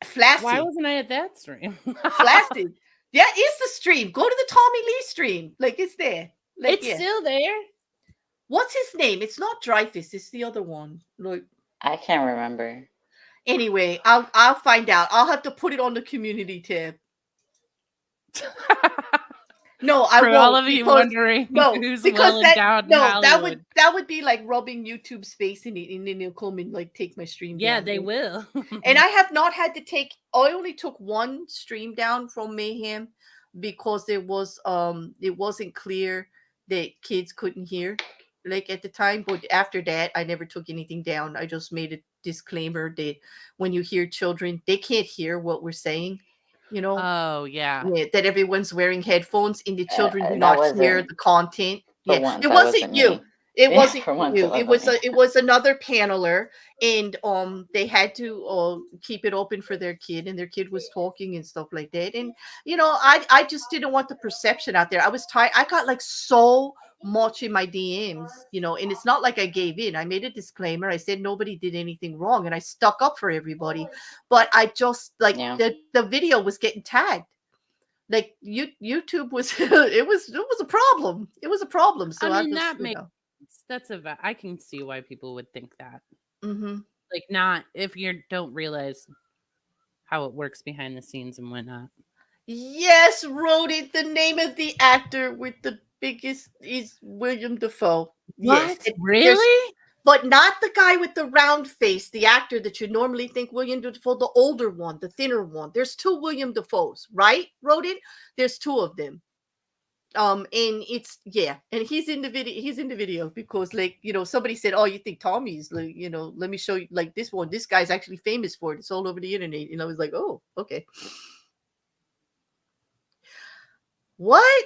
Speaker 2: Flaccid.
Speaker 3: Why wasn't I at that stream?
Speaker 2: Flaccid. Yeah, it's the stream. Go to the Tommy Lee stream. Like, it's there. Like,
Speaker 3: It's still there.
Speaker 2: What's his name? It's not Dreyfus. It's the other one. Like,
Speaker 1: I can't remember.
Speaker 2: Anyway, I'll find out. I'll have to put it on the community tab. No, I
Speaker 3: For
Speaker 2: won't.
Speaker 3: all of you wondering who's well endowed in Hollywood.
Speaker 2: That would be like rubbing YouTube's face in it, and then they'll come and like take my stream down.
Speaker 3: Yeah, they will.
Speaker 2: And I have not had to take. I only took one stream down from Mayhem because it wasn't clear that kids couldn't hear, like, at the time. But after that, I never took anything down. I just made a disclaimer that when you hear children, they can't hear what we're saying.
Speaker 3: Oh, yeah.
Speaker 2: That everyone's wearing headphones and the children do not hear the content. Yeah, it wasn't you. It wasn't you. It was another paneler, and they had to keep it open for their kid, and their kid was talking and stuff like that. And I just didn't want the perception out there. I was tired. I got like so much in my DMs, and it's not like I gave in. I made a disclaimer. I said nobody did anything wrong, and I stuck up for everybody. But I just the video was getting tagged. Like, YouTube was it was a problem. It was a problem. So
Speaker 3: I mean, I can see why people would think that.
Speaker 2: Mm-hmm.
Speaker 3: Like, not if you don't realize how it works behind the scenes and whatnot.
Speaker 2: Yes, wrote it. The name of the actor with the biggest is William Dafoe.
Speaker 3: What?
Speaker 2: Yes,
Speaker 3: really?
Speaker 2: But not the guy with the round face, the actor that you normally think William Dafoe, the older one, the thinner one. There's two William Dafoes, right? Wrote it. There's two of them. And it's and he's in the video because, like, somebody said, oh, you think Tommy's, like, let me show you, like, this one. This guy's actually famous for it. It's all over the internet. And I was like, oh, okay. What?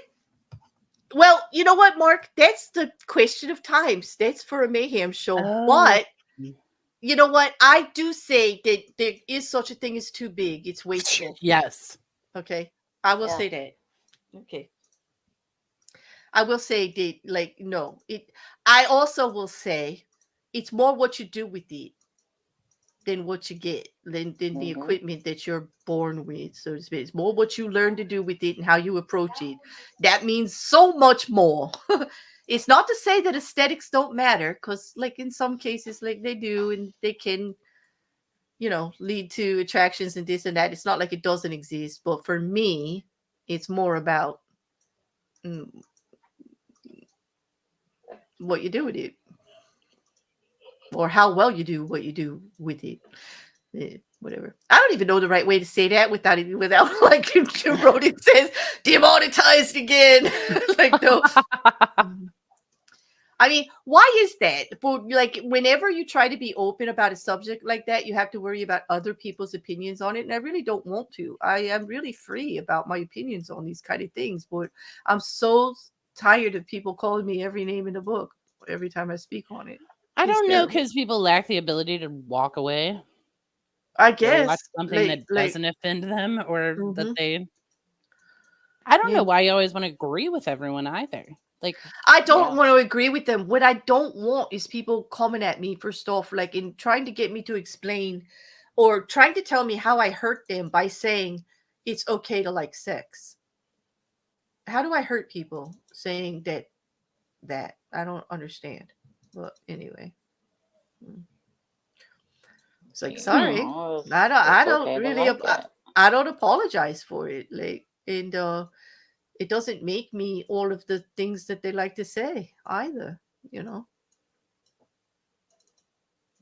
Speaker 2: Well, you know what, Mark? That's the question of times. That's for a Mayhem show.
Speaker 3: Oh.
Speaker 2: But you know what? I do say that there is such a thing as too big. It's wasteful.
Speaker 3: Yes.
Speaker 2: Okay. I will say that. Okay. I will say that, like, no. I also will say it's more what you do with it than what you get, than the equipment that you're born with, so to speak. It's more what you learn to do with it and how you approach it. That means so much more. It's not to say that aesthetics don't matter, because, like, in some cases, like, they do, and they can, lead to attractions and this and that. It's not like it doesn't exist, but for me, it's more about what you do with it, or how well you do what you do with it. Whatever. I don't even know the right way to say that without like you wrote it says demonetized again. Like, no. I mean, why is that? But, like, whenever you try to be open about a subject like that, you have to worry about other people's opinions on it. And I really don't want to. I am really free about my opinions on these kind of things, but I'm so tired of people calling me every name in the book every time I speak on it.
Speaker 3: I don't know, because people lack the ability to walk away.
Speaker 2: I guess.
Speaker 3: Watch something that doesn't offend them, or that they. I don't know why you always want to agree with everyone either. Like,
Speaker 2: I don't want to agree with them. What I don't want is people coming at me for stuff, like, in trying to get me to explain, or trying to tell me how I hurt them by saying it's okay to like sex. How do I hurt people saying that? I don't understand. But anyway, it's like, sorry, I don't really, I don't apologize for it. Like, and it doesn't make me all of the things that they like to say either,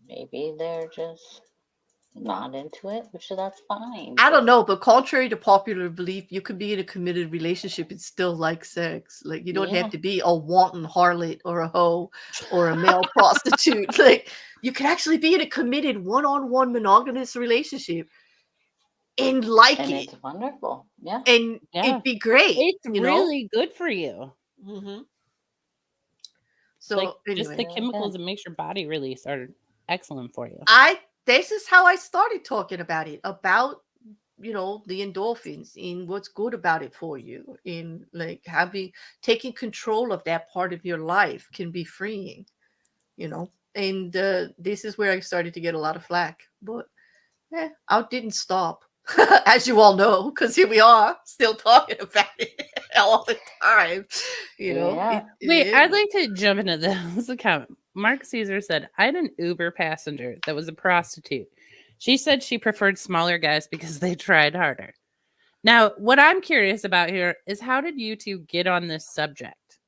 Speaker 1: Maybe they're just not into it, which that's fine.
Speaker 2: I don't know, but contrary to popular belief, you could be in a committed relationship and still like sex. Like, you don't have to be a wanton harlot or a hoe or a male prostitute. Like, you could actually be in a committed one-on-one monogamous relationship and like
Speaker 1: and
Speaker 2: it.
Speaker 1: It's wonderful. Yeah.
Speaker 2: And it'd be great.
Speaker 3: It's really good for you.
Speaker 2: Mm-hmm. So
Speaker 3: like
Speaker 2: anyway,
Speaker 3: just the chemicals that makes your body release are excellent for you.
Speaker 2: This is how I started talking about it, about the endorphins and what's good about it for you, in like taking control of that part of your life can be freeing, and this is where I started to get a lot of flack, but I didn't stop. As you all know, because here we are still talking about it all the time.
Speaker 3: Wait, I'd like to jump into this account. Mark Caesar said, I had an Uber passenger that was a prostitute. She said she preferred smaller guys because they tried harder. Now, what I'm curious about here is, how did you two get on this subject?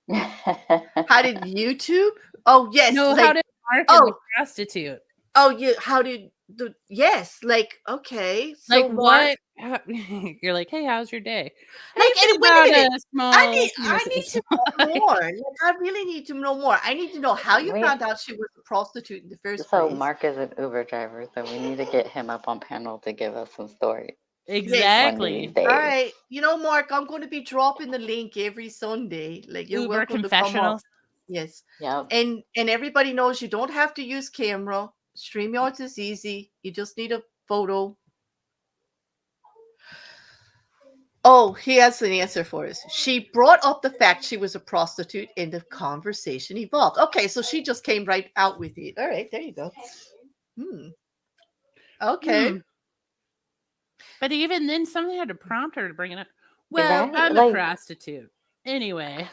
Speaker 2: How did YouTube? Oh, yes.
Speaker 3: No, how did Mark and the prostitute?
Speaker 2: Oh, yeah. How did yes, like, okay. So
Speaker 3: like,
Speaker 2: Mark,
Speaker 3: what? You're like, hey, how's your day?
Speaker 2: Like,
Speaker 3: and wait a minute.
Speaker 2: I need to know more. Like, I really need to know more. I need to know how you found out she was a prostitute in the first place.
Speaker 1: So Mark is an Uber driver, so we need to get him up on panel to give us some stories.
Speaker 3: Exactly.
Speaker 2: All right. Mark, I'm going to be dropping the link every Sunday. Like, you're
Speaker 3: Uber
Speaker 2: welcome to come up. Yes.
Speaker 1: Yeah.
Speaker 2: And everybody knows you don't have to use camera. StreamYards is easy. You just need a photo. Oh, he has an answer for us. She brought up the fact she was a prostitute and the conversation evolved. Okay, so she just came right out with it. All right, there you go. Okay.
Speaker 3: But even then, something had to prompt her to bring it up. Well, I'm a prostitute. Anyway.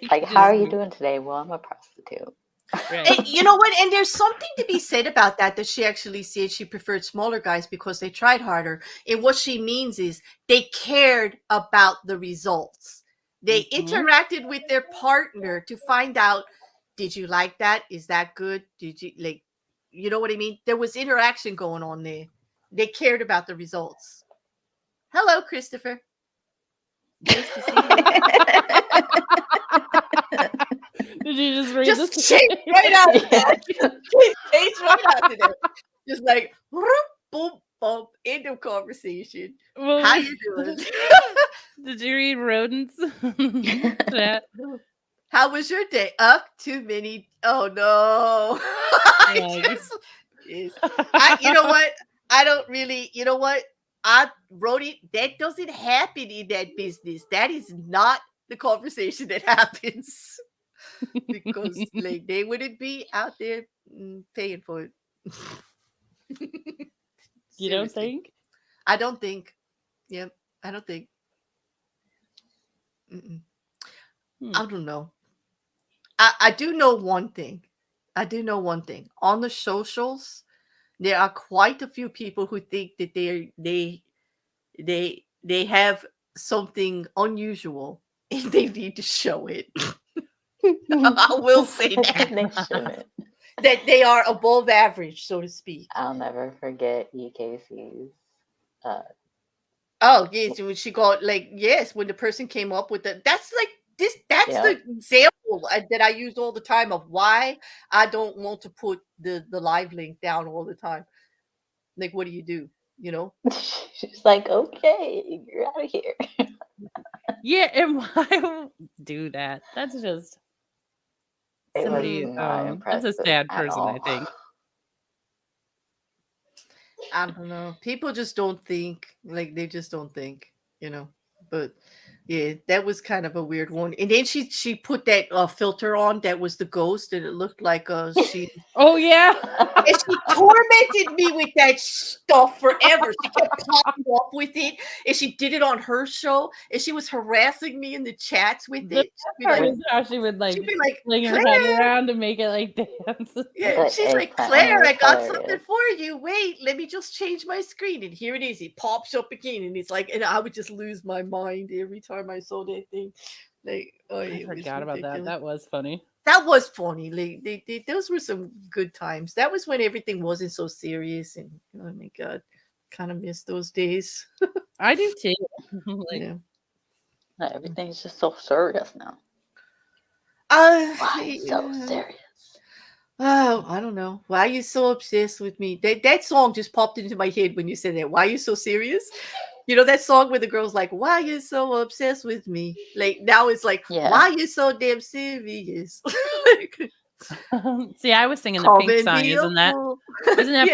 Speaker 1: How are you doing today? Well, I'm a prostitute.
Speaker 2: Right. And you know what? And there's something to be said about that she actually said she preferred smaller guys because they tried harder. And what she means is they cared about the results. They interacted with their partner to find out, did you like that? Is that good? Did you like, you know what I mean? There was interaction going on there. They cared about the results. Hello, Christopher. Nice to see you.
Speaker 3: Did you just read
Speaker 2: just
Speaker 3: this?
Speaker 2: Change right out of that. Change right out of that. Just like boom, boom, end of conversation. Well, how you doing?
Speaker 3: Did you read rodents?
Speaker 2: How was your day? Too many. Oh no. You know what? I don't really. You know what? I wrote it. That doesn't happen in that business. That is not the conversation that happens. Because like they wouldn't be out there paying for it.
Speaker 3: You don't think?
Speaker 2: I don't think. Yep, I don't think. I don't know. I do know one thing. On the socials, there are quite a few people who think that they have something unusual and they need to show it. I will say that. That they are above average, so to speak.
Speaker 1: I'll never forget EKC's.
Speaker 2: Oh, yes, when she got when the person came up with that's the example that I use all the time of why I don't want to put the live link down all the time. Like, what do you do?
Speaker 1: She's like, okay, you're out of here.
Speaker 3: Yeah, and why do that? That's just somebody. That's a sad person, I think.
Speaker 2: I don't know. People just don't think. Like, they just don't think, But yeah, that was kind of a weird one. And then she put that filter on that was the ghost, and it looked like she.
Speaker 3: Oh yeah,
Speaker 2: and she tormented me with that stuff forever. She kept popping up with it, and she did it on her show, and she was harassing me in the chats with it.
Speaker 3: How she would fling her head around to make it dance.
Speaker 2: Yeah, she's like, Claire, I got something for you. Wait, let me just change my screen, and here it is. It pops up again, and it's like, and I would just lose my mind every time. time I saw that thing. Like, oh,
Speaker 3: I
Speaker 2: it was
Speaker 3: forgot about that.
Speaker 2: ridiculous.
Speaker 3: That was funny.
Speaker 2: That was funny. Like, those were some good times. That was when everything wasn't so serious. And oh my god, kind of miss those days.
Speaker 3: I do too. Like,
Speaker 2: Yeah.
Speaker 1: Everything's just so serious now.
Speaker 2: Uh,
Speaker 1: Why so
Speaker 2: yeah.
Speaker 1: serious?
Speaker 2: Oh, I don't know. Why are you so obsessed with me? That song just popped into my head when you said that. Why are you so serious? You know that song where the girl's like, "Why are you so obsessed with me?" Like now it's like,
Speaker 1: Yeah.
Speaker 2: "Why are you so damn serious?" Like,
Speaker 3: see, I was singing the
Speaker 2: come
Speaker 3: Pink
Speaker 2: and
Speaker 3: song.
Speaker 2: be a
Speaker 3: Isn't that
Speaker 2: fool.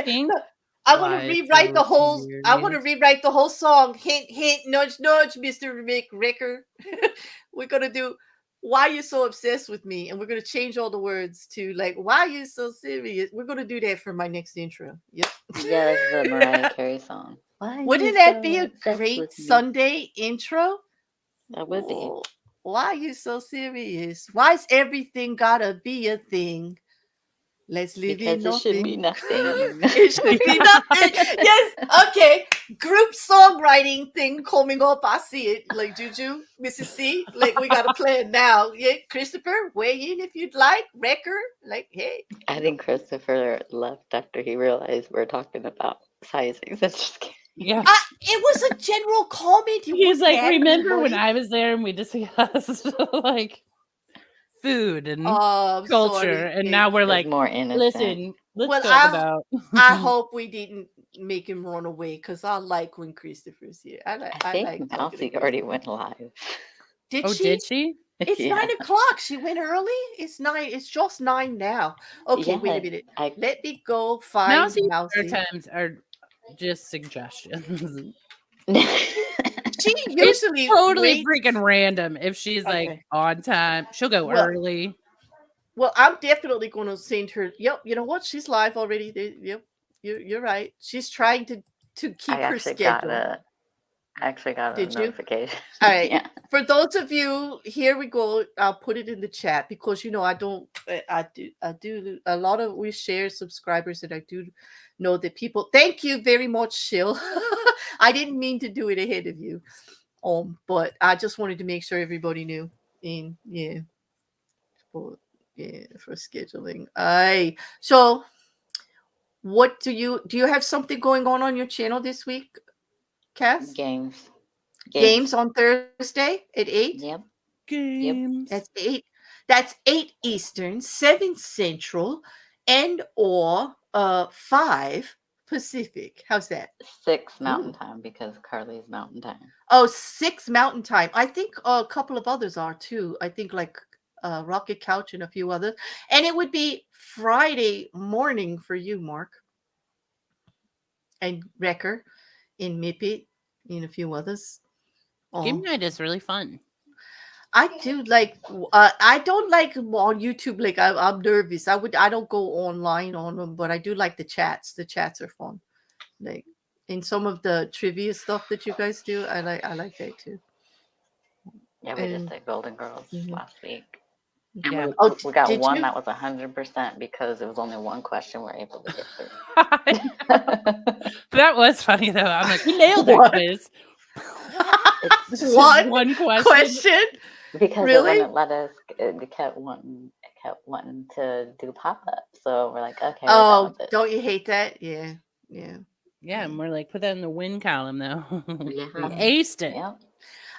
Speaker 3: Pink?
Speaker 2: No, I want to
Speaker 3: Why
Speaker 2: rewrite
Speaker 3: so
Speaker 2: the whole. I want to
Speaker 3: serious?
Speaker 2: rewrite the whole song. Hint, hint, nudge, nudge, Mister McRicker. We're gonna do. Why you so obsessed with me? And we're gonna change all the words to like, why you so serious? We're gonna do that for my next intro. Yep.
Speaker 1: Yeah, this is a Mariah Carey song. Why are
Speaker 2: Wouldn't
Speaker 1: you
Speaker 2: that be
Speaker 1: so
Speaker 2: a
Speaker 1: obsessed
Speaker 2: great
Speaker 1: with me?
Speaker 2: Sunday intro?
Speaker 1: That would be.
Speaker 2: Oh, why are you so serious? Why's everything gotta be a thing? Let's live in
Speaker 1: Because it should be
Speaker 2: nothing.
Speaker 1: nothing.
Speaker 2: It should be nothing. Yes. Okay. Group songwriting thing coming up. I see it. Like Juju, Mrs. C. Like we got a plan now. Yeah, Christopher, weigh in if you'd like. Wrecker, like, hey.
Speaker 1: I think Christopher left after he realized we're talking about sizings. That's just kidding.
Speaker 3: Yeah.
Speaker 2: It was a general comment. It
Speaker 3: He's
Speaker 2: wasn't
Speaker 3: like,
Speaker 2: at
Speaker 3: remember when
Speaker 2: anybody.
Speaker 3: I was there and we discussed like food and
Speaker 2: I'm
Speaker 3: culture,
Speaker 2: sorry.
Speaker 3: and now we're
Speaker 1: It was
Speaker 3: like,
Speaker 1: more innocent.
Speaker 3: listen, let's
Speaker 2: Well,
Speaker 3: talk about.
Speaker 2: I hope we didn't make him run away because I like when Christopher's here. I
Speaker 1: I think
Speaker 2: like talking to
Speaker 1: Mousy already
Speaker 2: Christopher.
Speaker 1: went live.
Speaker 2: Did
Speaker 3: Oh,
Speaker 2: she?
Speaker 3: did she?
Speaker 2: It's
Speaker 1: Yeah.
Speaker 2: 9 o'clock. She went early. It's 9. It's just 9 now. Okay, wait a
Speaker 1: Yeah,
Speaker 2: minute.
Speaker 1: I
Speaker 2: Let me go find
Speaker 3: Mousy
Speaker 2: Mousy.
Speaker 3: times are just suggestions.
Speaker 2: She
Speaker 3: It's
Speaker 2: usually
Speaker 3: totally
Speaker 2: waits.
Speaker 3: freaking random. If she's like
Speaker 2: Okay.
Speaker 3: on time, she'll go
Speaker 2: Well,
Speaker 3: early.
Speaker 2: well, I'm definitely going to send her. Yep, you know what? She's live already. Yep, you're right. She's trying to
Speaker 1: I
Speaker 2: keep her
Speaker 1: actually got
Speaker 2: schedule.
Speaker 1: a
Speaker 2: Did you?
Speaker 1: notification.
Speaker 2: All right.
Speaker 1: Yeah.
Speaker 2: For those of you, here we go. I'll put it in the chat because I don't. I do a lot of we share subscribers, and I do know that people. Thank you very much, Shill. I didn't mean to do it ahead of you, but I just wanted to make sure everybody knew. And yeah, for for scheduling. So what do you have something going on your channel this week, Cass?
Speaker 1: Games.
Speaker 2: Games on Thursday at 8.
Speaker 1: Yep.
Speaker 3: Games.
Speaker 2: That's 8. That's 8 Eastern, 7 Central, and or 5 Pacific. How's that?
Speaker 1: 6 Mountain
Speaker 2: Ooh.
Speaker 1: Time because Carly's Mountain Time.
Speaker 2: Oh, 6 Mountain Time. I think a couple of others are too. I think like Rocket Couch and a few others. And it would be Friday morning for you, Mark, and Wrecker, and Mippet, and a few others.
Speaker 3: Game
Speaker 2: Oh.
Speaker 3: night is really fun.
Speaker 2: I do like. I don't like 'em on YouTube. Like I'm nervous. I don't go online on them, but I do like the chats. The chats are fun. Like in some of the trivia stuff that you guys do, I like that too.
Speaker 1: Yeah, we just
Speaker 2: And
Speaker 1: did Golden Girls
Speaker 2: Mhm.
Speaker 1: last week. And
Speaker 3: Yeah.
Speaker 2: Oh,
Speaker 1: we got
Speaker 2: did
Speaker 1: one
Speaker 2: you?
Speaker 1: that was 100% because it was only one question we're able to get through.
Speaker 3: That was funny though. I'm like, we nailed that
Speaker 2: What?
Speaker 3: quiz. This is
Speaker 2: One
Speaker 3: one question.
Speaker 2: question?
Speaker 1: Because it
Speaker 2: Really?
Speaker 1: wouldn't let us. It kept wanting to do pop up. So we're like, okay, we're done
Speaker 2: Oh,
Speaker 1: with it.
Speaker 2: don't you hate that? Yeah, yeah.
Speaker 3: Yeah, and we're like, put that in the win column though. We
Speaker 1: Yeah.
Speaker 3: aced it.
Speaker 1: Yep.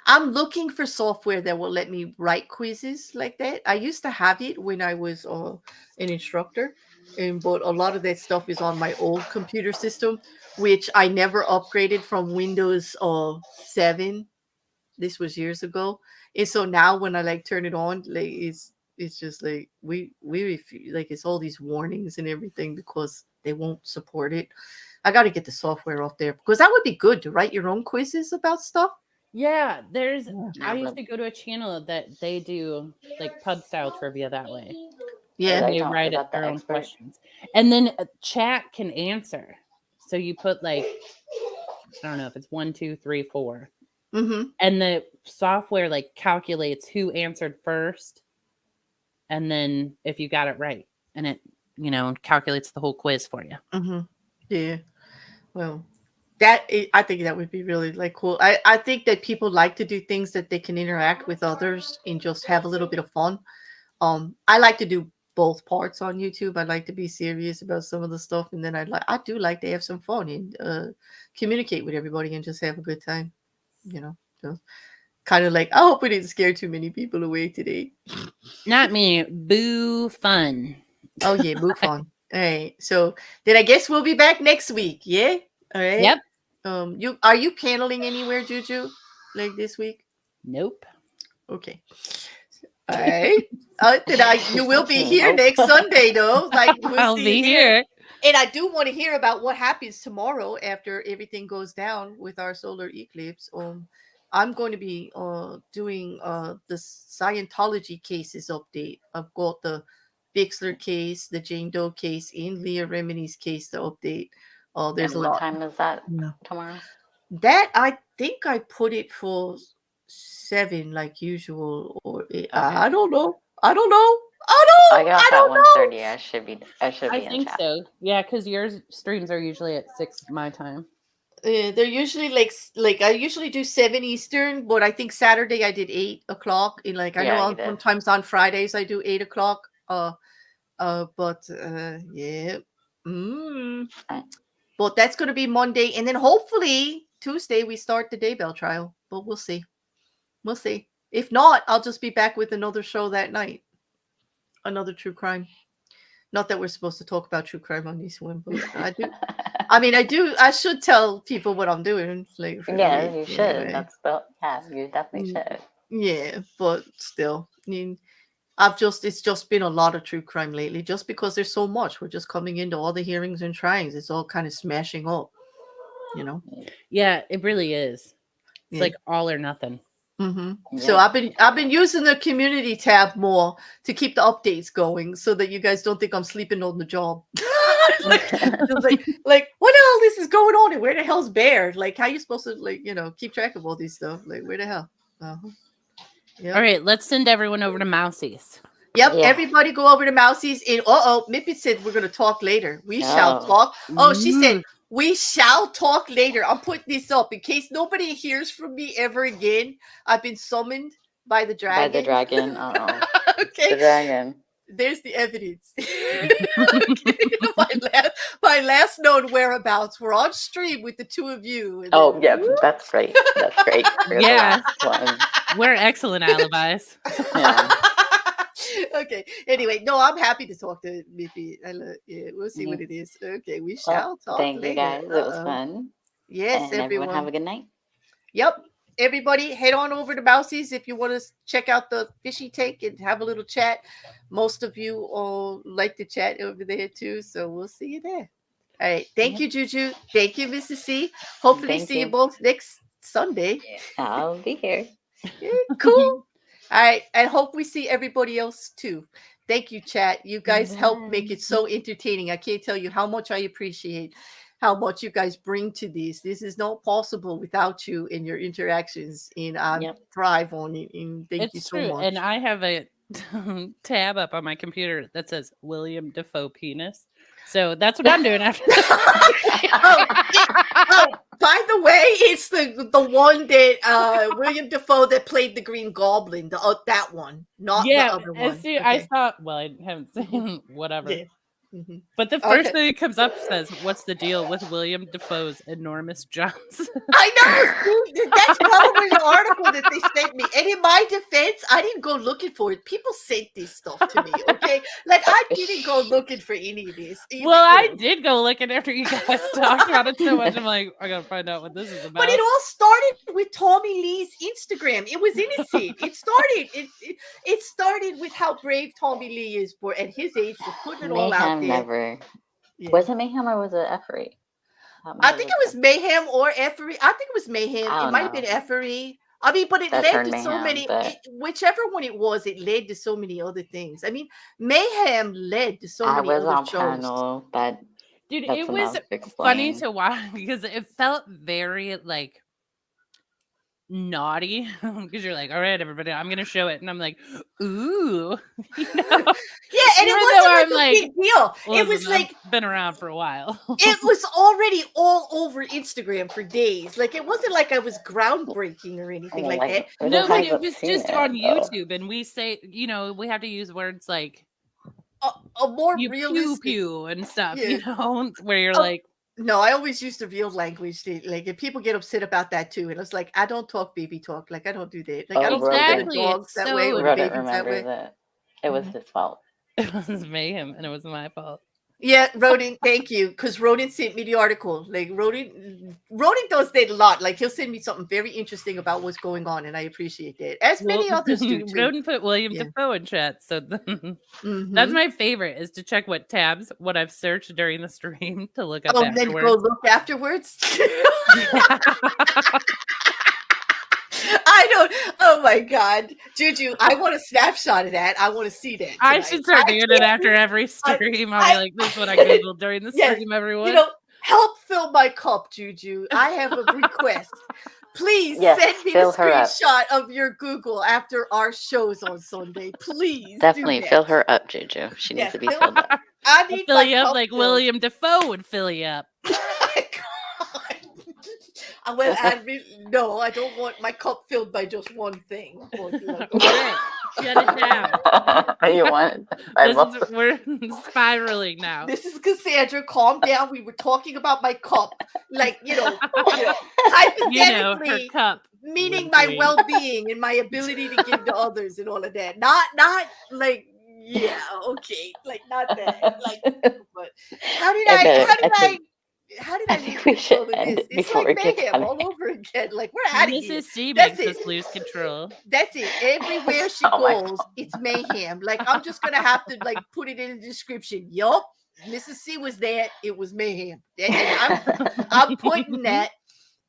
Speaker 2: I'm looking for software that will let me write quizzes like that. I used to have it when I was an instructor, but a lot of that stuff is on my old computer system, which I never upgraded from Windows 7. This was years ago, and so now when I like turn it on, like it's just like like it's all these warnings and everything because they won't support it. I got to get the software off there because that would be good to write your own quizzes about stuff.
Speaker 3: Yeah, there's
Speaker 2: Yeah.
Speaker 3: I used to go to a channel that they do like pub style trivia that way.
Speaker 2: Yeah.
Speaker 3: And
Speaker 1: They
Speaker 3: they
Speaker 1: don't.
Speaker 3: write
Speaker 1: Is
Speaker 3: it
Speaker 1: that the
Speaker 3: their own
Speaker 1: expert?
Speaker 3: questions. And then chat can answer. So you put like, I don't know if it's 1, 2, 3, 4.
Speaker 2: Mm-hmm.
Speaker 3: And the software like calculates who answered first. And then if you got it right. And it, calculates the whole quiz for you.
Speaker 2: Mm-hmm. Yeah. Well, I think that would be really like cool. I think that people like to do things that they can interact with others and just have a little bit of fun. I like to do both parts on YouTube. I like to be serious about some of the stuff, and then I do like to have some fun and communicate with everybody and just have a good time. You know, so kind of like I hope we didn't scare too many people away today.
Speaker 3: Not me. Boo fun.
Speaker 2: Oh yeah, move on. All right. So then I guess we'll be back next week. Yeah. All right.
Speaker 3: Yep.
Speaker 2: You are you paneling anywhere, Juju? Like this week?
Speaker 3: Nope.
Speaker 2: Okay. All right. You will be here
Speaker 1: Nope.
Speaker 2: next Sunday though. Like we'll
Speaker 3: I'll
Speaker 2: see
Speaker 3: be
Speaker 2: you there.
Speaker 3: here.
Speaker 2: And I do want to hear about what happens tomorrow after everything goes down with our solar eclipse. I'm going to be doing the Scientology cases update. I've got the Bixler case, the Jane Doe case, and Leah Remini's case to update. There's
Speaker 1: And
Speaker 2: a
Speaker 1: what
Speaker 2: lot.
Speaker 1: time is that
Speaker 2: Yeah.
Speaker 1: tomorrow?
Speaker 2: That I think I put it for 7 like usual, or I don't know. I don't know.
Speaker 1: I got
Speaker 2: I
Speaker 1: off at
Speaker 2: don't know.
Speaker 1: 1:30. I should be
Speaker 3: I
Speaker 1: in
Speaker 3: think
Speaker 1: chat.
Speaker 3: so. Yeah, because your streams are usually at 6 my time.
Speaker 2: They're usually like I usually do 7 Eastern, but I think Saturday I did 8 o'clock. And like I know
Speaker 1: Yeah, you did.
Speaker 2: sometimes on Fridays I do 8 o'clock. But yeah.
Speaker 1: Right.
Speaker 2: But that's going to be Monday, and then hopefully Tuesday we start the Daybell trial. But we'll see. We'll see. If not, I'll just be back with another show that night. Another true crime. Not that we're supposed to talk about true crime on this one, but I do. I mean, I should tell people what I'm doing. Like,
Speaker 1: Yeah, you should.
Speaker 2: anyway.
Speaker 1: You definitely should.
Speaker 2: Yeah, but still, I mean, it's just been a lot of true crime lately. Just because there's so much, we're just coming into all the hearings and trials. It's all kind of smashing up, you know.
Speaker 3: Yeah, it really is. It's
Speaker 2: Yeah.
Speaker 3: like all or nothing.
Speaker 2: Mm-hmm.
Speaker 1: Yeah.
Speaker 2: So I've been using the community tab more to keep the updates going, so that you guys don't think I'm sleeping on the job. like what the hell this is going on, and where the hell's Bear? Like, how you supposed to keep track of all these stuff? Like, where the hell? Yep.
Speaker 3: All right, let's send everyone over to Mousie's.
Speaker 2: Yep,
Speaker 1: Yeah.
Speaker 2: everybody go over to Mousie's. And Mippet said we're going to talk later. We shall talk. Oh, she said we shall talk later. I'm putting this up in case nobody hears from me ever again. I've been summoned by the dragon.
Speaker 1: By the dragon. Uh-oh.
Speaker 2: Okay.
Speaker 1: The dragon.
Speaker 2: There's the evidence. my last known whereabouts. We're on stream with the two of you.
Speaker 1: Oh, yeah, that's great. That's great.
Speaker 3: Yeah.
Speaker 1: One.
Speaker 3: We're excellent alibis.
Speaker 1: Yeah.
Speaker 2: Okay. Anyway, no, I'm happy to talk to Mippy. Yeah, we'll see what it is. Okay, we shall talk.
Speaker 1: Thank
Speaker 2: later.
Speaker 1: you guys. It was fun.
Speaker 2: Yes,
Speaker 1: and
Speaker 2: everyone.
Speaker 1: Have a good night.
Speaker 2: Yep. Everybody, head on over to Mousie's if you want to check out the fishy take and have a little chat. Most of you all like to chat over there too, so we'll see you there. All right. Thank you, Juju. Thank you, Mrs. C. Hopefully see you both next Sunday.
Speaker 1: I'll be here.
Speaker 2: Yeah, cool. All right. I hope we see everybody else too. Thank you, chat. You guys help make it so entertaining. I can't tell you how much I appreciate how much you guys bring to this. This is not possible without you and your interactions, and I thrive on it. And thank you so much.
Speaker 3: And I have a tab up on my computer that says William Dafoe penis. So that's what I'm doing after this.
Speaker 2: By the way, it's the one that William Dafoe that played the Green Goblin. That one, not the other one.
Speaker 3: See, okay. I saw. Well, I haven't seen whatever.
Speaker 2: Yeah. Mm-hmm.
Speaker 3: But the first thing that comes up says, "What's the deal with William Dafoe's enormous Johns?"
Speaker 2: I know. That's probably the article that they sent me. And in my defense, I didn't go looking for it. People sent this stuff to me. Okay, like I didn't go looking for any of this.
Speaker 3: I did go looking after you guys talked about it so much. I'm like, I gotta find out what this is about.
Speaker 2: But it all started with Tommy Lee's Instagram. It was innocent. It started with how brave Tommy Lee is for at his age, just putting it all out there.
Speaker 1: Never. Yeah. Was it Mayhem or was it Effery?
Speaker 2: I think it was Mayhem or Effery. I think it was Mayhem. It might have been Effery. I mean, but it led to so many. Whichever one it was, it led to so many other things. I mean, Mayhem led to so many other shows.
Speaker 1: Panel, but
Speaker 3: dude, it was funny to watch because it felt very like naughty because you're like, all right, everybody, I'm gonna show it, and I'm like, ooh,
Speaker 2: Yeah, and
Speaker 3: Even
Speaker 2: it
Speaker 3: though
Speaker 2: wasn't
Speaker 3: I'm
Speaker 2: like a
Speaker 3: like,
Speaker 2: big deal. It was
Speaker 3: listen,
Speaker 2: like
Speaker 3: I've been around for a while.
Speaker 2: it was already all over Instagram for days. Like it wasn't like I was groundbreaking or anything like that.
Speaker 3: No,
Speaker 1: who
Speaker 3: but
Speaker 2: Like
Speaker 3: it
Speaker 1: hasn't
Speaker 3: was
Speaker 1: seen
Speaker 3: just
Speaker 1: it,
Speaker 3: on
Speaker 1: though?
Speaker 3: YouTube, and we say, we have to use words like
Speaker 2: a more
Speaker 3: you pew
Speaker 2: realistic.
Speaker 3: pew and stuff,
Speaker 2: Yeah.
Speaker 3: where you're
Speaker 2: Oh,
Speaker 3: like,
Speaker 2: No, I always use the real language. Like, and people get upset about that too. And it's like, I don't talk baby talk. Like, I don't do that. Like, I don't talk to the
Speaker 3: exactly.
Speaker 2: dogs
Speaker 3: It's
Speaker 2: that way
Speaker 3: so
Speaker 2: or the
Speaker 1: Rodent
Speaker 2: babies that way.
Speaker 1: remembers it. It was his fault.
Speaker 3: it was mayhem, and it was my fault.
Speaker 2: Yeah, Rodent, thank you. Because Rodent sent me the article. Like Rodent does that a lot. Like he'll send me something very interesting about what's going on, and I appreciate that. As many others do too.
Speaker 3: Roden put William
Speaker 2: Yeah.
Speaker 3: Dafoe in chat, so that's
Speaker 2: Mhm.
Speaker 3: my favorite, is to check what I've searched during the stream to look up
Speaker 2: Oh, and then
Speaker 3: afterwards.
Speaker 2: go look afterwards. I don't. Oh my God, Juju! I want a snapshot of that. I want to see that.
Speaker 3: I
Speaker 2: tonight.
Speaker 3: should start doing it after every stream. I'll be like, "This is what I googled during the
Speaker 2: Yes,
Speaker 3: stream, everyone."
Speaker 2: You know, help fill my cup, Juju. I have a request. Please
Speaker 1: Yes,
Speaker 2: send me a
Speaker 1: fill her up.
Speaker 2: screenshot of your Google after our shows on Sunday. Please
Speaker 1: Definitely
Speaker 2: do that.
Speaker 1: fill her up, JuJu. She needs
Speaker 2: Yes,
Speaker 1: to be filled up.
Speaker 2: I
Speaker 3: I'll
Speaker 2: need
Speaker 3: fill
Speaker 2: my
Speaker 3: you up
Speaker 2: cup
Speaker 3: like
Speaker 2: filled.
Speaker 3: William Dafoe would fill you up.
Speaker 2: Well, no, I don't want my cup filled by just one thing.
Speaker 3: All right, shut it down.
Speaker 1: You want? I love
Speaker 3: We're spiraling now.
Speaker 2: This is Cassandra. Calm down. We were talking about my cup, like hypothetically,
Speaker 3: her cup,
Speaker 2: meaning
Speaker 3: would
Speaker 2: my
Speaker 3: be.
Speaker 2: well-being and my ability to give to others and all of that. Not like okay, like not that. Like, but how did I
Speaker 1: think we should end it
Speaker 2: It's
Speaker 1: before
Speaker 2: like
Speaker 1: it gets
Speaker 2: mayhem
Speaker 1: out of
Speaker 2: all
Speaker 1: hand.
Speaker 2: over again. Like we're out of here.
Speaker 3: Mrs. C
Speaker 2: That's
Speaker 3: makes us
Speaker 2: it.
Speaker 3: lose control.
Speaker 2: That's it. Everywhere she
Speaker 1: Oh my
Speaker 2: goes, it's mayhem. Like I'm just gonna have to like put it in the description. Yup, Mrs. C was there. It was mayhem. And I'm putting that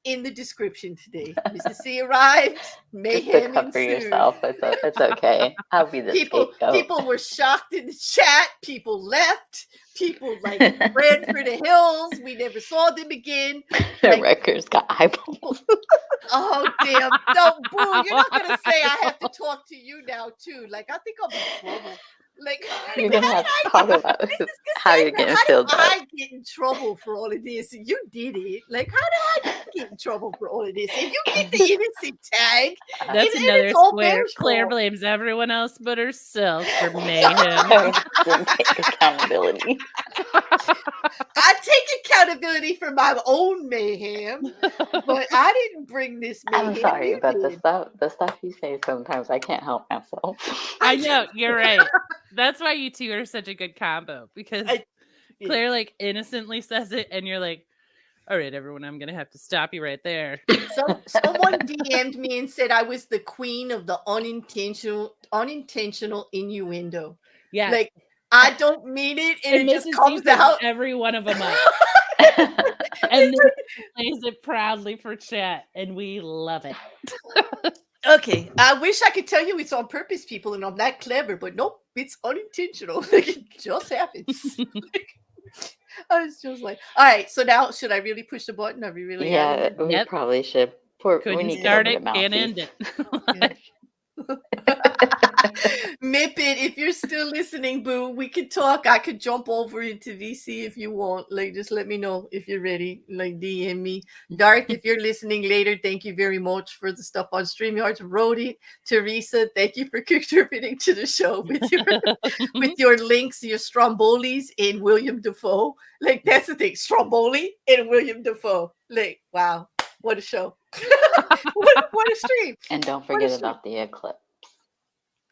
Speaker 2: in the description today. Mrs. C arrived.
Speaker 1: Just
Speaker 2: Mayhem
Speaker 1: to cover
Speaker 2: ensued.
Speaker 1: yourself. It's okay. I'll be the scapegoat.
Speaker 2: People were shocked in the chat. People left. People like ran for the hills. We never saw them again.
Speaker 1: The records got eyeballs.
Speaker 2: Oh damn! No, Boo, you're not gonna say I have to talk to you now too. Like I think I'll be in trouble. Like
Speaker 1: You're gonna have to talk about how you're getting filled up.
Speaker 2: I get in trouble for all of this? You did it. Like how did I get in trouble for all of this? And you get the innocent tag.
Speaker 3: That's
Speaker 2: and
Speaker 3: another
Speaker 2: it's all
Speaker 3: square.
Speaker 2: Bear's
Speaker 3: Claire
Speaker 2: fault.
Speaker 3: blames everyone else but herself for mayhem.
Speaker 1: Didn't take accountability.
Speaker 2: I take accountability for my own mayhem, but I didn't bring this mayhem.
Speaker 1: I'm sorry,
Speaker 2: You
Speaker 1: but
Speaker 2: did.
Speaker 1: the stuff you say sometimes I can't help myself.
Speaker 3: I know, you're right. That's why you two are such a good combo, because Claire like innocently says it and you're like, all right, everyone, I'm gonna have to stop you right there.
Speaker 2: Someone DM'd me and said I was the queen of the unintentional innuendo.
Speaker 3: Yeah,
Speaker 2: Like I don't mean it, and it just
Speaker 3: Mrs.
Speaker 2: comes
Speaker 3: C
Speaker 2: out.
Speaker 3: every one of them up. And then plays it proudly for chat, and we love it.
Speaker 2: Okay, I wish I could tell you it's on purpose, people, and I'm that clever, but nope, it's unintentional. Like, it just happens. I was just like, all right, so now should I really push the button? Are we really?
Speaker 1: Yeah, we probably should.
Speaker 3: Couldn't start it, can't end it.
Speaker 2: Mippet, if you're still listening, Boo, we could talk. I could jump over into VC if you want. Like, just let me know if you're ready. Like, DM me. Dark, if you're listening later, thank you very much for the stuff on StreamYard. Rhodey, Teresa, thank you for contributing to the show with your links, your Strombolis and William Dafoe. Like, that's the thing, Stromboli and William Dafoe. Like, wow, what a show. what a stream.
Speaker 1: And don't forget about the eclipse.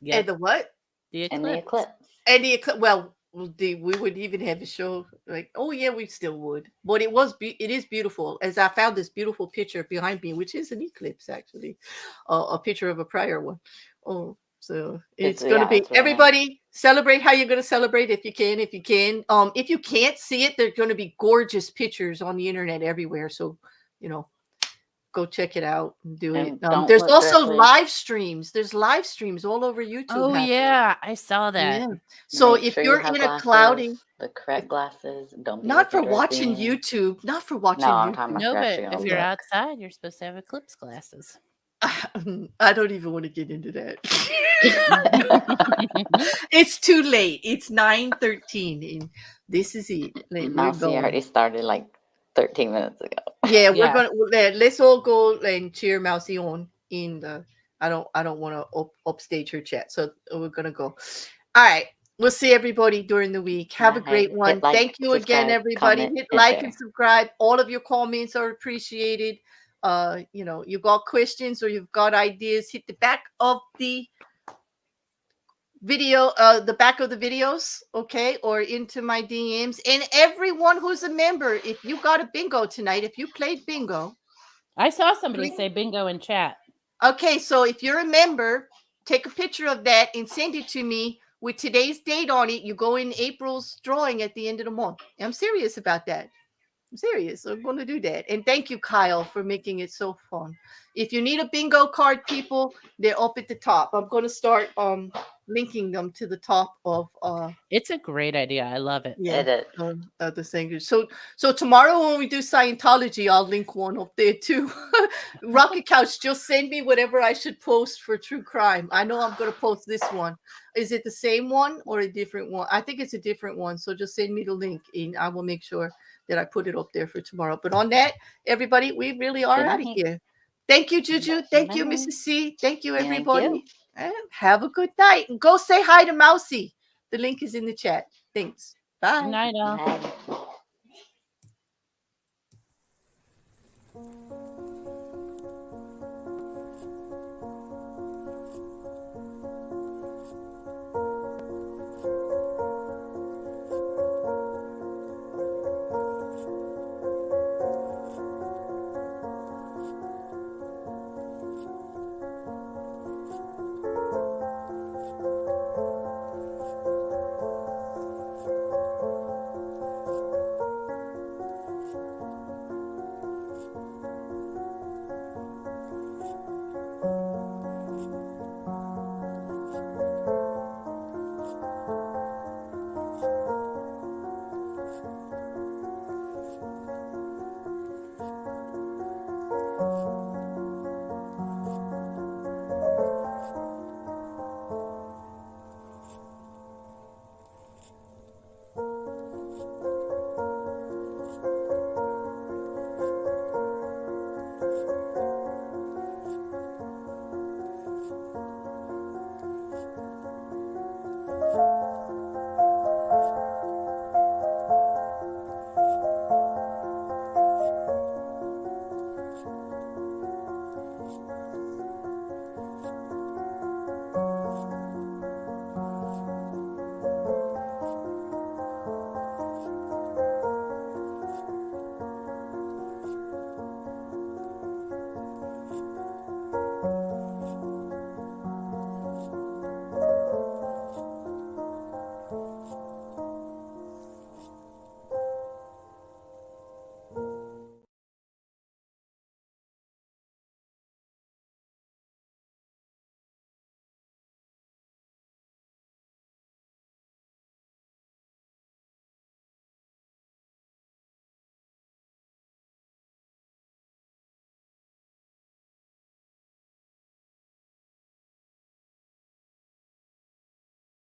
Speaker 3: Yeah.
Speaker 2: And the what?
Speaker 3: The eclipse.
Speaker 1: And the eclipse.
Speaker 2: And the eclipse. Well, we would even have a show like, oh yeah, we still would. But it is beautiful. As I found this beautiful picture behind me, which is an eclipse actually, a picture of a prior one. Oh, so it's going to be
Speaker 1: really
Speaker 2: everybody
Speaker 1: nice.
Speaker 2: Celebrate how you're going to celebrate if you can. If you can't see it, there's going to be gorgeous pictures on the internet everywhere. So, go check it out and do it. There's also live streams. There's live streams all over YouTube.
Speaker 3: Oh yeah, I saw that.
Speaker 2: Yeah. So
Speaker 1: Make
Speaker 2: if
Speaker 1: sure
Speaker 2: you're
Speaker 1: you have
Speaker 2: in a
Speaker 1: glasses,
Speaker 2: cloudy,
Speaker 1: the correct glasses, don't be
Speaker 2: not for
Speaker 1: looking
Speaker 2: watching
Speaker 1: dirty.
Speaker 2: YouTube, not for watching
Speaker 1: No, I'm
Speaker 2: YouTube.
Speaker 1: talking about
Speaker 3: No, but
Speaker 1: actually
Speaker 3: if
Speaker 1: on
Speaker 3: you're
Speaker 1: the-
Speaker 3: outside, you're supposed to have eclipse glasses.
Speaker 2: I don't even want to get into that. It's too late. It's 9:13, and this is it. Like, we're
Speaker 1: Mousy
Speaker 2: going.
Speaker 1: already started like 13 minutes ago.
Speaker 2: Yeah, we're
Speaker 3: Yeah.
Speaker 2: gonna let's all go and cheer Mousy on in the. I don't want to upstage her chat, so we're gonna go. All right. We'll see everybody during the week. Have a
Speaker 1: Bye.
Speaker 2: great one.
Speaker 1: Hit like,
Speaker 2: Thank you again,
Speaker 1: subscribe,
Speaker 2: everybody.
Speaker 1: comment,
Speaker 2: Hit
Speaker 1: and
Speaker 2: like and
Speaker 1: share.
Speaker 2: subscribe. All of your comments are appreciated. You got questions or you've got ideas, hit the back of the video, the back of the videos, okay, or into my DMs. And everyone who's a member, if you got a bingo tonight, if you played bingo,
Speaker 3: I saw somebody
Speaker 2: please.
Speaker 3: say bingo in chat.
Speaker 2: Okay, so if you're a member, take a picture of that and send it to me with today's date on it. You go in April's drawing at the end of the month. I'm serious about that. I'm serious. I'm going to do that. And thank you, Kyle, for making it so fun. If you need a bingo card, people, they're up at the top. I'm going to start linking them to the top of
Speaker 3: It's a great idea. I love it.
Speaker 2: yeah,
Speaker 1: It is.
Speaker 2: the singers. So tomorrow when we do Scientology, I'll link one up there too. Rocket Couch, just send me whatever I should post for true crime. I know I'm gonna post this one. Is it the same one or a different one? I think it's a different one. So just send me the link and I will make sure that I put it up there for tomorrow. But on that, everybody, we really are
Speaker 1: Good
Speaker 2: out of
Speaker 1: night.
Speaker 2: here. Thank you, Juju.
Speaker 1: Good
Speaker 2: Thank you,
Speaker 1: night.
Speaker 2: Mrs. C. Thank you,
Speaker 1: Thank you.
Speaker 2: everybody. And have a good night. And go say hi to Mousy. The link is in the chat. Thanks.
Speaker 3: Good
Speaker 2: Bye.
Speaker 3: night, all.
Speaker 1: Bye.